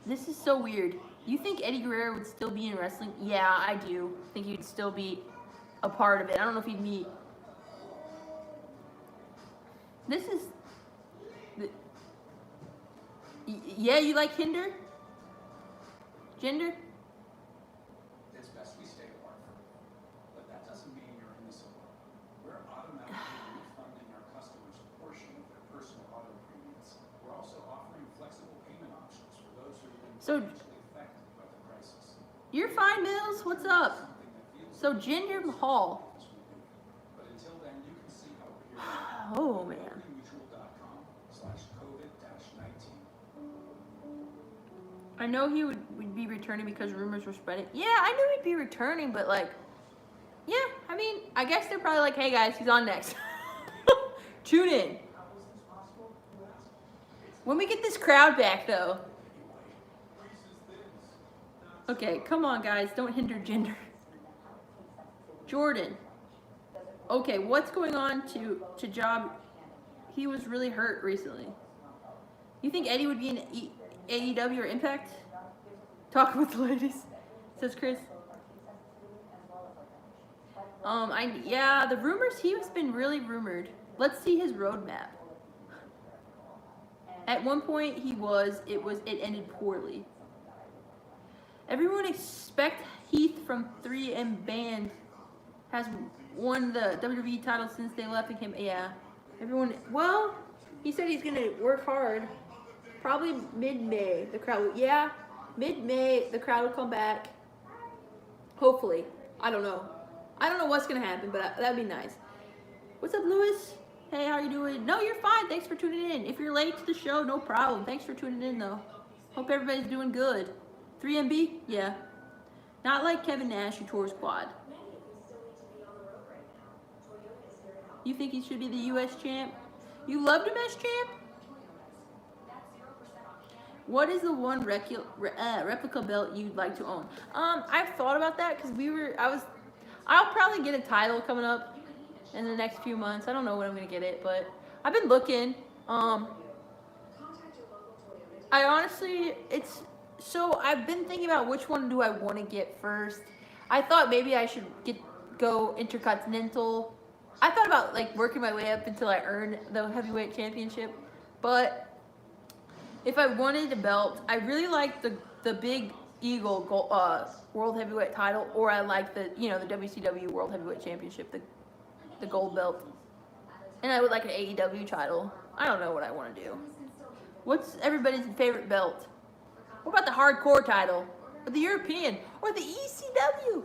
[SPEAKER 1] This is so weird. You think Eddie Guerrero would still be in wrestling? Yeah, I do. Think he'd still be a part of it. I don't know if he'd meet. This is... Yeah, you like Jinder?
[SPEAKER 2] It's best we stay apart from you. But that doesn't mean you're in this alone. We're automatically refunding our customers a portion of their personal auto premiums. We're also offering flexible payment options for those who have been financially affected by the crisis.
[SPEAKER 1] You're fine, Mills. What's up? So Jinder Mahal.
[SPEAKER 2] But until then, you can see how we're here.
[SPEAKER 1] Oh, man. I know he would be returning because rumors were spreading. Yeah, I knew he'd be returning, but like, yeah, I mean, I guess they're probably like, hey guys, he's on next. Tune in. When we get this crowd back, though. Okay, come on, guys, don't hinder Jinder. Jordan. Okay, what's going on to Job? He was really hurt recently. You think Eddie would be in AEW or Impact? Talk with the ladies, says Chris. Yeah, the rumors, he's been really rumored. Let's see his roadmap. At one point it ended poorly. Everyone expect Heath from 3M Band has won the WWE title since they left and came, yeah. Everyone, well, he said he's gonna work hard. Probably mid-May, the crowd, yeah, mid-May, the crowd will come back. Hopefully. I don't know. I don't know what's going to happen, but that'd be nice. What's up, Lewis? Hey, how you doing? No, you're fine. Thanks for tuning in. If you're late to the show, no problem. Thanks for tuning in, though. Hope everybody's doing good. 3MB? Yeah. Not like Kevin Nash who tore his quad. You think he should be the U.S. champ? You loved him as champ? What is the one replica belt you'd like to own? I've thought about that because I'll probably get a title coming up in the next few months. I don't know when I'm gonna get it, but I've been looking. I honestly, I've been thinking about which one do I want to get first. I thought maybe I should go Intercontinental. I thought about like working my way up until I earn the heavyweight championship, but if I wanted a belt, I really like the Big Eagle World Heavyweight title, or I like the WCW World Heavyweight Championship, the gold belt, and I would like an AEW title. I don't know what I want to do. What's everybody's favorite belt? What about the hardcore title, or the European, or the ECW?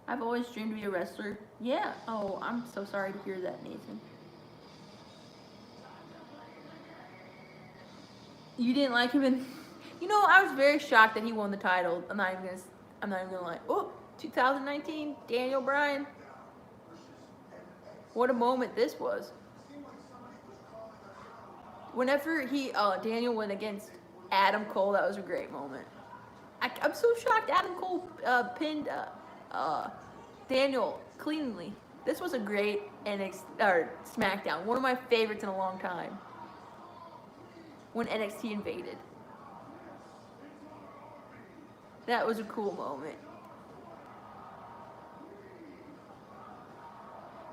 [SPEAKER 1] I've always dreamed to be a wrestler. Yeah. Oh, I'm so sorry to hear that, Nathan. You didn't like him in... I was very shocked that he won the title. I'm not even gonna lie. Oh, 2019, Daniel Bryan. What a moment this was. Whenever Daniel went against Adam Cole, that was a great moment. I'm so shocked Adam Cole pinned Daniel cleanly. This was a great SmackDown. One of my favorites in a long time. When NXT invaded. That was a cool moment.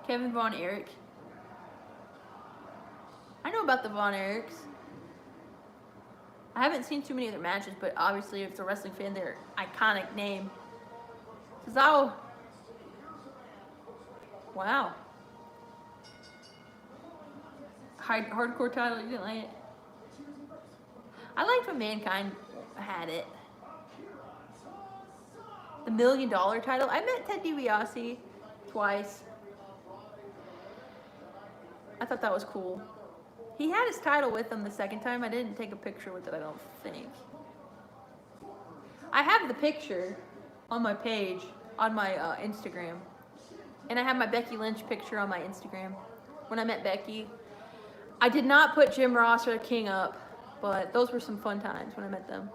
[SPEAKER 1] Kevin Von Erich. I about the Von Erichs. I haven't seen too many of their matches, but obviously, if it's a wrestling fan, they're iconic name. Cesaro. Wow. Hardcore title, you didn't like it? I liked when Mankind had it. The $1 Million title. I met Ted DiBiase twice. I thought that was cool. He had his title with him the second time. I didn't take a picture with it, I don't think. I have the picture on my page, on my Instagram. And I have my Becky Lynch picture on my Instagram when I met Becky. I did not put Jim Ross or King up, but those were some fun times when I met them.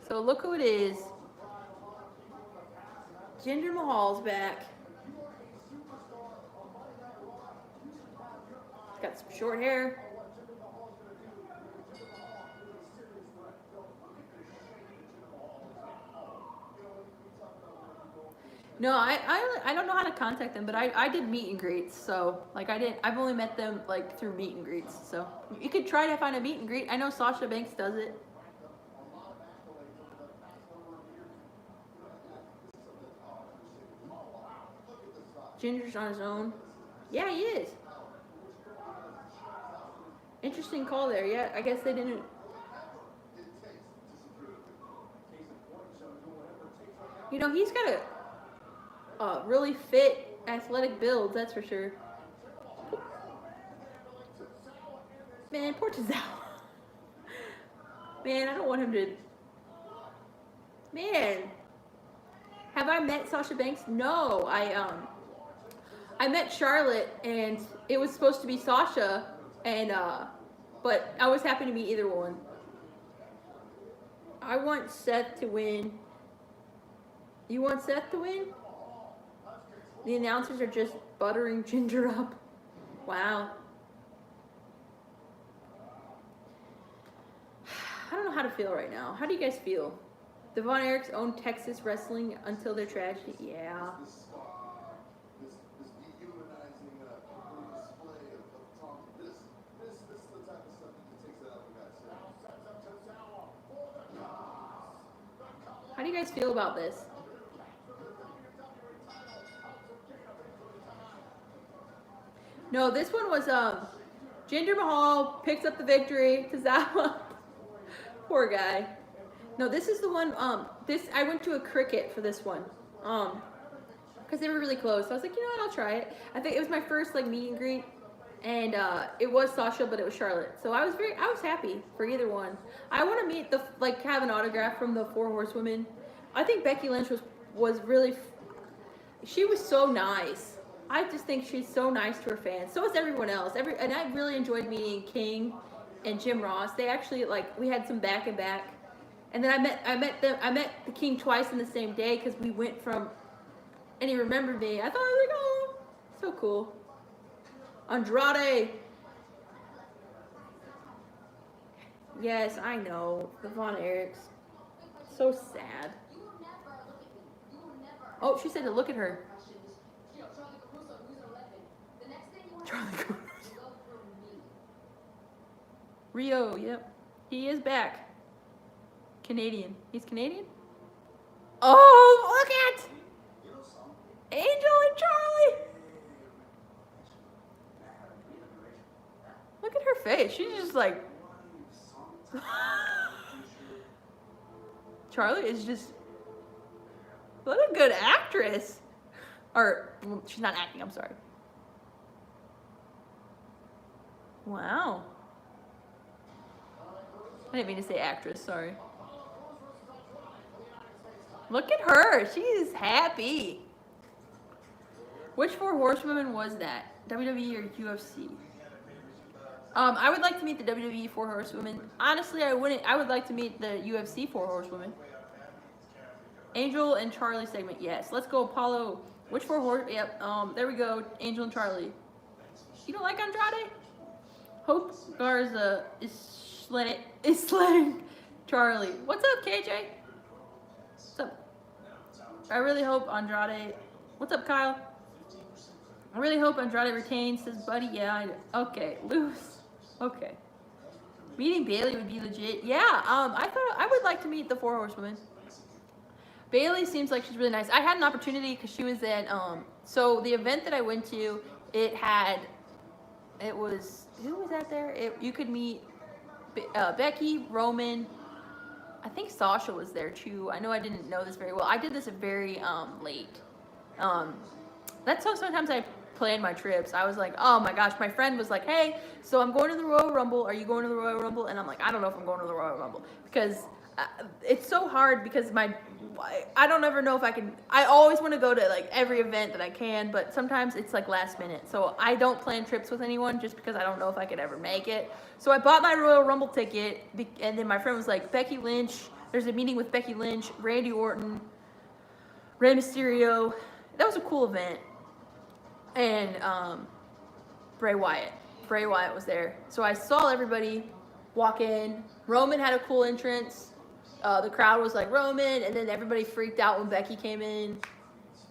[SPEAKER 1] So look who it is. Jinder Mahal's back. He's got some short hair. No, I don't know how to contact them, but I did meet and greets, so like I've only met them like through meet and greets, so you could try to find a meet and greet. I know Sasha Banks does it. Ginger's on his own. Yeah, he is. Interesting call there. Yeah, I guess they didn't. You know, he's got a really fit, athletic build, that's for sure. Man, poor Cesaro. Man, I don't want him to. Man, have I met Sasha Banks? No, I met Charlotte, and it was supposed to be Sasha, and but I was happy to meet either one. I want Seth to win. You want Seth to win? The announcers are just buttering Ginger up. Wow. I don't know how to feel right now. How do you guys feel? The Von Erichs owned Texas wrestling until their tragedy. Yeah. How do you guys feel about this? No, this one was Jinder Mahal picks up the victory. Tozawa, poor guy. No, this is the one. I went to a cricket for this one. Because they were really close. So I was like, you know what, I'll try it. I think it was my first like meet and greet, and it was Sasha, but it was Charlotte. So I was happy for either one. I want to meet have an autograph from the 4 Horsewomen. I think Becky Lynch was really. She was so nice. I just think she's so nice to her fans. So is everyone else. And I really enjoyed meeting King and Jim Ross. They actually we had some back and back. And then I met the King twice in the same day because we went from, and he remembered me. I thought, I was like, oh, so cool. Andrade. Yes, I know. The Von Erichs. So sad. Oh, she said to look at her. Charlie Caruso. Rio, yep. He is back. Canadian. He's Canadian? Oh, look at Angel and Charlie. Look at her face. She's just like. Charlie is just. What a good actress. Or, well, she's not acting, I'm sorry. Wow. I didn't mean to say actress, sorry. Look at her. She is happy. Which 4 Horsewomen was that? WWE or UFC? I would like to meet the WWE 4 Horsewomen. Honestly, I wouldn't. I would like to meet the UFC 4 Horsewomen. Angel and Charlie segment. Yes. Let's go, Apollo. Which 4 horse? Yep. There we go. Angel and Charlie. You don't like Andrade? Hope Garza is slaying Charlie. What's up, KJ? What's up? I really hope Andrade What's up, Kyle? I really hope Andrade retains, says Buddy. Yeah, okay. Lose. Okay. Meeting Bailey would be legit. Yeah, I thought I would like to meet the 4 Horsewomen. Bailey seems like she's really nice. I had an opportunity because she was at, so the event that I went to, it was, who was that there? You could meet Becky, Roman, I think Sasha was there too. I know I didn't know this very well. I did this very late. That's how sometimes I plan my trips. I was like, oh my gosh, my friend was like, hey, so I'm going to the Royal Rumble. Are you going to the Royal Rumble? And I'm like, I don't know if I'm going to the Royal Rumble because it's so hard because I don't ever know if I can. I always want to go to like every event that I can, but sometimes it's like last minute. So I don't plan trips with anyone just because I don't know if I could ever make it. So I bought my Royal Rumble ticket, and then my friend was like, Becky Lynch. There's a meeting with Becky Lynch, Randy Orton, Rey Mysterio. That was a cool event. And Bray Wyatt. Bray Wyatt was there. So I saw everybody walk in. Roman had a cool entrance. The crowd was like, Roman, and then everybody freaked out when Becky came in.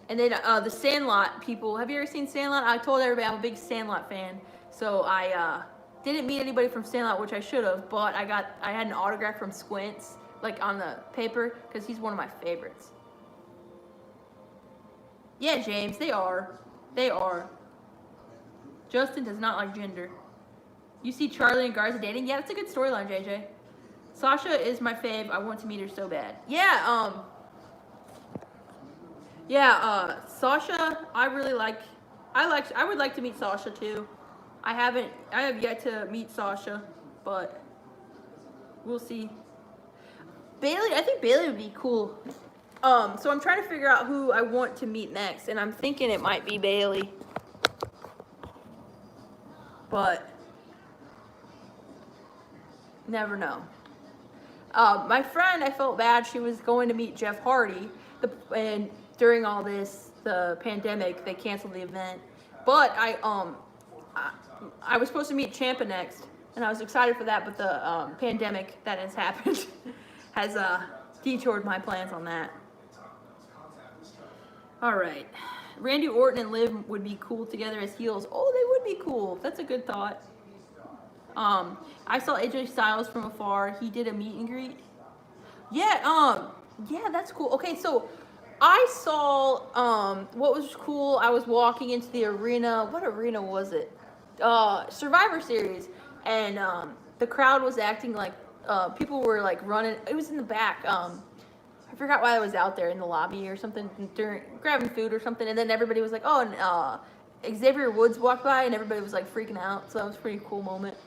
[SPEAKER 1] And then the Sandlot people. Have you ever seen Sandlot? I told everybody I'm a big Sandlot fan. So I didn't meet anybody from Sandlot, which I should have, but I had an autograph from Squints, like on the paper, because he's one of my favorites. Yeah, James, they are. They are. Justin does not like gender. You see Charlie and Garza dating? Yeah, that's a good storyline, JJ. Sasha is my fave. I want to meet her so bad. Yeah, Sasha, I would like to meet Sasha too. I have yet to meet Sasha, but we'll see. Bailey, I think Bailey would be cool. So I'm trying to figure out who I want to meet next, and I'm thinking it might be Bailey. But never know. My friend, I felt bad. She was going to meet Jeff Hardy, and during all this, the pandemic, they canceled the event. But I was supposed to meet Ciampa next, and I was excited for that. But the pandemic that has happened has detoured my plans on that. All right, Randy Orton and Liv would be cool together as heels. Oh, they would be cool. That's a good thought. I saw AJ Styles from afar. He did a meet and greet. Yeah, yeah, that's cool. Okay, so I saw, what was cool, I was walking into the arena. What arena was it? Survivor Series. And, the crowd was acting like, people were like running. It was in the back. I forgot why I was out there in the lobby or something, grabbing food or something. And then everybody was like, oh, and, Xavier Woods walked by and everybody was like freaking out. So that was a pretty cool moment.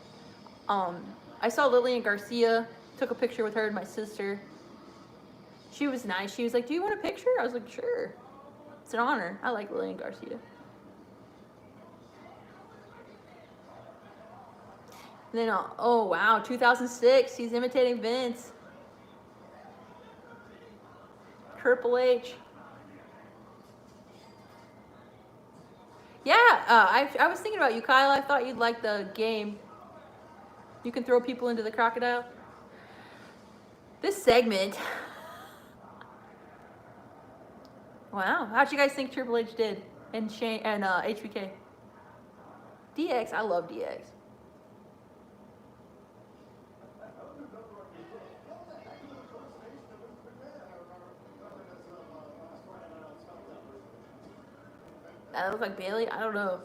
[SPEAKER 1] I saw Lillian Garcia, took a picture with her and my sister. She was nice. She was like, do you want a picture? I was like, sure. It's an honor. I like Lillian Garcia. And then, oh wow, 2006, he's imitating Vince. Triple H. Yeah, I was thinking about you, Kyle. I thought you'd like the game. You can throw people into the crocodile. This segment. Wow, how'd you guys think Triple H did? And Shane and HBK. DX, I love DX. I look like Bailey? I don't know.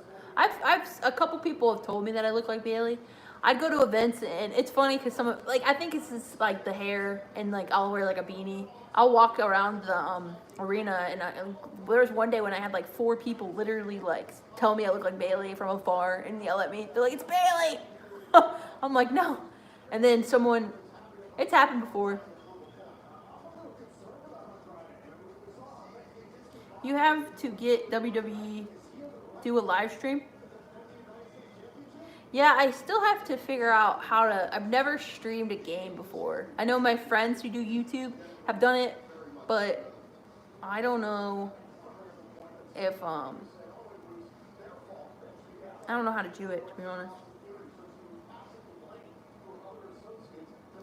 [SPEAKER 1] A couple people have told me that I look like Bailey. I'd go to events and it's funny because I think it's just like the hair and like I'll wear like a beanie. I'll walk around the arena and there was one day when I had like 4 people literally like tell me I look like Bailey from afar and yell at me. They're like, it's Bailey! I'm like, no. And then it's happened before. You have to get WWE do a live stream. Yeah, I still have to figure out how to. I've never streamed a game before. I know my friends who do YouTube have done it, but I don't know if I don't know how to do it, to be honest.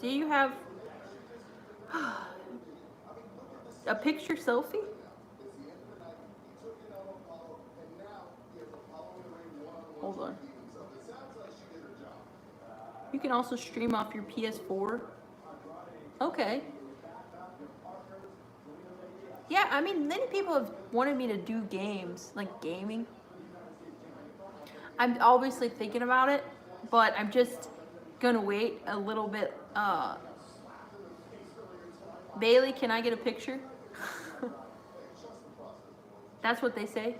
[SPEAKER 1] Do you have a picture selfie? Hold on. You can also stream off your PS4. Okay. Yeah, I mean, many people have wanted me to do games, like gaming. I'm obviously thinking about it, but I'm just gonna wait a little bit. Bailey, can I get a picture? That's what they say.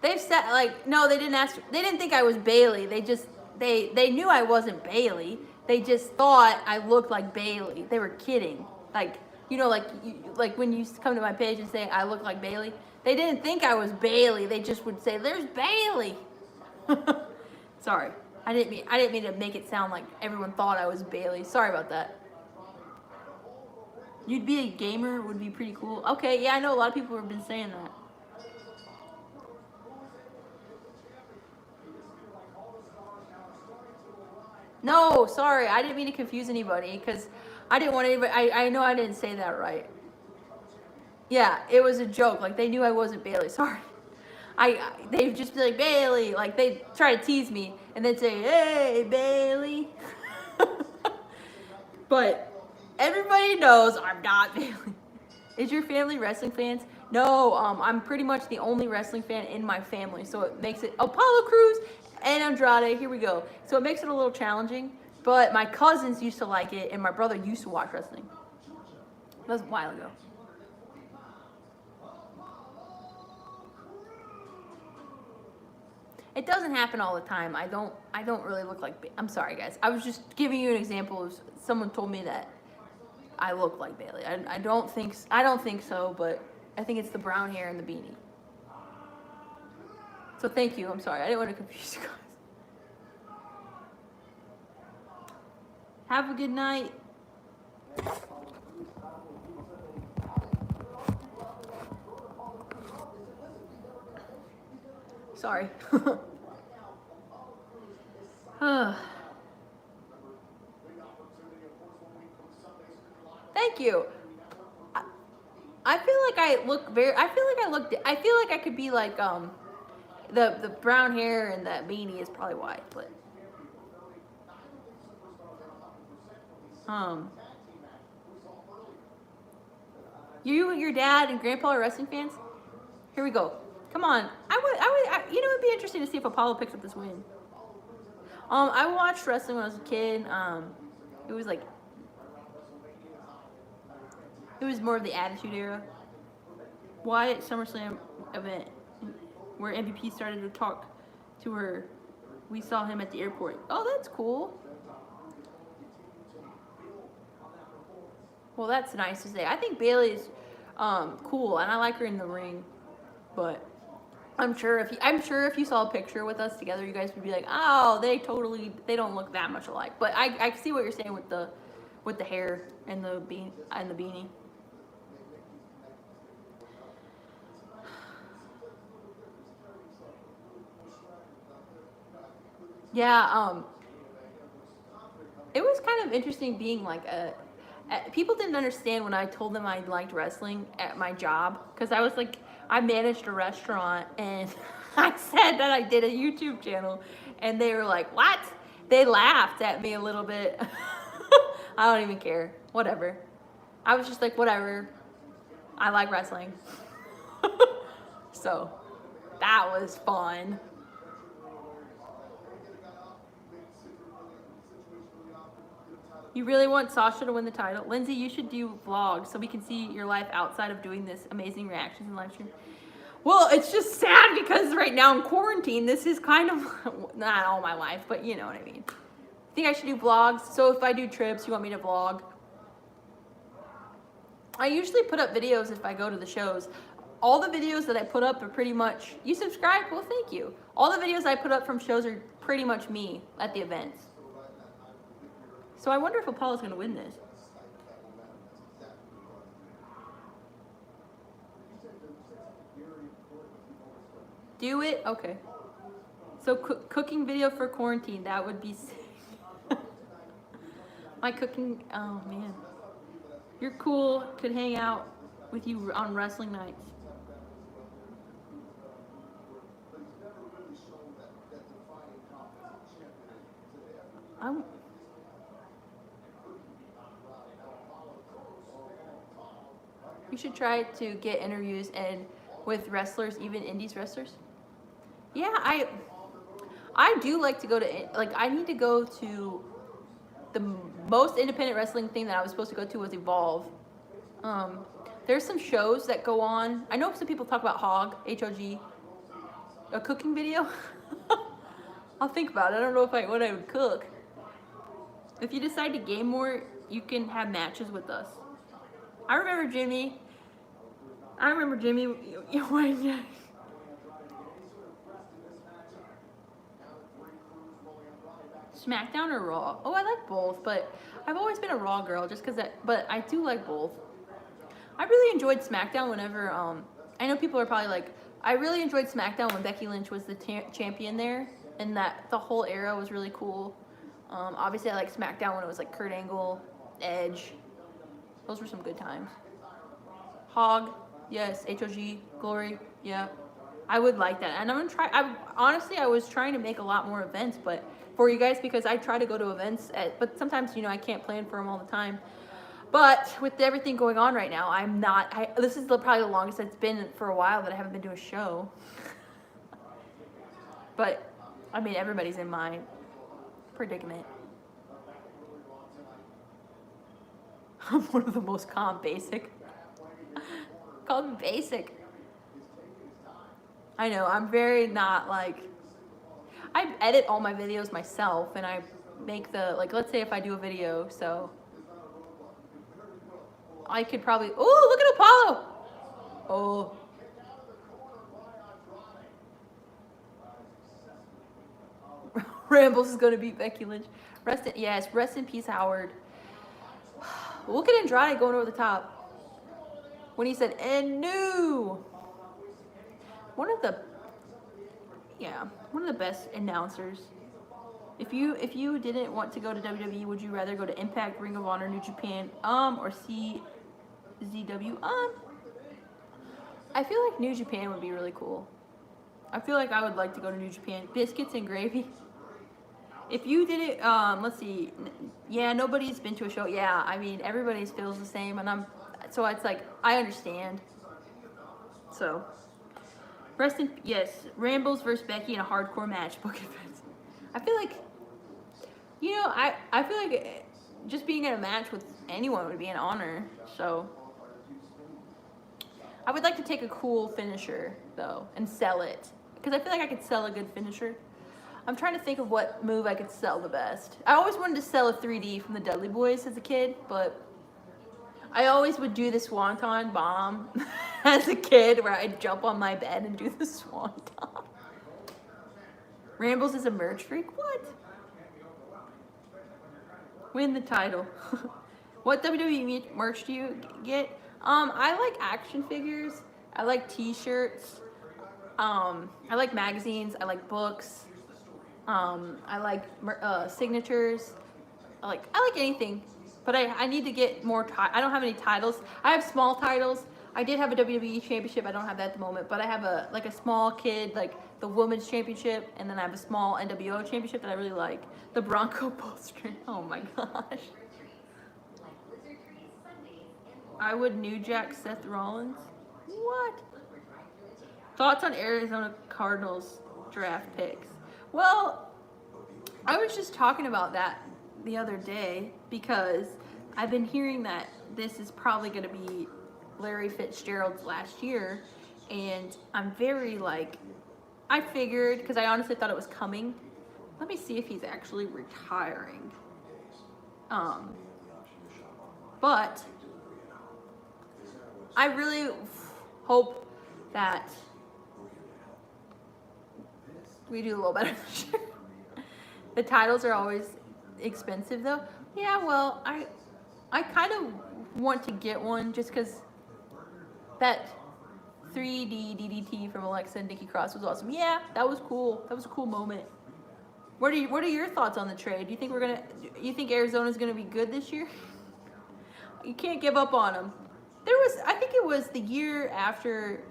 [SPEAKER 1] They've said, like, no, they didn't ask. They didn't think I was Bailey. They knew I wasn't Bailey. They just thought I looked like Bailey. They were kidding. Like, you know, like when you come to my page and say I look like Bailey. They didn't think I was Bailey. They just would say, "There's Bailey." Sorry, I didn't mean to make it sound like everyone thought I was Bailey. Sorry about that. You'd be a gamer would be pretty cool. Okay, yeah, I know a lot of people have been saying that. No, sorry, I didn't mean to confuse anybody because I didn't want anybody. I know I didn't say that right. Yeah, it was a joke. Like they knew I wasn't Bailey. Sorry. They'd just be like Bailey. Like they try to tease me and then say, "Hey, Bailey." But everybody knows I'm not Bailey. Is your family wrestling fans? No, I'm pretty much the only wrestling fan in my family, so it makes it Apollo Crews and Andrade. Here we go. So it makes it a little challenging. But my cousins used to like it, and my brother used to watch wrestling. That was a while ago. It doesn't happen all the time. I don't really look like. I'm sorry, guys. I was just giving you an example of someone told me that I look like Bailey. I don't think so, but I think it's the brown hair and the beanie. So thank you. I'm sorry. I didn't want to confuse you guys. Have a good night. Sorry. Thank you. I feel like I look very. I feel like I could be like the brown hair and that beanie is probably why, but your dad and grandpa are wrestling fans. Here we go. Come on. You know, it'd be interesting to see if Apollo picks up this win. I watched wrestling when I was a kid. It was more of the Attitude Era. Wyatt SummerSlam event where MVP started to talk to her. We saw him at the airport. Oh, that's cool. Well, that's nice to say. I think Bailey's cool, and I like her in the ring. But I'm sure if you saw a picture with us together, you guys would be like, "Oh, they don't look that much alike." But I see what you're saying with the hair and the beanie. Yeah, it was kind of interesting being like people didn't understand when I told them I liked wrestling at my job because I was like, I managed a restaurant and I said that I did a YouTube channel and they were like, "What?" They laughed at me a little bit. I don't even care. Whatever. I was just like, whatever. I like wrestling. So that was fun. You really want Sasha to win the title? Lindsay, you should do vlogs so we can see your life outside of doing this amazing reactions and live stream. Well, it's just sad because right now in quarantine, this is kind of, not all my life, but you know what I mean. I think I should do vlogs. So if I do trips, you want me to vlog? I usually put up videos if I go to the shows. All the videos that I put up are pretty much, you subscribe? Well, thank you. All the videos I put up from shows are pretty much me at the events. So I wonder if Apollo's going to win this. Do it? Okay. So cooking video for quarantine, that would be sick. My cooking, oh man. You're cool, could hang out with you on wrestling nights. You should try to get interviews and with wrestlers, even indies wrestlers. Yeah, I do like to go to, like, I need to go to the most independent wrestling thing that I was supposed to go to was Evolve. There's some shows that go on. I know some people talk about Hog, H-O-G, a cooking video. I'll think about it. I don't know what I would cook. If you decide to game more, you can have matches with us. I remember Jimmy when SmackDown or Raw? Oh, I like both, but I've always been a Raw girl just because but I do like both. I really enjoyed SmackDown whenever, I know people are probably like, I really enjoyed SmackDown when Becky Lynch was the champion there, and that the whole era was really cool. Obviously I like SmackDown when it was like Kurt Angle, Edge. Those were some good times. Hog, yes. H-O-G, Glory, yeah. I would like that. And I'm gonna try, I was trying to make a lot more events, but for you guys, because I try to go to events, but sometimes, you know, I can't plan for them all the time. But with everything going on right now, this is probably the longest it's been for a while that I haven't been to a show. But, I mean, everybody's in my predicament. I'm one of the most calm, basic. Call me basic. I know, I'm very not like, I edit all my videos myself, and I make like, let's say if I do a video, so I could probably, oh, look at Apollo. Oh. Rambles is going to beat Becky Lynch. Rest in peace, Howard. Look at Andrade going over the top. When he said, and new. One of the best announcers. If you didn't want to go to WWE, would you rather go to Impact, Ring of Honor, New Japan, or CZW? I feel like New Japan would be really cool. I feel like I would like to go to New Japan. Biscuits and gravy. If you did it, let's see. Yeah, nobody's been to a show. Yeah, I mean, everybody feels the same, and so it's like, I understand. So, Rambles versus Becky in a hardcore match. Book events. I feel like, you know, I feel like just being in a match with anyone would be an honor. So, I would like to take a cool finisher, though, and sell it. Because I feel like I could sell a good finisher. I'm trying to think of what move I could sell the best. I always wanted to sell a 3D from the Dudley Boys as a kid, but I always would do the Swanton Bomb as a kid, where I'd jump on my bed and do the Swanton. Rambles is a merch freak? What? Win the title. What WWE merch do you get? I like action figures. I like t-shirts. I like magazines. I like books. I like signatures. I like anything. But I need to get more. I don't have any titles. I have small titles. I did have a WWE championship. I don't have that at the moment. But I have a small kid, like the women's championship, and then I have a small NWO championship that I really like. The Bronco Bowstring. Oh my gosh. I would New Jack Seth Rollins. What? Thoughts on Arizona Cardinals draft picks? Well, I was just talking about that the other day because I've been hearing that this is probably going to be Larry Fitzgerald's last year, and I'm very like, I figured, because I honestly thought it was coming. Let me see if he's actually retiring. But I really hope that we do a little better this year. The titles are always expensive though. Yeah, well, I kind of want to get one just because that 3D DDT from Alexa and Nikki Cross was awesome. Yeah, that was cool. That was a cool moment. What are your thoughts on the trade? Do you think Arizona's gonna be good this year? You can't give up on them. I think it was the year after,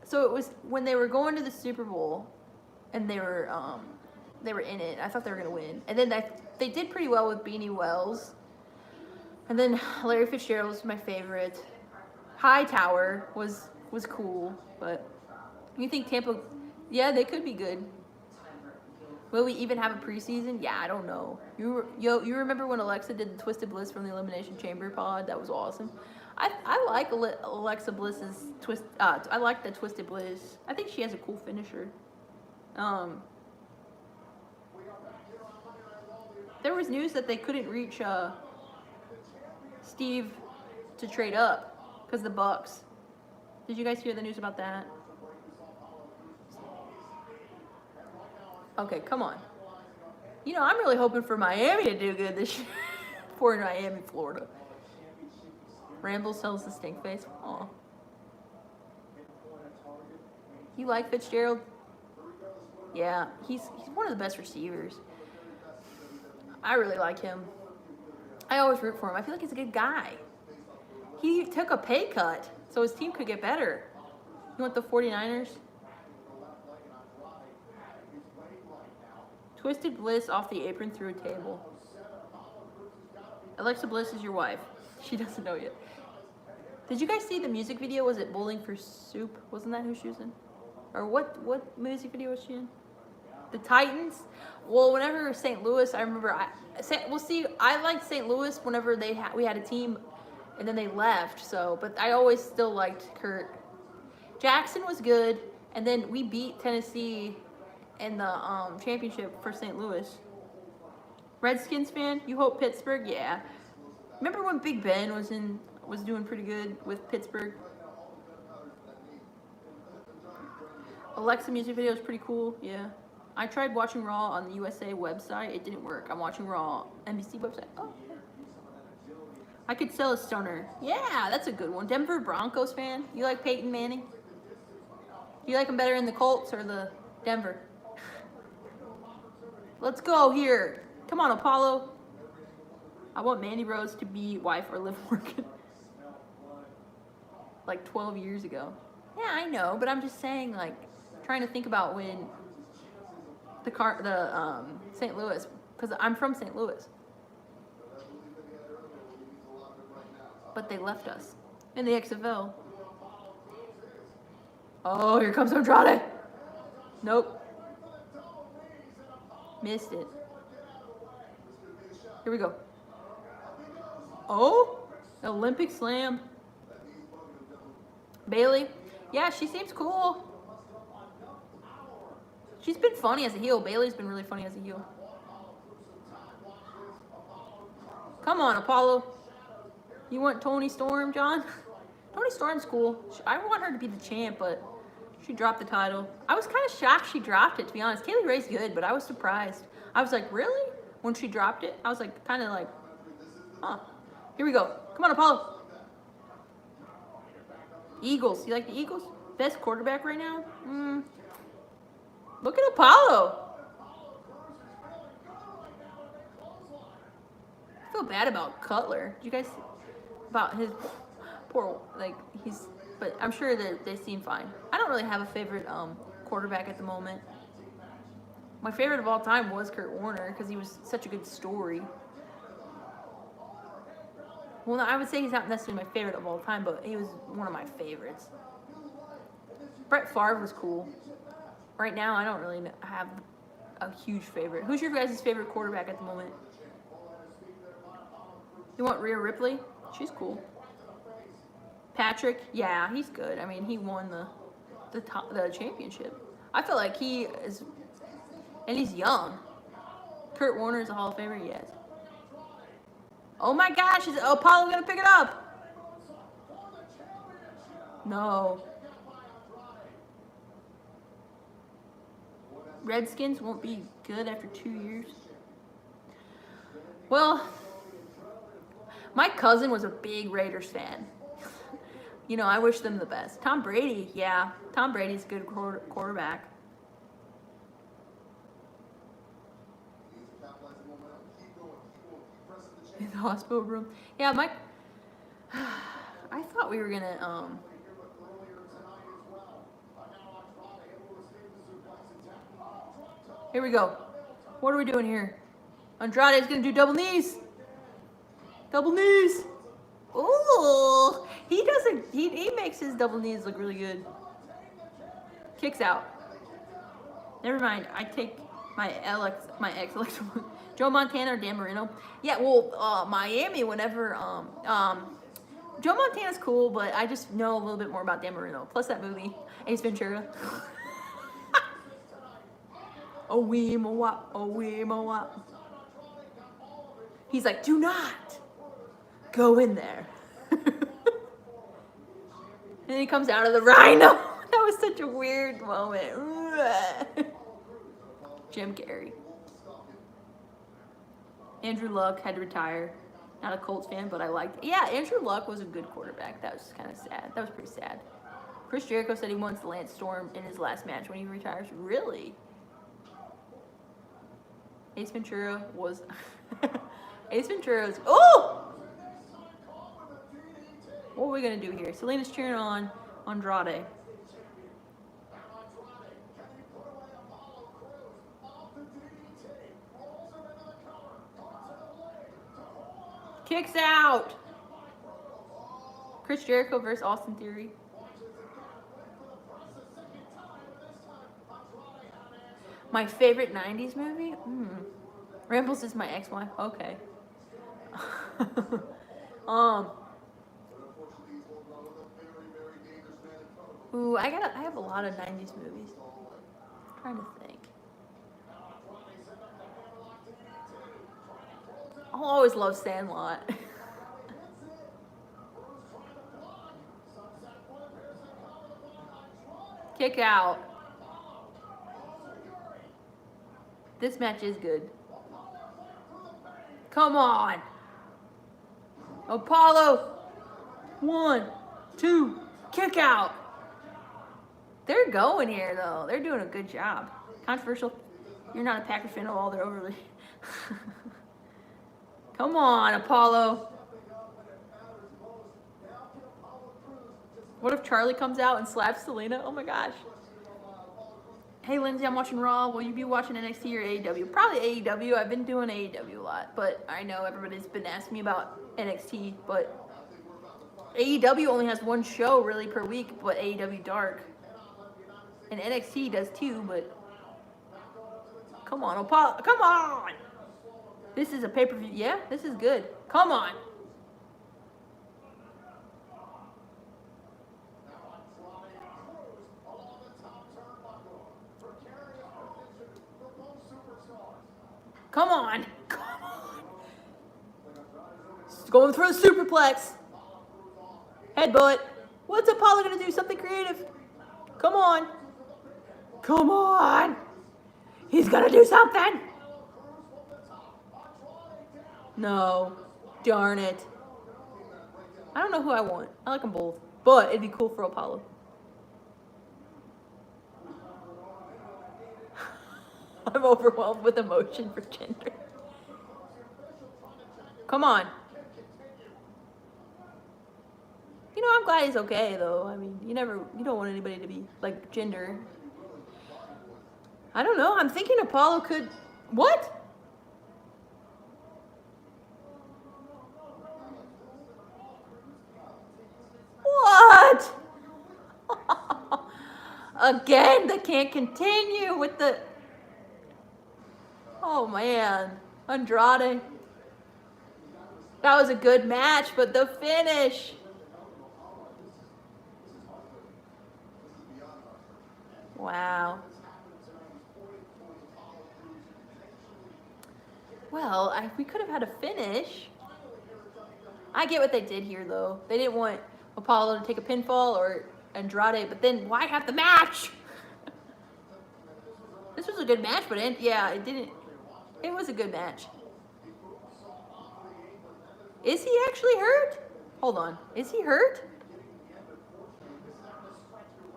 [SPEAKER 1] so it was when they were going to the Super Bowl, and they they were in it. I thought they were gonna win, and then they did pretty well with Beanie Wells, and then Larry Fitzgerald was my favorite. Hightower was cool, but you think Tampa? Yeah, they could be good. Will we even have a preseason? Yeah, I don't know. You remember when Alexa did the Twisted Bliss from the Elimination Chamber pod? That was awesome. I like Alexa Bliss's twist. I like the Twisted Bliss. I think she has a cool finisher. There was news that they couldn't reach Steve to trade up because the Bucks. Did you guys hear the news about that? Okay, come on. You know, I'm really hoping for Miami to do good this year. For Miami, Florida. Ramble sells the stink face. Aw. You like Fitzgerald? Yeah, he's one of the best receivers. I really like him. I always root for him. I feel like he's a good guy. He took a pay cut so his team could get better. You want the 49ers? Twisted Bliss off the apron through a table. Alexa Bliss is your wife. She doesn't know yet. Did you guys see the music video? Was it Bowling for Soup? Wasn't that who she was in? Or what music video was she in? The Titans? Well, whenever St. Louis, I remember, I liked St. Louis whenever we had a team and then they left, so, but I always still liked Kurt. Jackson was good, and then we beat Tennessee in the championship for St. Louis. Redskins fan? You hope Pittsburgh? Yeah. Remember when Big Ben was doing pretty good with Pittsburgh? Alexa music video is pretty cool. Yeah. I tried watching Raw on the USA website. It didn't work. I'm watching Raw NBC website. Oh. I could sell a stoner. Yeah, that's a good one. Denver Broncos fan? You like Peyton Manning? Do you like him better in the Colts or the Denver? Let's go here. Come on, Apollo. I want Mandy Rose to be wife or Liv Morgan. Like 12 years ago. Yeah, I know, but I'm just saying, like, trying to think about when St. Louis, because I'm from St. Louis. But they left us in the XFL. Oh, here comes Andrade. Nope. Missed it. Here we go. Oh, Olympic slam. Bailey. Yeah, she seems cool. She's been funny as a heel. Bailey's been really funny as a heel. Come on, Apollo. You want Toni Storm, John? Toni Storm's cool. I want her to be the champ, but she dropped the title. I was kind of shocked she dropped it, to be honest. Kaylee Ray's good, but I was surprised. I was like, really? When she dropped it, I was like, kind of like, huh. Here we go. Come on, Apollo. Eagles. You like the Eagles? Best quarterback right now? Look at Apollo. I feel bad about Cutler. Did you guys about his poor but I'm sure that they seem fine. I don't really have a favorite quarterback at the moment. My favorite of all time was Kurt Warner because he was such a good story. Well, no, I would say he's not necessarily my favorite of all time, but he was one of my favorites. Brett Favre was cool. Right now, I don't really have a huge favorite. Who's your guys' favorite quarterback at the moment? You want Rhea Ripley? She's cool. Patrick? Yeah, he's good. I mean, he won the championship. I feel like he is, and he's young. Kurt Warner is a Hall of Famer, yes. Oh my gosh, is Apollo gonna pick it up? No. Redskins won't be good after 2 years. Well, my cousin was a big Raiders fan. You know, I wish them the best. Tom Brady, yeah. Tom Brady's a good quarterback. In the hospital room. Yeah, Mike. I thought we were gonna Here we go. What are we doing here? Andrade's gonna do double knees. Double knees. Ooh, he doesn't. He makes his double knees look really good. Kicks out. Never mind. I take my ex Joe Montana or Dan Marino. Yeah. Well, Miami. Whenever Joe Montana's cool, but I just know a little bit more about Dan Marino. Plus that movie, Ace Ventura. Oh wee mo wop. Oh wee mo wop. He's like, do not go in there. And he comes out of the rhino. That was such a weird moment. Jim Carrey. Andrew Luck had to retire. Not a Colts fan, but I liked it. Yeah, Andrew Luck was a good quarterback. That was kind of sad. That was pretty sad. Chris Jericho said he wants Lance Storm in his last match when he retires. Really? Ace Ventura was... Ace Ventura was... Oh! What are we going to do here? Selena's cheering on Andrade. Kicks out. Chris Jericho versus Austin Theory. My favorite 90s movie? Rambles is my ex-wife. Okay. Ooh, I have a lot of 90s movies. I'm trying to think. I'll always love Sandlot. Kick out. This match is good. Come on. Apollo. 1, 2, kick out. They're going here, though. They're doing a good job. Controversial. You're not a Packers fan at all. They're overly. Come on, Apollo. What if Charlie comes out and slaps Selena? Oh my gosh. Hey, Lindsay, I'm watching Raw. Will you be watching NXT or AEW? Probably AEW. I've been doing AEW a lot, but I know everybody's been asking me about NXT, but AEW only has one show really per week, but AEW Dark. And NXT does too, but come on, Apollo. Come on. This is a pay-per-view. Yeah, this is good. Come on. Come on. Come on. Going through a superplex. Headbutt. What's Apollo going to do? Something creative. Come on. Come on. He's going to do something. No. Darn it. I don't know who I want. I like them both. But it'd be cool for Apollo. I'm overwhelmed with emotion for Jinder. Come on. You know, I'm glad he's okay, though. I mean, you don't want anybody to be like Jinder. I don't know. I'm thinking Apollo could... What? What? Again, they can't continue with the... Oh, man. Andrade. That was a good match, but the finish... Wow. Well, we could have had a finish. I get what they did here, though. They didn't want Apollo to take a pinfall or Andrade, but then why have the match? This was a good match, but yeah, it didn't. It was a good match. Is he actually hurt? Hold on. Is he hurt?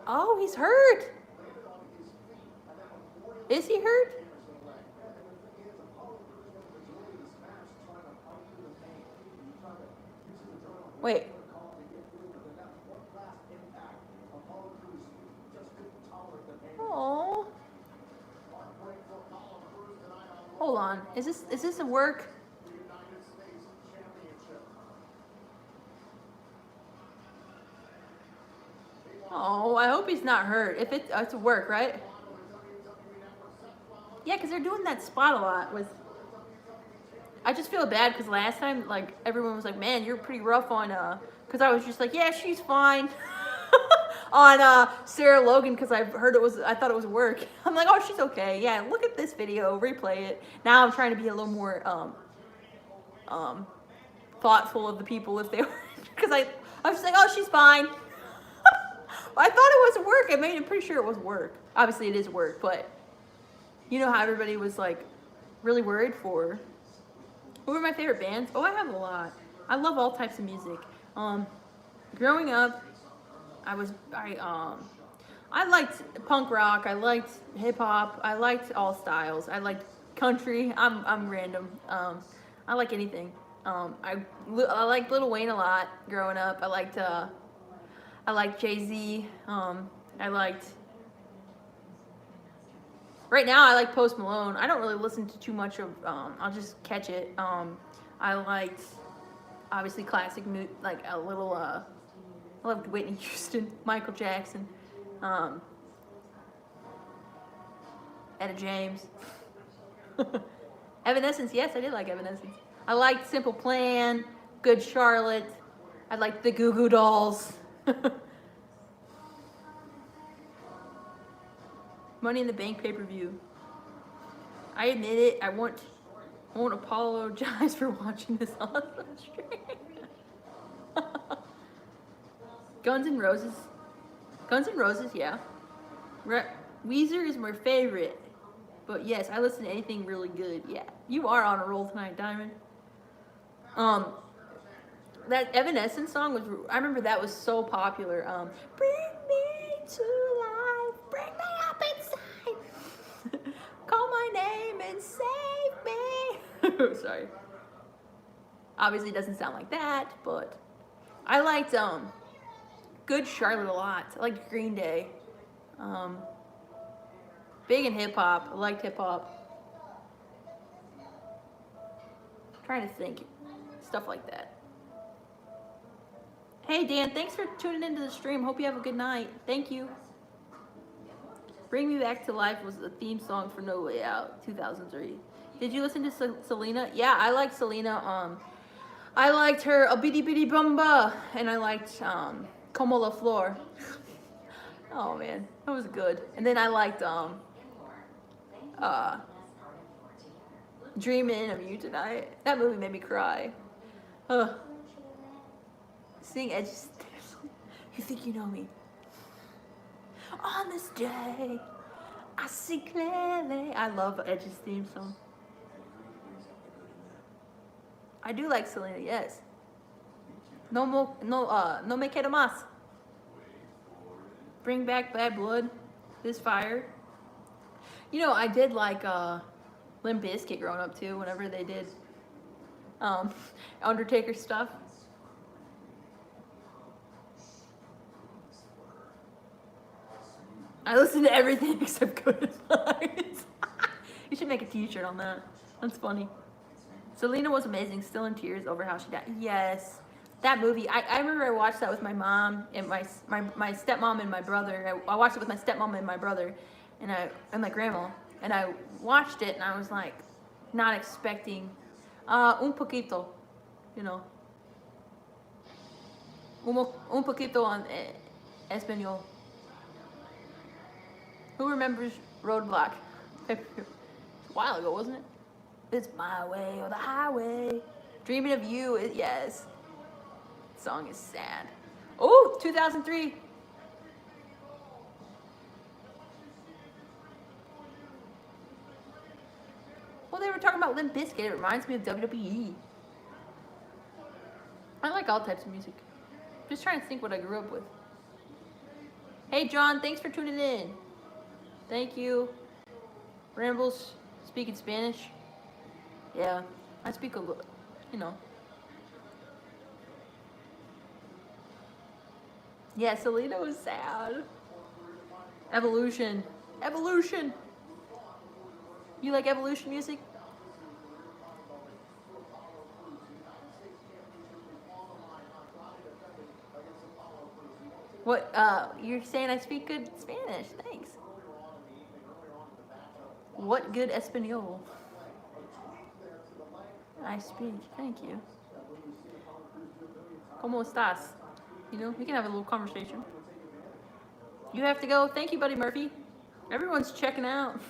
[SPEAKER 1] Oh, he's hurt. Is he hurt? Wait. Oh. Hold on. Is this a work?
[SPEAKER 2] United States Championship.
[SPEAKER 1] Oh, I hope he's not hurt. If it's a work, right? Yeah, because they're doing that spot a lot with. I just feel bad because last time, like, everyone was like, man, you're pretty rough on, because I was just like, yeah, she's fine. On, Sarah Logan, because I thought it was work. I'm like, oh, she's okay. Yeah, look at this video, replay it. Now I'm trying to be a little more, thoughtful of the people if they were, because I was just like, oh, she's fine. I thought it was work. I'm pretty sure it was work. Obviously, it is work, but you know how everybody was, like, really worried for her. Who are my favorite bands? Oh, I have a lot. I love all types of music. Growing up, I liked punk rock. I liked hip hop. I liked all styles. I liked country. I'm random. I like anything. I liked Lil Wayne a lot growing up. I liked Jay-Z. Right now, I like Post Malone. I don't really listen to too much of, I'll just catch it. I liked, obviously, classic, like a little, I loved Whitney Houston, Michael Jackson, Etta James. Evanescence, yes, I did like Evanescence. I liked Simple Plan, Good Charlotte. I liked the Goo Goo Dolls. Money in the Bank pay-per-view. I admit it. I won't apologize for watching this on the stream. Guns N' Roses. Guns N' Roses, yeah. Weezer is my favorite. But yes, I listen to anything really good. Yeah, you are on a roll tonight, Diamond. That Evanescence song was. I remember that was so popular. Bring me to life. Bring me up inside. Call my name and save me. Sorry. Obviously, it doesn't sound like that, but I liked Good Charlotte a lot. I liked Green Day. Big in hip hop. I liked hip hop. Trying to think. Stuff like that. Hey Dan, thanks for tuning into the stream. Hope you have a good night. Thank you. Bring Me Back to Life was the theme song for No Way Out, 2003. Did you listen to Selena? Yeah, I liked Selena. I liked her A Bitty Bitty Bumba, and I liked Como La Flor. Oh man, that was good. And then I liked Dreamin' of You Tonight. That movie made me cry. Sing Edge. You think you know me? On this day, I see clearly. I love Edge's theme song. I do like Selena, yes. No me queda más. Bring back Bad Blood. This Fire. You know, I did like Limp Bizkit growing up too. Whenever they did Undertaker stuff. I listen to everything except Good Advice. You should make a t-shirt on that. That's funny. Selena was amazing. Still in tears over how she died. Yes. That movie. I remember I watched that with my mom and my stepmom and my brother. I watched it with my stepmom and my brother and my grandma. And I watched it and I was like not expecting un poquito, you know. Un poquito en español. Who remembers Roadblock? It's a while ago, wasn't it? It's my way or the highway. Dreaming of You, yes. The song is sad. Oh, 2003. Well, they were talking about Limp Bizkit. It reminds me of WWE. I like all types of music. Just trying to think what I grew up with. Hey, John, thanks for tuning in. Thank you. Rambles, speaking Spanish. Yeah, I speak a little, you know. Yeah, Selena was sad. Evolution. Evolution. You like Evolution music? What? You're saying I speak good Spanish? Thanks. What good Espanol? I speak. Thank you. ¿Cómo estás? You know, we can have a little conversation. You have to go. Thank you, Buddy Murphy. Everyone's checking out.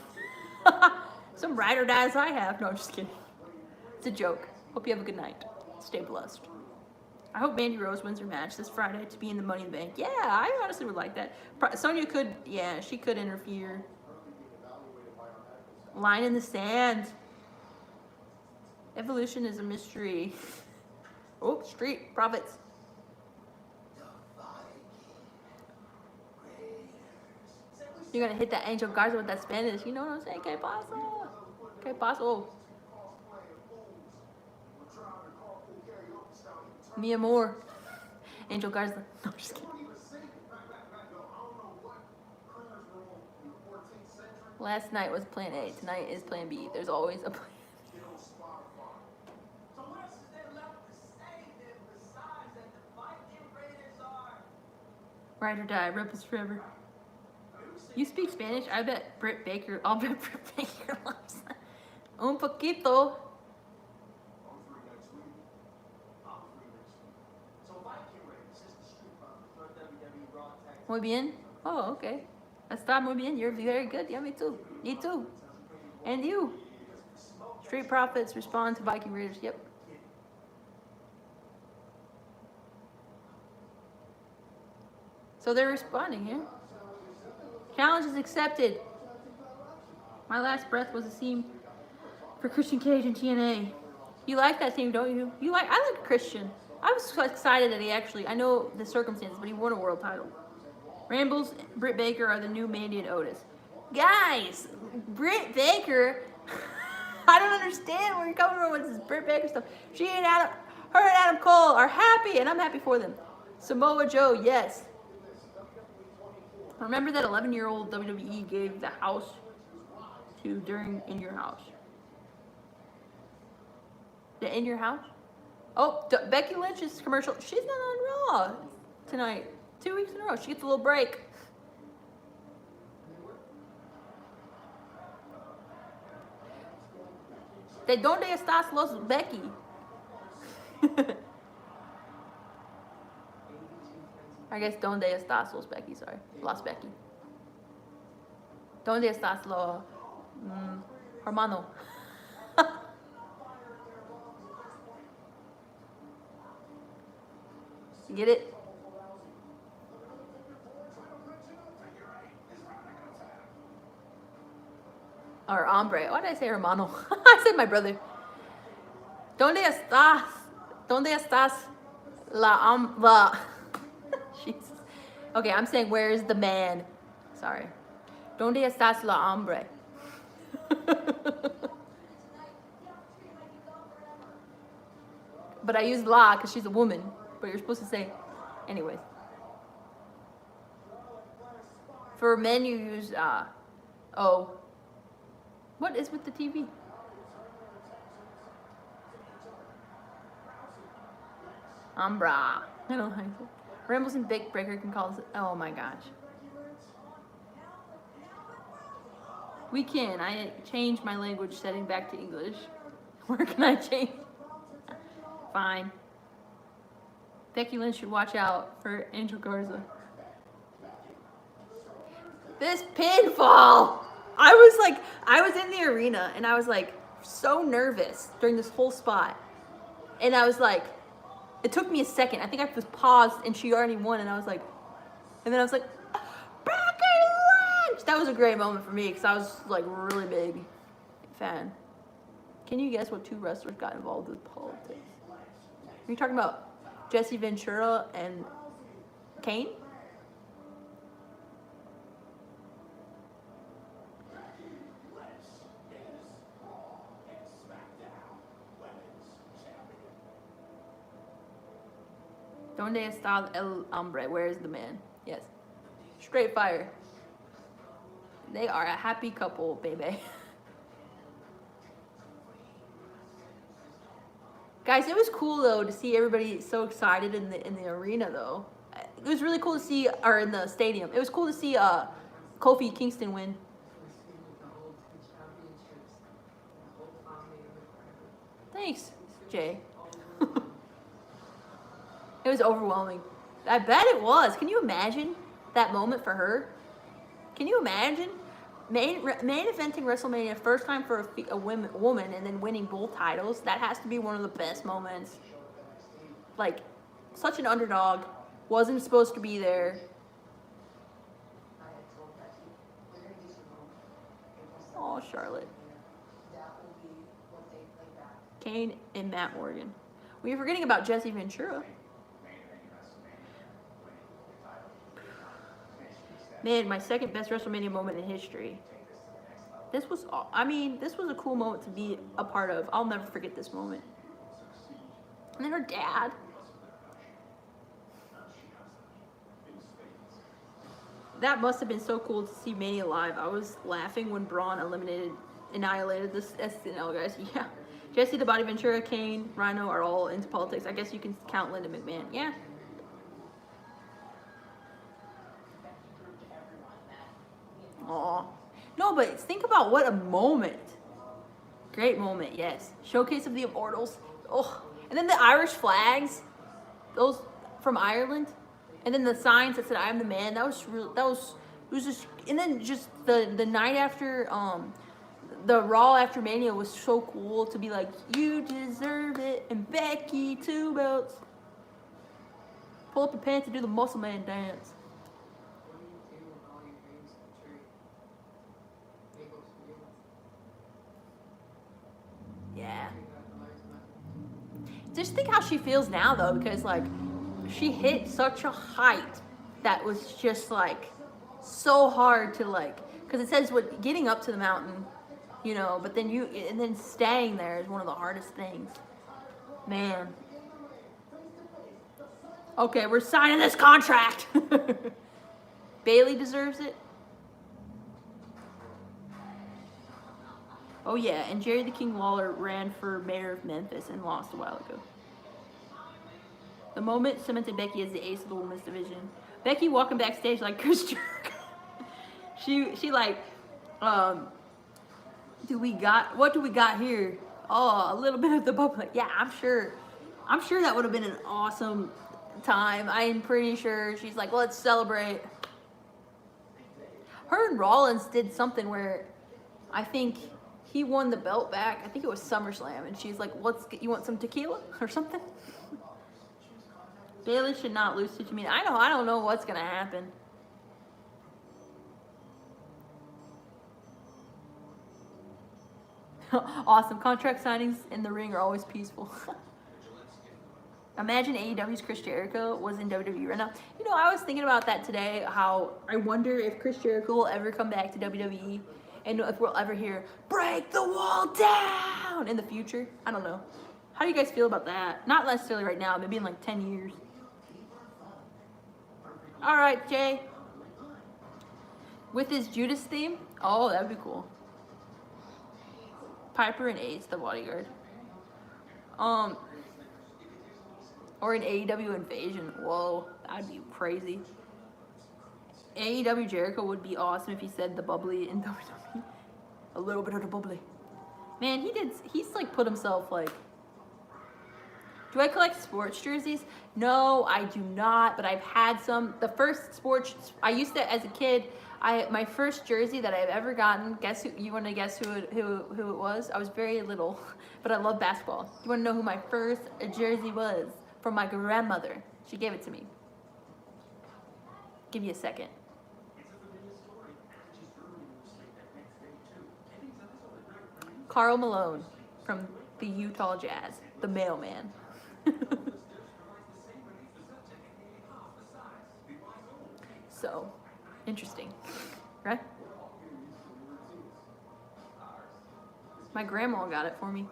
[SPEAKER 1] Some ride or dies I have. No, I'm just kidding. It's a joke. Hope you have a good night. Stay blessed. I hope Mandy Rose wins her match this Friday to be in the Money in the Bank. Yeah, I honestly would like that. Sonya could, yeah, she could interfere. Line in the sand. Evolution is a mystery. Oh, Street Profits. You're gonna hit that Angel Garza with that Spanish. You know what I'm saying? Que paso? Que paso? Mi amor. Angel Garza. No, I'm just kidding. Last night was plan A. Tonight is plan B. There's always a plan. Ride or die. Rebels forever. You speak Spanish? I bet Britt Baker. I'll bet Britt Baker loves that. Un poquito. Muy bien. Oh, okay. Está muy bien. You're very good. Yeah, me too. Me too. And you. Street Profits respond to Viking Raiders. Yep. So they're responding here. Challenge is accepted. My last breath was a theme for Christian Cage and TNA. You like that theme, don't you? I like Christian. I was so excited that he actually, I know the circumstances, but he won a world title. Rambles, Britt Baker are the new Mandy and Otis. Guys, Britt Baker, I don't understand where you're coming from with this Britt Baker stuff. She and Adam, her and Adam Cole are happy, and I'm happy for them. Samoa Joe, yes. Remember that 11-year-old WWE gave the house to during In Your House? The In Your House? Oh, Becky Lynch's commercial. She's not on Raw tonight. 2 weeks in a row. She gets a little break. ¿De dónde estás los Becky? I guess ¿dónde estás los Becky? Sorry. Las Becky. ¿Dónde estás lo hermano? You get it? Or hombre. Why did I say hermano? I said my brother. ¿Dónde estás? ¿Dónde estás la Jesus. Okay, I'm saying where's the man? Sorry. ¿Dónde estás la hombre? But I used la because she's a woman. But you're supposed to say, anyways. For men, you use oh. What is with the TV? Umbra. I don't like it. Rambles and Big Breaker can call us. Oh my gosh. We can. I changed my language setting back to English. Where can I change? Fine. Becky Lynch should watch out for Angel Garza. This pinfall! I was in the arena and I was like so nervous during this whole spot. And I was like, it took me a second. I think I was paused and she already won and I was like, and then I was like, Becky Lynch! That was a great moment for me because I was like really big fan. Can you guess what two wrestlers got involved with politics? Are you talking about Jesse Ventura and Kane? ¿Dónde está el hombre? Where is the man? Yes. Straight fire. They are a happy couple, baby. Guys, it was cool though to see everybody so excited in the arena though. it was really cool to see, or in the stadium. It was cool to see Kofi Kingston win. Thanks, Jay. It was overwhelming. I bet it was. Can you imagine that moment for her? Can you imagine main eventing WrestleMania, first time for a woman, and then winning both titles? That has to be one of the best moments. Like, such an underdog, wasn't supposed to be there. Oh, Charlotte. Kane and Matt Morgan. We were forgetting about Jesse Ventura. Man, my second best WrestleMania moment in history. This was a cool moment to be a part of. I'll never forget this moment. And then her dad. That must have been so cool to see Mania live. I was laughing when Braun annihilated this SNL guys. Yeah. Jesse the Body Ventura, Kane, Rhino are all into politics. I guess you can count Linda McMahon. Yeah. Aw. No, but think about what a moment. Great moment, yes. Showcase of the Immortals. Oh, and then the Irish flags, those from Ireland, and then the signs that said "I am the man." That was real. It was just, and then just the night after, the Raw after Mania was so cool to be like, "You deserve it," and Becky 2 belts. Pull up your pants and do the Muscle Man dance. Yeah. Just think how she feels now, though, because, like, she hit such a height that was just, like, so hard to, like, because it says what getting up to the mountain, you know, but then and then staying there is one of the hardest things. Man. Okay, we're signing this contract. Bailey deserves it. Oh yeah, and Jerry the King Lawler ran for mayor of Memphis and lost a while ago. The moment cemented Becky as the ace of the women's division. Becky walking backstage like Chris Jericho. she like, what do we got here? Oh, a little bit of the bubble. Yeah, I'm sure that would have been an awesome time. I'm pretty sure she's like, let's celebrate. Her and Rollins did something where I think he won the belt back. I think it was SummerSlam, and she's like, you want some tequila or something? Bailey should not lose to Tamina. I don't know what's gonna happen. Awesome. Contract signings in the ring are always peaceful. Imagine AEW's Chris Jericho was in WWE right now. You know, I was thinking about that today, how I wonder if Chris Jericho will ever come back to WWE and if we'll ever hear, break the wall down in the future. I don't know. How do you guys feel about that? Not necessarily right now, maybe in like 10 years. All right, Jay. With his Judas theme? Oh, that would be cool. Piper and Ace, the bodyguard. Or an AEW invasion. Whoa, that'd be crazy. AEW Jericho would be awesome if he said the bubbly in WWE. A little bit of the bubbly. Man, he's like put himself like. Do I collect sports jerseys? No, I do not, but I've had some. The first sports, I used to, as a kid, my first jersey that I've ever gotten, guess who, you want to guess who it was? I was very little, but I love basketball. You want to know who my first jersey was? From my grandmother. She gave it to me. Give me a second. Karl Malone from the Utah Jazz, the mailman. So, interesting, right? My grandma got it for me.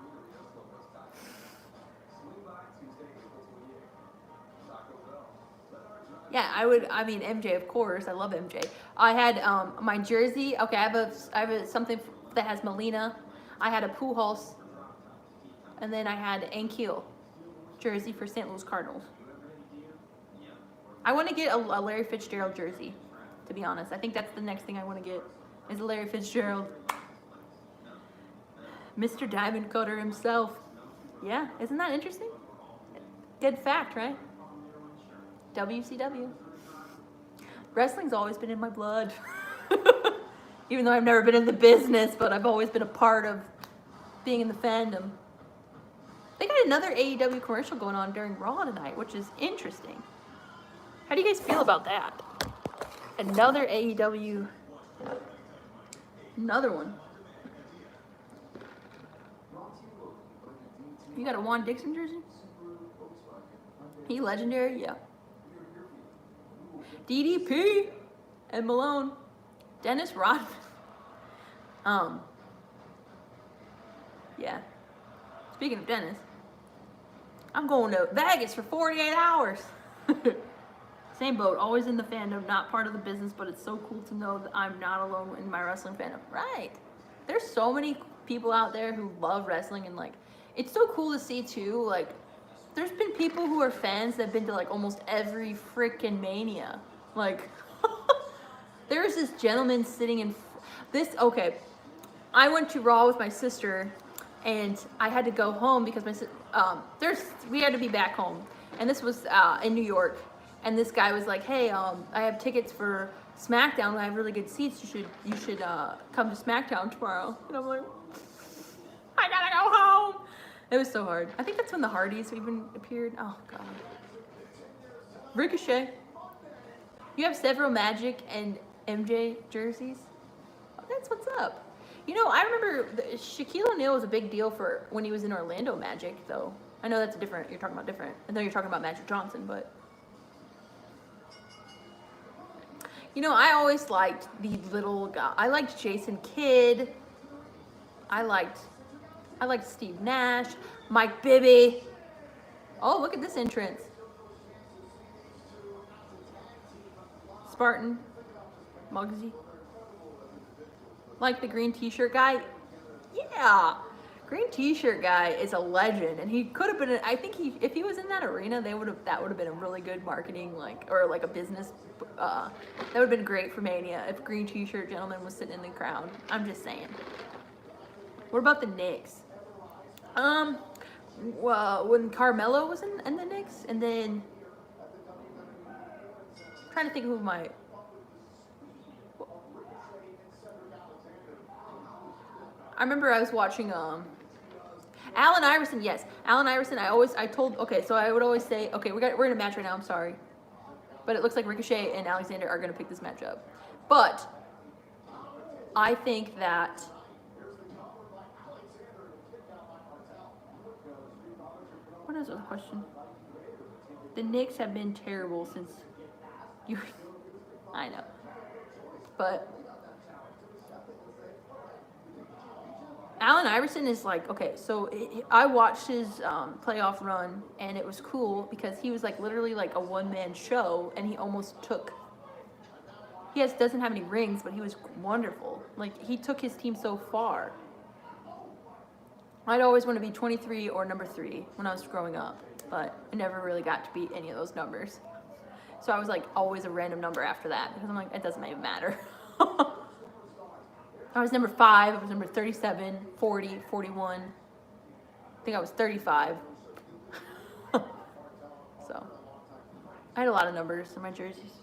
[SPEAKER 1] Yeah, I mean, MJ, of course. I love MJ. I had my jersey. Okay, I have something that has Melina. I had a Pujols. And then I had Ankiel jersey for St. Louis Cardinals. I want to get a Larry Fitzgerald jersey, to be honest. I think that's the next thing I want to get, is a Larry Fitzgerald. Mr. Diamond Cutter himself. Yeah, isn't that interesting? Good fact, right? WCW. Wrestling's always been in my blood. Even though I've never been in the business, but I've always been a part of being in the fandom. They got another AEW commercial going on during Raw tonight, which is interesting. How do you guys feel about that? Another AEW. Another one. You got a Juan Dixon jersey? He legendary? Yeah. DDP and Malone. Dennis Rodman. Yeah. Speaking of Dennis, I'm going to Vegas for 48 hours. Same boat, always in the fandom, not part of the business, but it's so cool to know that I'm not alone in my wrestling fandom. Right. There's so many people out there who love wrestling, and like, it's so cool to see too, like, there's been people who are fans that have been to like almost every freaking Mania. Like, there's this gentleman sitting in this, okay, I went to Raw with my sister, and I had to go home because we had to be back home, and this was in New York, and this guy was like, hey, I have tickets for SmackDown, I have really good seats, you should come to SmackDown tomorrow, and I'm like, I gotta go home. It was so hard. I think that's when the Hardys even appeared. Oh god. Ricochet. You have several Magic and MJ jerseys? Oh, that's what's up. You know, I remember Shaquille O'Neal was a big deal for when he was in Orlando Magic, though. I know that's a different, you're talking about different. I know you're talking about Magic Johnson, but. You know, I always liked the little guy. I liked Jason Kidd. I liked Steve Nash, Mike Bibby. Oh, look at this entrance. Spartan, Muggsy. Like the green t-shirt guy? Yeah. Green t-shirt guy is a legend, and he could have been, I think if he was in that arena, that would have been a really good marketing, or a business, that would have been great for Mania if green t-shirt gentleman was sitting in the crowd. I'm just saying. What about the Knicks? Well, when Carmelo was in the Knicks, and then I'm trying to think of who my I remember I was watching Allen Iverson. Yes, Allen Iverson. I would always say, okay, we're in a match right now. I'm sorry, but it looks like Ricochet and Alexander are gonna pick this match up. But I think that. What is the question? The Knicks have been terrible since you. I know, but Allen Iverson is like, okay. So I watched his playoff run, and it was cool because he was like literally like a one-man show, and he almost took. He doesn't have any rings, but he was wonderful. Like, he took his team so far. I'd always want to be 23 or number 3 when I was growing up, but I never really got to beat any of those numbers. So I was like always a random number after that because I'm like, it doesn't even matter. I was number 5, I was number 37, 40, 41. I think I was 35. So I had a lot of numbers in my jerseys.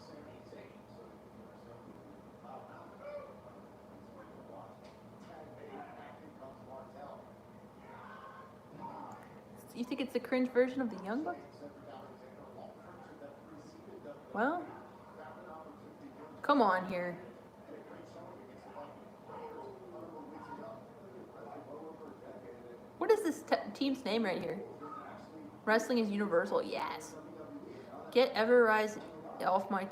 [SPEAKER 1] You think it's the cringe version of the Young Bucks? Well, come on here. What is this team's name right here? Wrestling is universal. Yes. Get Everrise off my TV,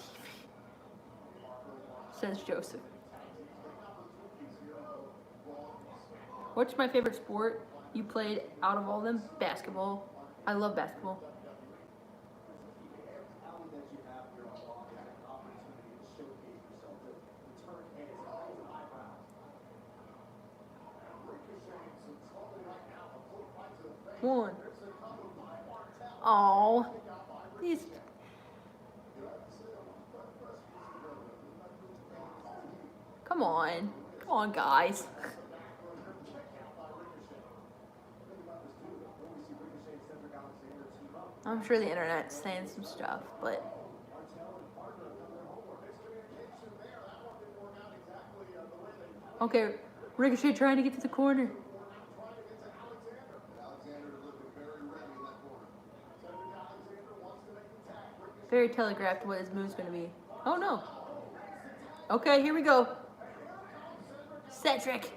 [SPEAKER 1] says Joseph. What's my favorite sport you played out of all of them? Basketball. I love basketball. One. Oh, these. Come on, guys. I'm sure the internet's saying some stuff, but okay, Ricochet trying to get to the corner. Very telegraphed what his move's gonna be. Oh no. Okay, here we go. Cedric.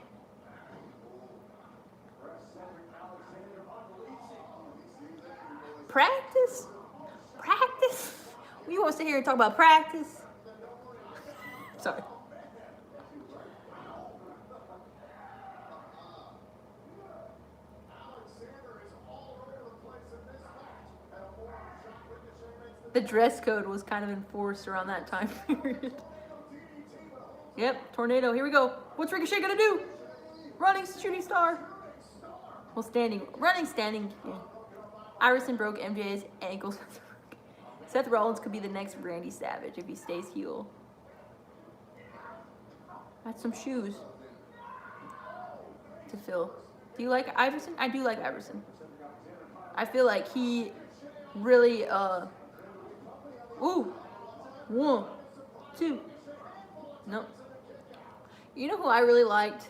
[SPEAKER 1] Practice? Practice? We want to sit here and talk about practice? Sorry. The dress code was kind of enforced around that time period. Yep, tornado. Here we go. What's Ricochet gonna do? Running shooting star. Well, standing. Running standing. Yeah. Iverson broke MJ's ankles. Seth Rollins could be the next Randy Savage if he stays heel. That's some shoes to fill. Do you like Iverson? I do like Iverson. I feel like he really, ooh. 1, 2. Nope. You know who I really liked?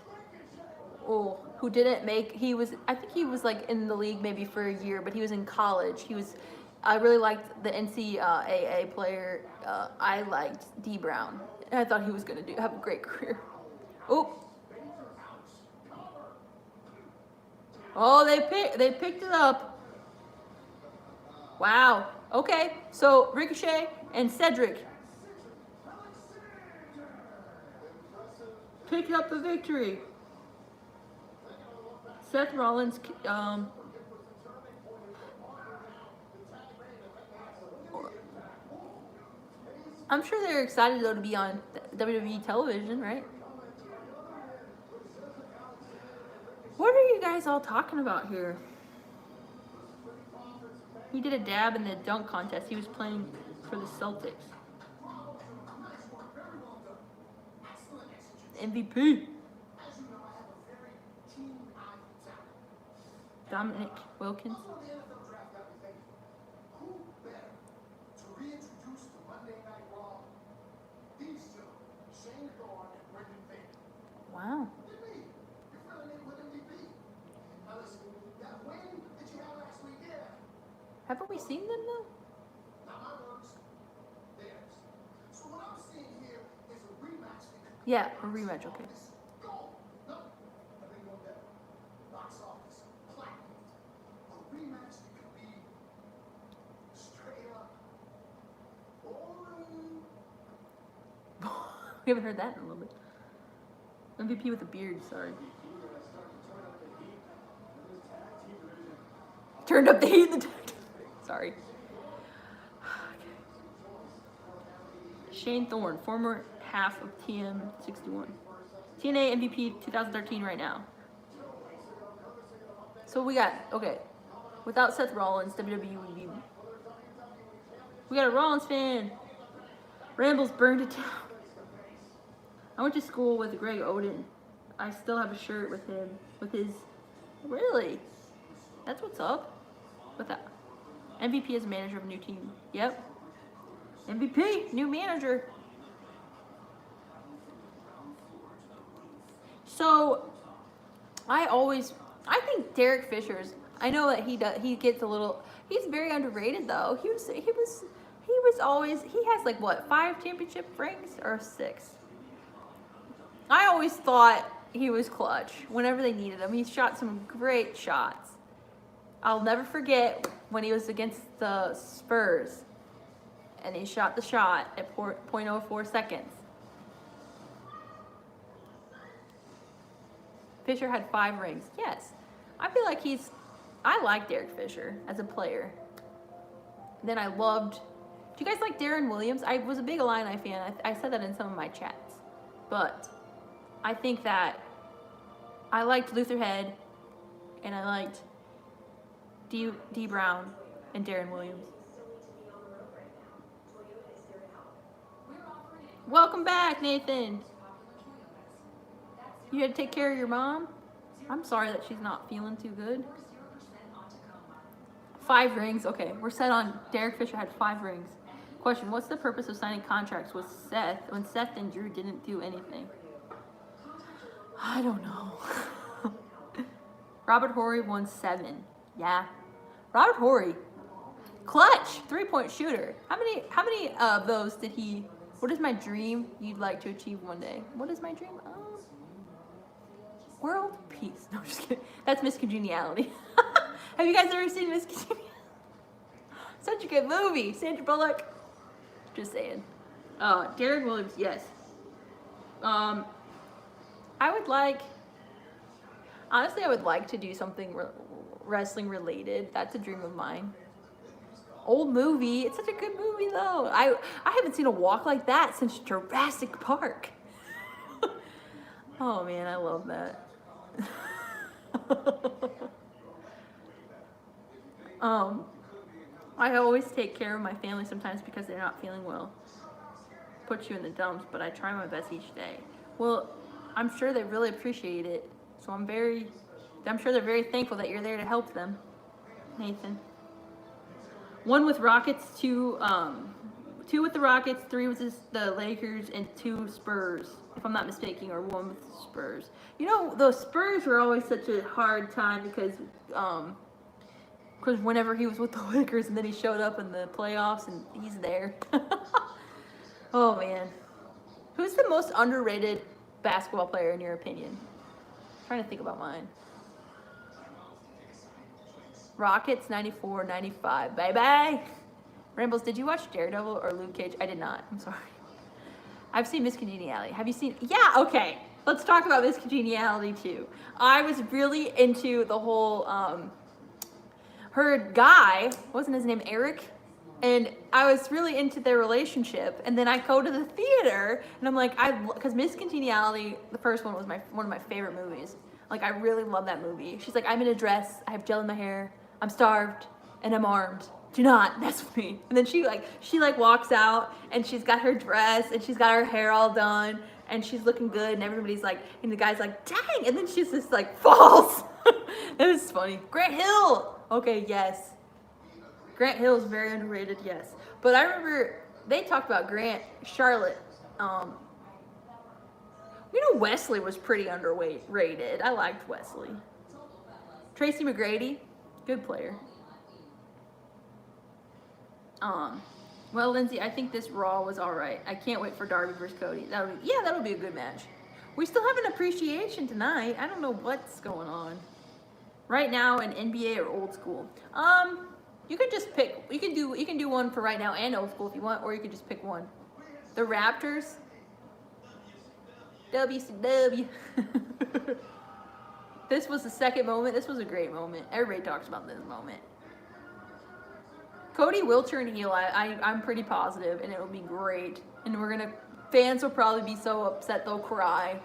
[SPEAKER 1] Oh, who didn't make, I think he was like in the league maybe for a year, but he was in college. I really liked the NCAA player. I liked D Brown. And I thought he was going to have a great career. Oh, they picked it up. Wow. Okay, so Ricochet and Cedric picked up the victory. Seth Rollins, I'm sure they're excited though to be on WWE television, right? What are you guys all talking about here? He did a dab in the dunk contest. He was playing for the Celtics. MVP. Dominic Wilkins. Wow. Haven't we seen them though? Yeah, a rematch, okay. We haven't heard that in a little bit. MVP with a beard, sorry. Turned up the heat in the sorry. Shane Thorne, former half of TM61. TNA MVP 2013 right now. So we got, okay, without Seth Rollins, WWE would be. We got a Rollins fan. Rambles burned it down. I went to school with Greg Oden. I still have a shirt with him, with his, really? That's what's up with that. MVP is manager of a new team. Yep. MVP, new manager. So, I think Derek Fisher's, I know that he gets a little, he's very underrated though. He was always, he has like what, 5 championship rings or 6? I always thought he was clutch whenever they needed him. He shot some great shots. I'll never forget when he was against the Spurs and he shot the shot at 0.04 seconds. Fisher had 5 rings. Yes. I feel like I like Derek Fisher as a player. Then I loved, do you guys like Darren Williams? I was a big Illini fan. I said that in some of my chats. But I think that I liked Luther Head and I liked D Brown and Darren Williams. Welcome back, Nathan. You had to take care of your mom? I'm sorry that she's not feeling too good. 5 rings. Okay, we're set on Derek Fisher had 5 rings. Question, what's the purpose of signing contracts with Seth when Seth and Drew didn't do anything? I don't know. Robert Horry won 7. Yeah. Robert Horry. Clutch! 3-point shooter. How many of those did he... What is my dream you'd like to achieve one day? What is my dream? World peace. No, I'm just kidding. That's Miss Congeniality. Have you guys ever seen Miss Congeniality? Such a good movie. Sandra Bullock. Just saying. Darren Williams, yes. I would like... Honestly, I would like to do something wrestling related. That's a dream of mine. Old movie. It's such a good movie, though. I haven't seen a walk like that since Jurassic Park. Oh, man, I love that. I always take care of my family sometimes because they're not feeling well. Put you in the dumps, but I try my best each day. Well, I'm sure they really appreciate it. So I'm sure they're very thankful that you're there to help them, Nathan. 1 with Rockets, 2 with the Rockets, 3 with the Lakers, and 2 Spurs, if I'm not mistaken, or 1 with the Spurs. You know, those Spurs were always such a hard time because whenever he was with the Lakers and then he showed up in the playoffs and he's there. Oh, man. Who's the most underrated basketball player in your opinion? I'm trying to think about mine. Rockets, 94, 95. Bye-bye. Rambles, did you watch Daredevil or Luke Cage? I did not. I'm sorry. I've seen Miss Congeniality. Have you seen... Yeah, okay. Let's talk about Miss Congeniality, too. I was really into the whole... her guy, wasn't his name Eric? And I was really into their relationship. And then I go to the theater, and I'm like, because Miss Congeniality, the first one was one of my favorite movies. Like, I really love that movie. She's like, I'm in a dress, I have gel in my hair, I'm starved, and I'm armed. Do not mess with me. And then she walks out, and she's got her dress, and she's got her hair all done, and she's looking good, and everybody's like, and the guy's like, dang, and then she's just like, falls. It was funny. Grant Hill. Okay, yes. Grant Hill is very underrated, yes. But I remember they talked about Charlotte. You know, Wesley was pretty underrated. I liked Wesley. Tracy McGrady, good player. Well, Lindsay, I think this Raw was all right. I can't wait for Darby versus Cody. That'll be a good match. We still have an appreciation tonight. I don't know what's going on. Right now, in NBA or old school. You could just pick. You can do one for right now and old school if you want, or you could just pick one. The Raptors. WCW. This was the second moment. This was a great moment. Everybody talks about this moment. Cody will turn heel. I'm pretty positive, and it'll be great. And fans will probably be so upset they'll cry.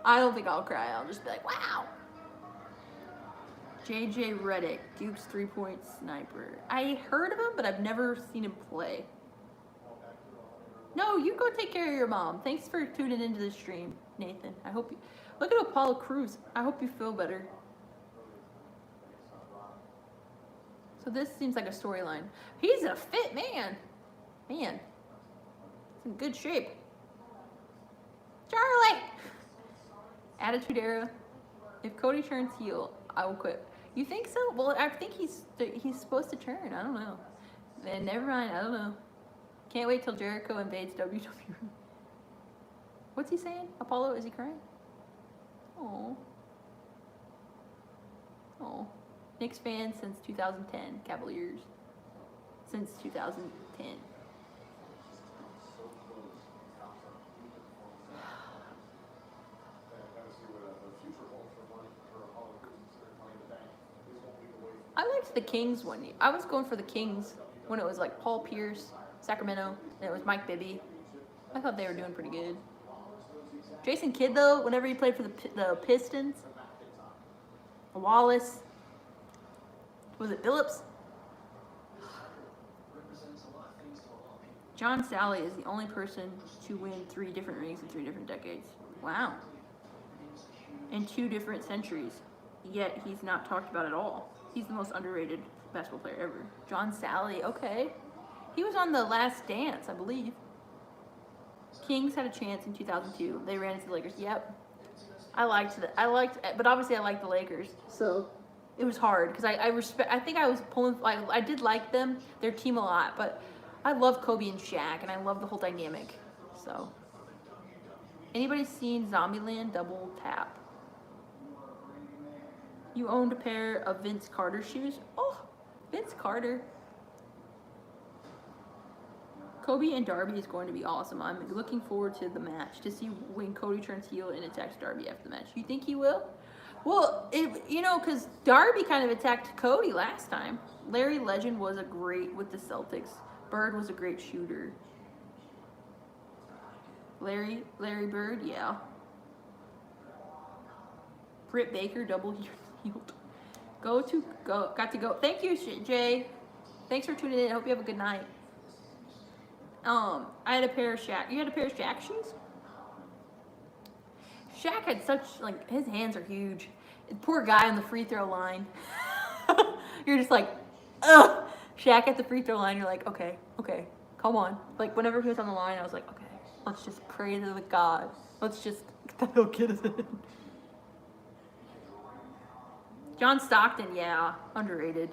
[SPEAKER 1] I don't think I'll cry. I'll just be like, wow. JJ Redick, Duke's 3-point sniper. I heard of him, but I've never seen him play. No, you go take care of your mom. Thanks for tuning into the stream, Nathan. I hope you... Look at Apollo Crews. I hope you feel better. So this seems like a storyline. He's a fit man. Man. He's in good shape. Charlie! Attitude Era. If Cody turns heel, I will quit. You think so? Well, I think he's supposed to turn. I don't know. Then never mind. I don't know. Can't wait till Jericho invades WWE. What's he saying? Apollo, is he crying? Oh. Oh. Knicks fan since 2010. Cavaliers since 2010. I liked the Kings one. I was going for the Kings when it was like Paul Pierce, Sacramento, and it was Mike Bibby. I thought they were doing pretty good. Jason Kidd, though, whenever he played for the Pistons, Wallace, was it Phillips? John Sally is the only person to win 3 different rings in 3 different decades. Wow. in 2 different centuries, yet he's not talked about at all. He's the most underrated basketball player ever. John Sally, okay. He was on The Last Dance, I believe. Kings had a chance in 2002. They ran into the Lakers. Yep. But obviously I liked the Lakers. So it was hard because I think I was pulling, I did like them, their team a lot, but I love Kobe and Shaq, and I love the whole dynamic. So, anybody seen Zombieland? Double tap. You owned a pair of Vince Carter shoes? Oh, Vince Carter. Kobe and Darby is going to be awesome. I'm looking forward to the match to see when Cody turns heel and attacks Darby after the match. You think he will? Well, because Darby kind of attacked Cody last time. Larry Legend was a great with the Celtics. Bird was a great shooter. Larry Bird, yeah. Britt Baker, double healed. Got to go. Thank you, Jay. Thanks for tuning in. I hope you have a good night. I had a pair of Shaq. You had a pair of Shaq shoes? Shaq had such, his hands are huge. Poor guy on the free throw line. You're just like, ugh. Shaq at the free throw line, you're like, okay, come on. Whenever he was on the line, I was like, okay, let's just pray to the God. Let's just get that little kid in. John Stockton, yeah, underrated.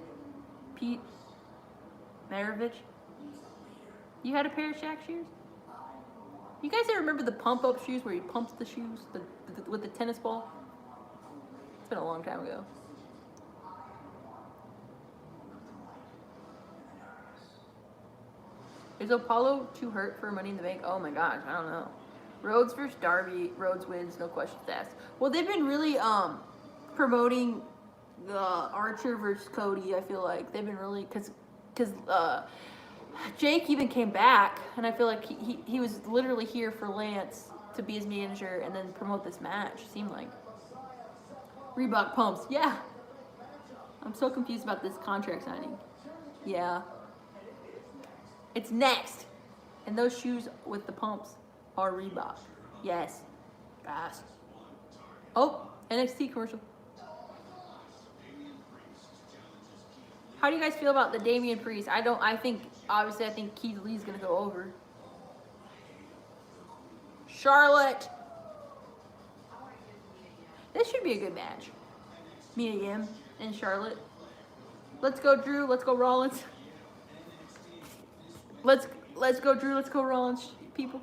[SPEAKER 1] Pete Maravich. You had a pair of Shaq shoes? You guys ever remember the pump-up shoes where he pumps the shoes with the tennis ball? It's been a long time ago. Is Apollo too hurt for Money in the Bank? Oh my gosh, I don't know. Rhodes versus Darby. Rhodes wins, no questions asked. Well, they've been really promoting the Archer versus Cody. I feel like they've been really because Jake even came back, and I feel like he was literally here for Lance to be his manager and then promote this match. Seemed like Reebok pumps. Yeah, I'm so confused about this contract signing. Yeah. It's next. And those shoes with the pumps are Reebok. Yes. Yes. Oh, NXT commercial. How do you guys feel about the Damian Priest? I think Keith Lee's going to go over. Charlotte. This should be a good match. Mia Yim and Charlotte. Let's go, Drew. Let's go, Rollins. Let's go, Drew. Let's go, Rollins. People.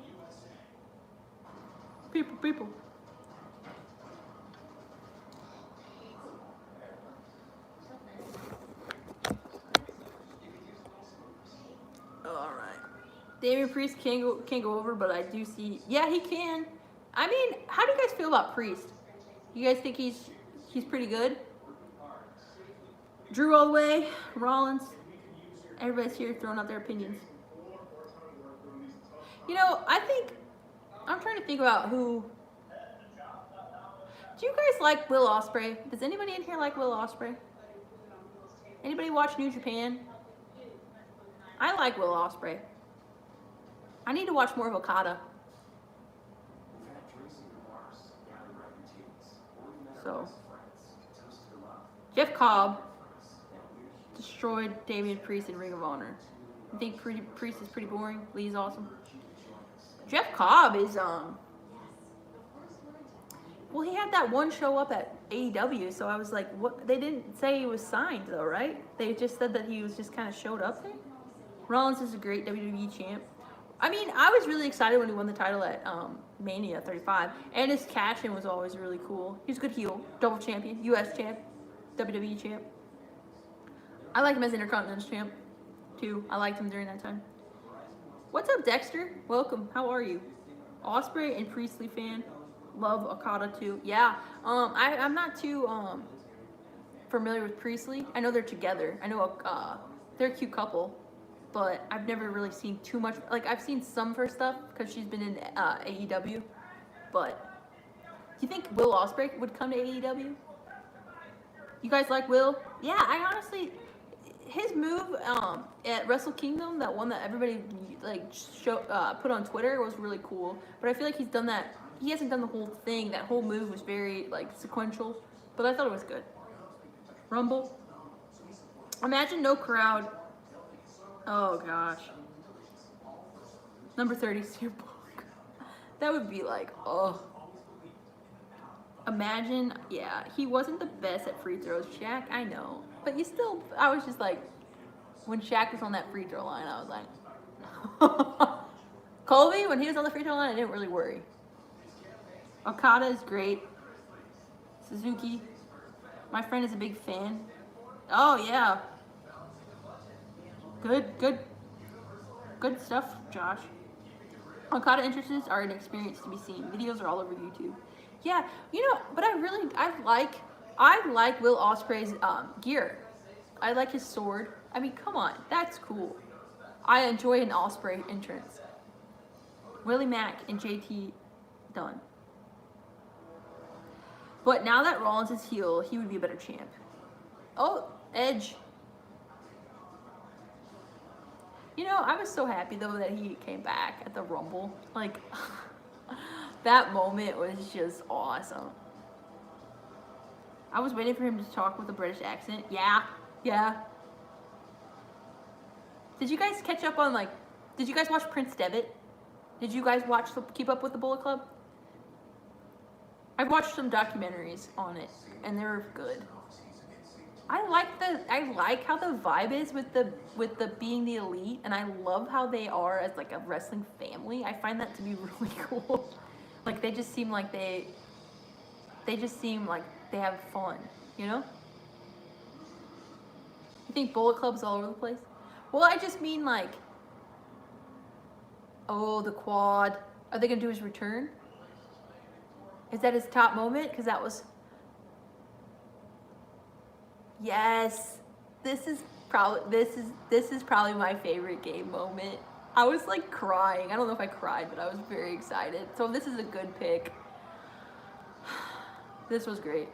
[SPEAKER 1] All right. Damian Priest can't go over, but I do see. Yeah, he can. I mean, how do you guys feel about Priest? You guys think he's pretty good? Drew all the way. Rollins. Everybody's here throwing out their opinions. I'm trying to think about who. Do you guys like Will Ospreay? Does anybody in here like Will Ospreay? Anybody watch New Japan? I like Will Ospreay. I need to watch more of Okada. So, Jeff Cobb destroyed Damian Priest in Ring of Honor. You think Priest is pretty boring? Lee's awesome. Jeff Cobb is well, he had that one show up at AEW, so I was like, what? They didn't say he was signed though, right? They just said that he was just kind of showed up there. Rollins is a great WWE champ. I mean, I was really excited when he won the title at Mania 35, and his cash-in was always really cool. He was a good heel, double champion, US champ, WWE champ. I like him as Intercontinental champ too. I liked him during that time. What's up, Dexter? Welcome. How are you? Ospreay and Priestley fan. Love Okada too. Yeah. I'm not too familiar with Priestley. I know they're together. I know they're a cute couple, but I've never really seen too much. I've seen some of her stuff because she's been in AEW. But do you think Will Ospreay would come to AEW? You guys like Will? Yeah, I honestly. His move at Wrestle Kingdom, that one that everybody put on Twitter, was really cool. But I feel like he's done that he hasn't done the whole thing. That whole move was very like sequential, but I thought it was good. Rumble. Imagine no crowd. Oh gosh. Number 30, CM Punk. That would be like, oh. Imagine, yeah, he wasn't the best at free throws, Shaq, I know. But you still, I was just like, when Shaq was on that free throw line, I was like, Colby, when he was on the free throw line, I didn't really worry. Okada is great. Suzuki, my friend is a big fan. Oh, yeah. Good stuff, Josh. Okada entrances are an experience to be seen. Videos are all over YouTube. Yeah, you know, but I like Will Ospreay's gear. I like his sword. I mean, come on, that's cool. I enjoy an Ospreay entrance. Willie Mack and JT done. But now that Rollins is heel, he would be a better champ. Oh, Edge. You know, I was so happy though that he came back at the Rumble. Like, that moment was just awesome. I was waiting for him to talk with a British accent. Yeah. Did you guys catch up on, like, did you guys watch Prince Devitt? Did you guys watch Keep Up with the Bullet Club? I've watched some documentaries on it, and they're good. I like how the vibe is with the being the elite, and I love how they are as like a wrestling family. I find that to be really cool. Like they just seem like they have fun, you know? You think Bullet Club's all over the place? Well, I just mean like, oh, the quad. Are they gonna do his return? Is that his top moment? Because that was. Yes, this is probably my favorite game moment. I was like crying. I don't know if I cried, but I was very excited. So this is a good pick. This was great.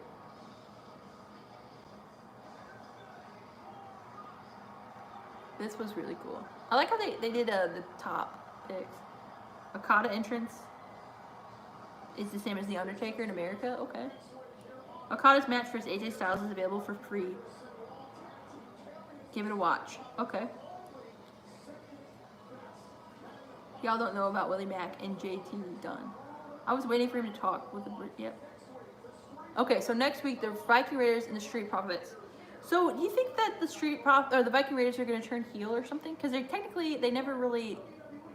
[SPEAKER 1] This was really cool. I like how they did the top picks. Okada entrance is the same as The Undertaker in America. Okay. Okada's match versus AJ Styles is available for free. Give it a watch. Okay. Y'all don't know about Willie Mack and JT Dunn. I was waiting for him to talk with the yep. Okay, so next week the Viking Raiders and the Street Profits. So do you think that the Viking Raiders are going to turn heel or something? Because they never really,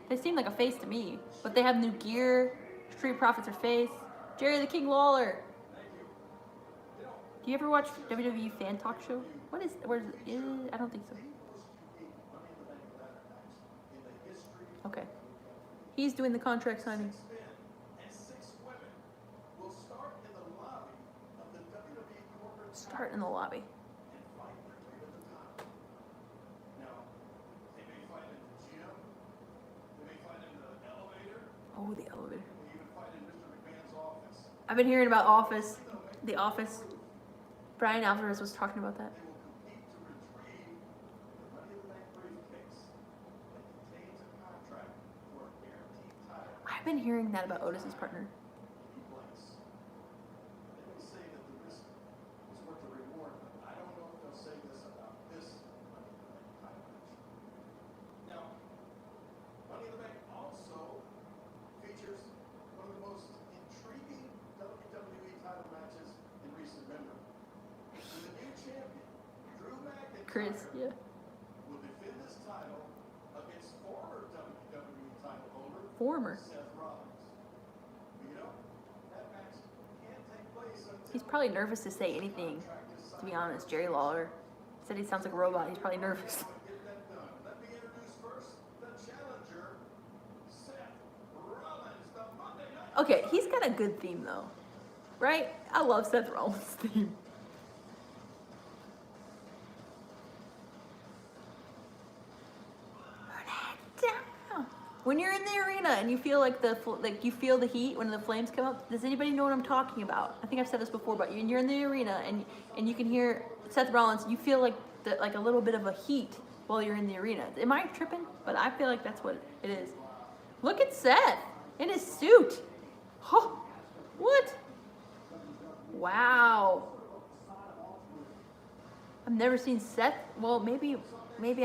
[SPEAKER 1] they seem like a face to me, but they have new gear. Street Profits are face. Jerry the King Lawler. Do you ever watch WWE Fan Talk Show? Where is it? I don't think so. Okay. He's doing the contract signing. Start in the lobby. Oh, the elevator. I've been hearing about Office. The Office. Brian Alvarez was talking about that. I've been hearing that about Otis's partner. Chris, yeah.
[SPEAKER 2] Will defend this title against former WWE title holder
[SPEAKER 1] Former.
[SPEAKER 2] Seth Rollins. You know, that match can't take place until
[SPEAKER 1] He's probably nervous to say anything, to be honest. Jerry Lawler said he sounds like a robot. He's probably nervous.
[SPEAKER 2] get that done. Let me introduce first the challenger, Seth Rollins, the Monday Night.
[SPEAKER 1] Okay, he's got a good theme though, right? I love Seth Rollins' theme. When you're in the arena and you feel like you feel the heat when the flames come up, does anybody know what I'm talking about? I think I've said this before, but you're in the arena and you can hear Seth Rollins, you feel like a little bit of a heat while you're in the arena. Am I tripping? But I feel like that's what it is. Look at Seth in his suit. Oh. What? Wow. I've never seen Seth. Well, maybe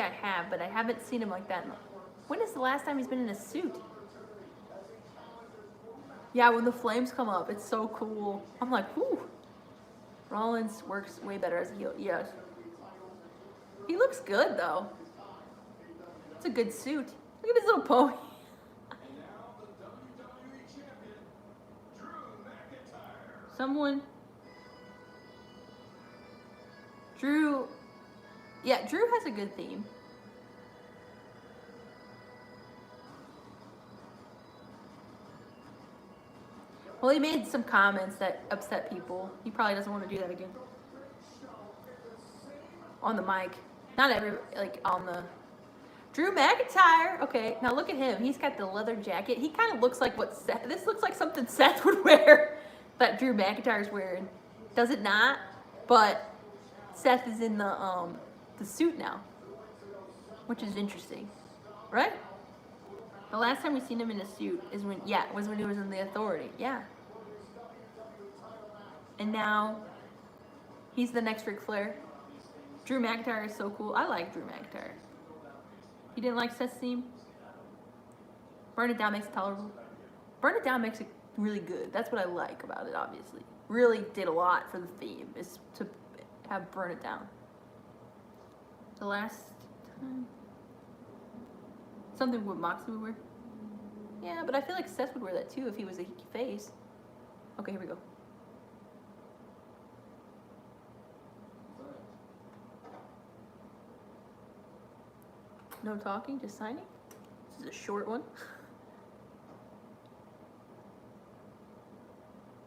[SPEAKER 1] I have, but I haven't seen him like that. When is the last time he's been in a suit? Yeah, when the flames come up, it's so cool. I'm like, whoo. Rollins works way better as a heel. Yes. He looks good though. It's a good suit. Look at his little pony. Someone. Drew. Yeah, Drew has a good theme. Well, he made some comments that upset people. He probably doesn't want to do that again. On the mic. Not every, like, on the... Drew McIntyre. Okay, now look at him. He's got the leather jacket. He kind of looks like what Seth... This looks like something Seth would wear. That Drew McIntyre's wearing. Does it not? But Seth is in the suit now. Which is interesting. Right? The last time we seen him in a suit is when, was when he was in the Authority. Yeah. And now he's the next Ric Flair. Drew McIntyre is so cool. I like Drew McIntyre. You didn't like Seth's theme? Burn It Down makes it tolerable. Burn It Down makes it really good. That's what I like about it, obviously. Really did a lot for the theme, is to have Burn It Down. The last time... Something what Moxley would wear? Yeah, but I feel like Seth would wear that too if he was a face. Okay, here we go. No talking, just signing. This is a short one.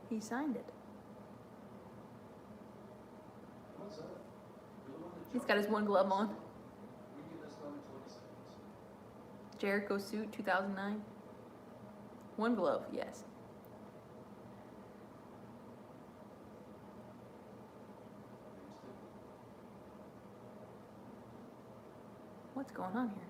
[SPEAKER 1] He signed it. He's got his one glove on. Jericho suit, 2009. One glove, yes. What's going on here?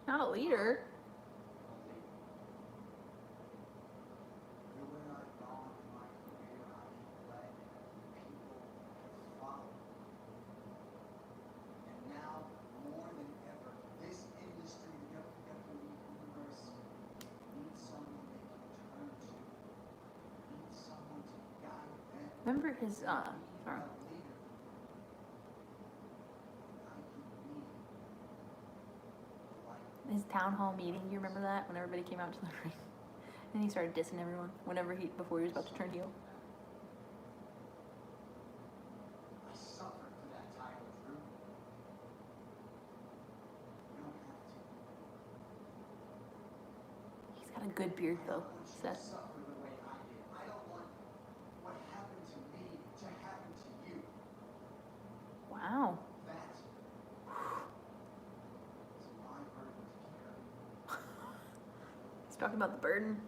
[SPEAKER 1] Not a leader. Remember his sorry. His town hall meeting, you remember that? When everybody came out to the ring. And he started dissing everyone before he was about to turn heel.
[SPEAKER 2] I suffered for that title, Drew. You don't have to.
[SPEAKER 1] He's got a good beard though, Seth.
[SPEAKER 2] Suffer the way I did. I don't want what happened to me to happen to you.
[SPEAKER 1] Wow.
[SPEAKER 2] That is my burden to carry.
[SPEAKER 1] He's talking about the burden.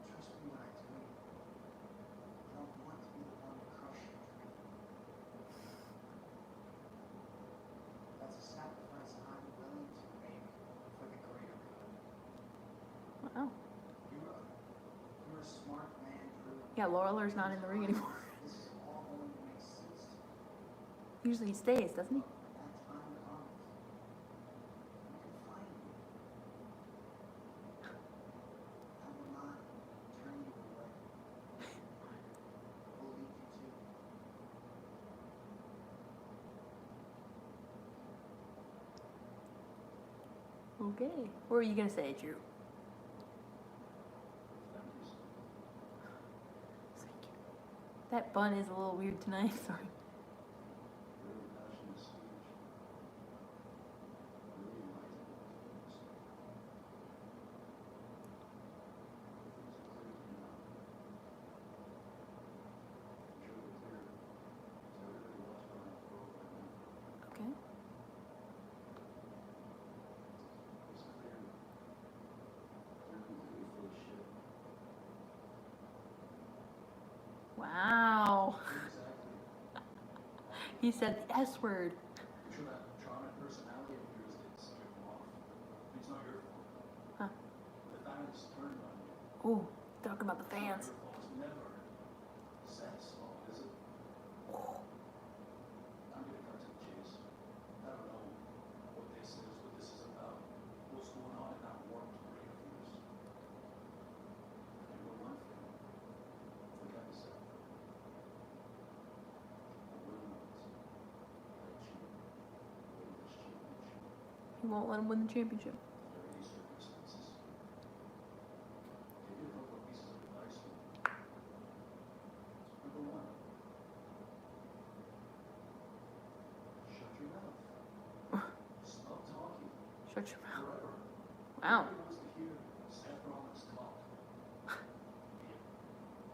[SPEAKER 2] Trust me when I tell you, I don't want to be the one to crush your dream. That's a sacrifice I'm willing to make for the greater good.
[SPEAKER 1] Wow.
[SPEAKER 2] You're a smart man, Drew.
[SPEAKER 1] Yeah, Lawler's not in the ring anymore.
[SPEAKER 2] This is all going to make sense to me.
[SPEAKER 1] Usually he stays, doesn't he?
[SPEAKER 2] When that time comes, you can find me. I will not turn you away.
[SPEAKER 1] Okay. What were you gonna say, Drew? That bun is a little weird tonight. Sorry. Okay. Wow. He said the S word.
[SPEAKER 2] I'm sure that charm and personality of yours didn't scare them off. It's not your fault.
[SPEAKER 1] Huh.
[SPEAKER 2] The fans turned on you.
[SPEAKER 1] Ooh, talking about the
[SPEAKER 2] It's not
[SPEAKER 1] fans.
[SPEAKER 2] your fault. It's never Seth's fault, is it? I'm gonna cut to the chase. I don't know what this is about. What's going on in that warped brain of yours. I know one thing. Forget Seth. I will not let you win this championship.
[SPEAKER 1] He won't let him win the championship.
[SPEAKER 2] Under any circumstances. Give you a couple of pieces of advice. Number one. Shut your mouth. Stop talking.
[SPEAKER 1] Shut your mouth.
[SPEAKER 2] Forever.
[SPEAKER 1] Wow.
[SPEAKER 2] Nobody wants to hear Seth Rollins talk. Be it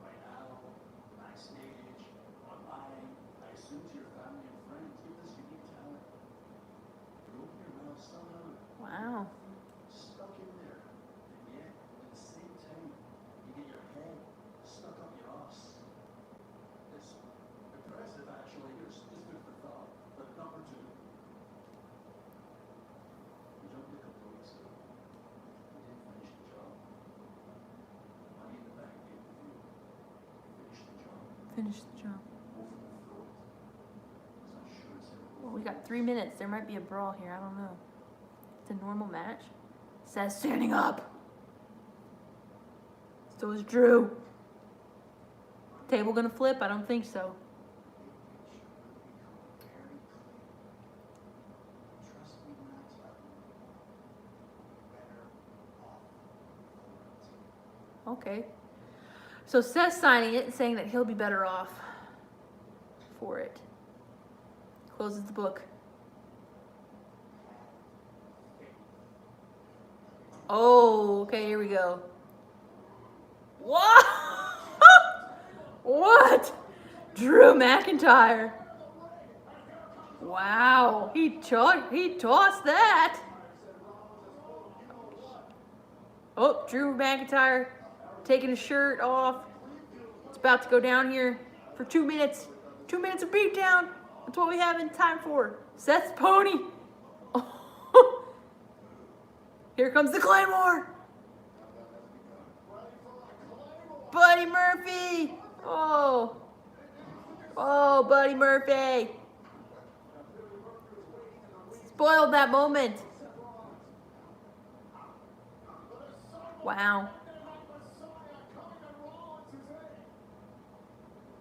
[SPEAKER 2] right now, backstage, online, I assume to your family and friends. Give this unique talent. You open your mouth somehow.
[SPEAKER 1] Wow.
[SPEAKER 2] Stuck in there, and yet at the same time, you get your head stuck up your ass. It's impressive, actually. It's good for thought. But number two, you jumped a couple of weeks ago. You didn't finish the job. Money in the Bank pay-per-view. Finish the job.
[SPEAKER 1] Finish the job.
[SPEAKER 2] Go for the throat. Because I'm sure it's everything.
[SPEAKER 1] Well, we got 3 minutes. There might be a brawl here. I don't know. It's a normal match. Seth standing up. So is Drew. Table gonna flip? I don't think so.
[SPEAKER 3] Trust me when I tell you, better off for it.
[SPEAKER 1] Okay. So Seth's signing it and saying that he'll be better off for it. Closes the book. Oh, okay, here we go. What? What? Drew McIntyre. Wow, he tossed that. Oh, Drew McIntyre taking his shirt off. It's about to go down here for 2 minutes. 2 minutes of beatdown. That's what we have in time for. Seth's pony. Here comes the Claymore. Buddy Murphy. Oh. Oh, Buddy Murphy. Spoiled that moment. Wow.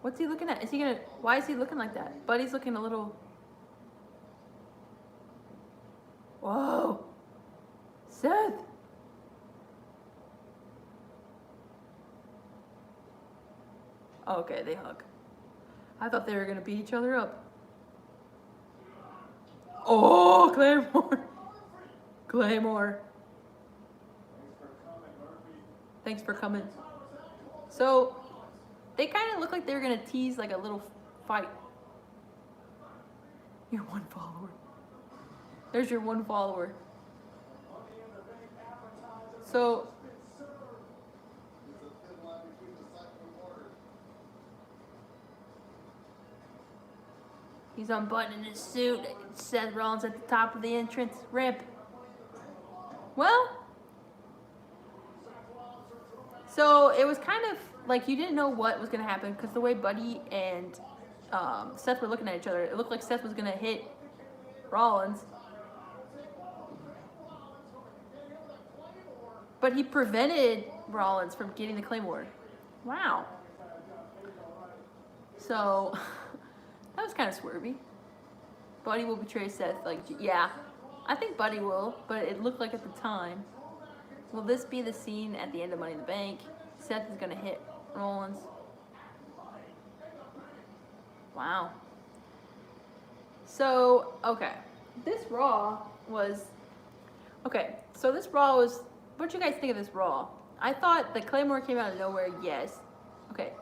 [SPEAKER 1] What's he looking at? Is he gonna, why is he looking like that? Buddy's looking a little. Whoa. Seth. Okay, they hug. I thought they were gonna beat each other up. Oh, Claymore. Claymore. Thanks for coming. So, they kind of look like they were gonna tease like a little fight. Your one follower. There's your one follower. So, he's unbuttoning his suit. Seth Rollins at the top of the entrance ramp. Well, so it was kind of like you didn't know what was going to happen because the way Buddy and Seth were looking at each other, it looked like Seth was going to hit Rollins. But he prevented Rollins from getting the Claymore. Wow. So, that was kind of swervy. Buddy will betray Seth. Like, yeah, I think Buddy will, but it looked like at the time. Will this be the scene at the end of Money in the Bank? Seth is gonna hit Rollins. Wow. So, okay. This Raw was... Okay, so this Raw was... What did you guys think of this Raw? I thought the Claymore came out of nowhere, yes. Okay.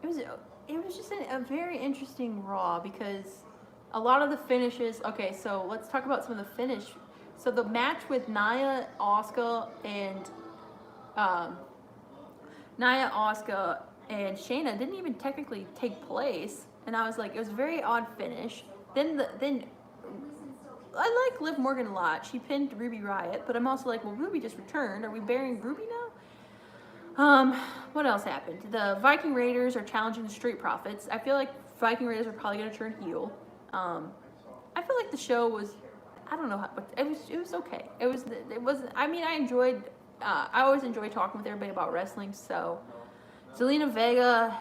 [SPEAKER 1] It was just a very interesting Raw because a lot of the finishes... Okay, so let's talk about some of the finish. So the match with Nia, Asuka, and... Shayna didn't even technically take place. And I was like, it was a very odd finish. Then I like Liv Morgan a lot. She pinned Ruby Riott, but I'm also like, well, Ruby just returned. Are we burying Ruby now? What else happened? The Viking Raiders are challenging the Street Profits. I feel like Viking Raiders are probably gonna turn heel. I feel like the show was, I don't know how, but it was okay. It was. I mean, I enjoyed. I always enjoy talking with everybody about wrestling. So, Zelina Vega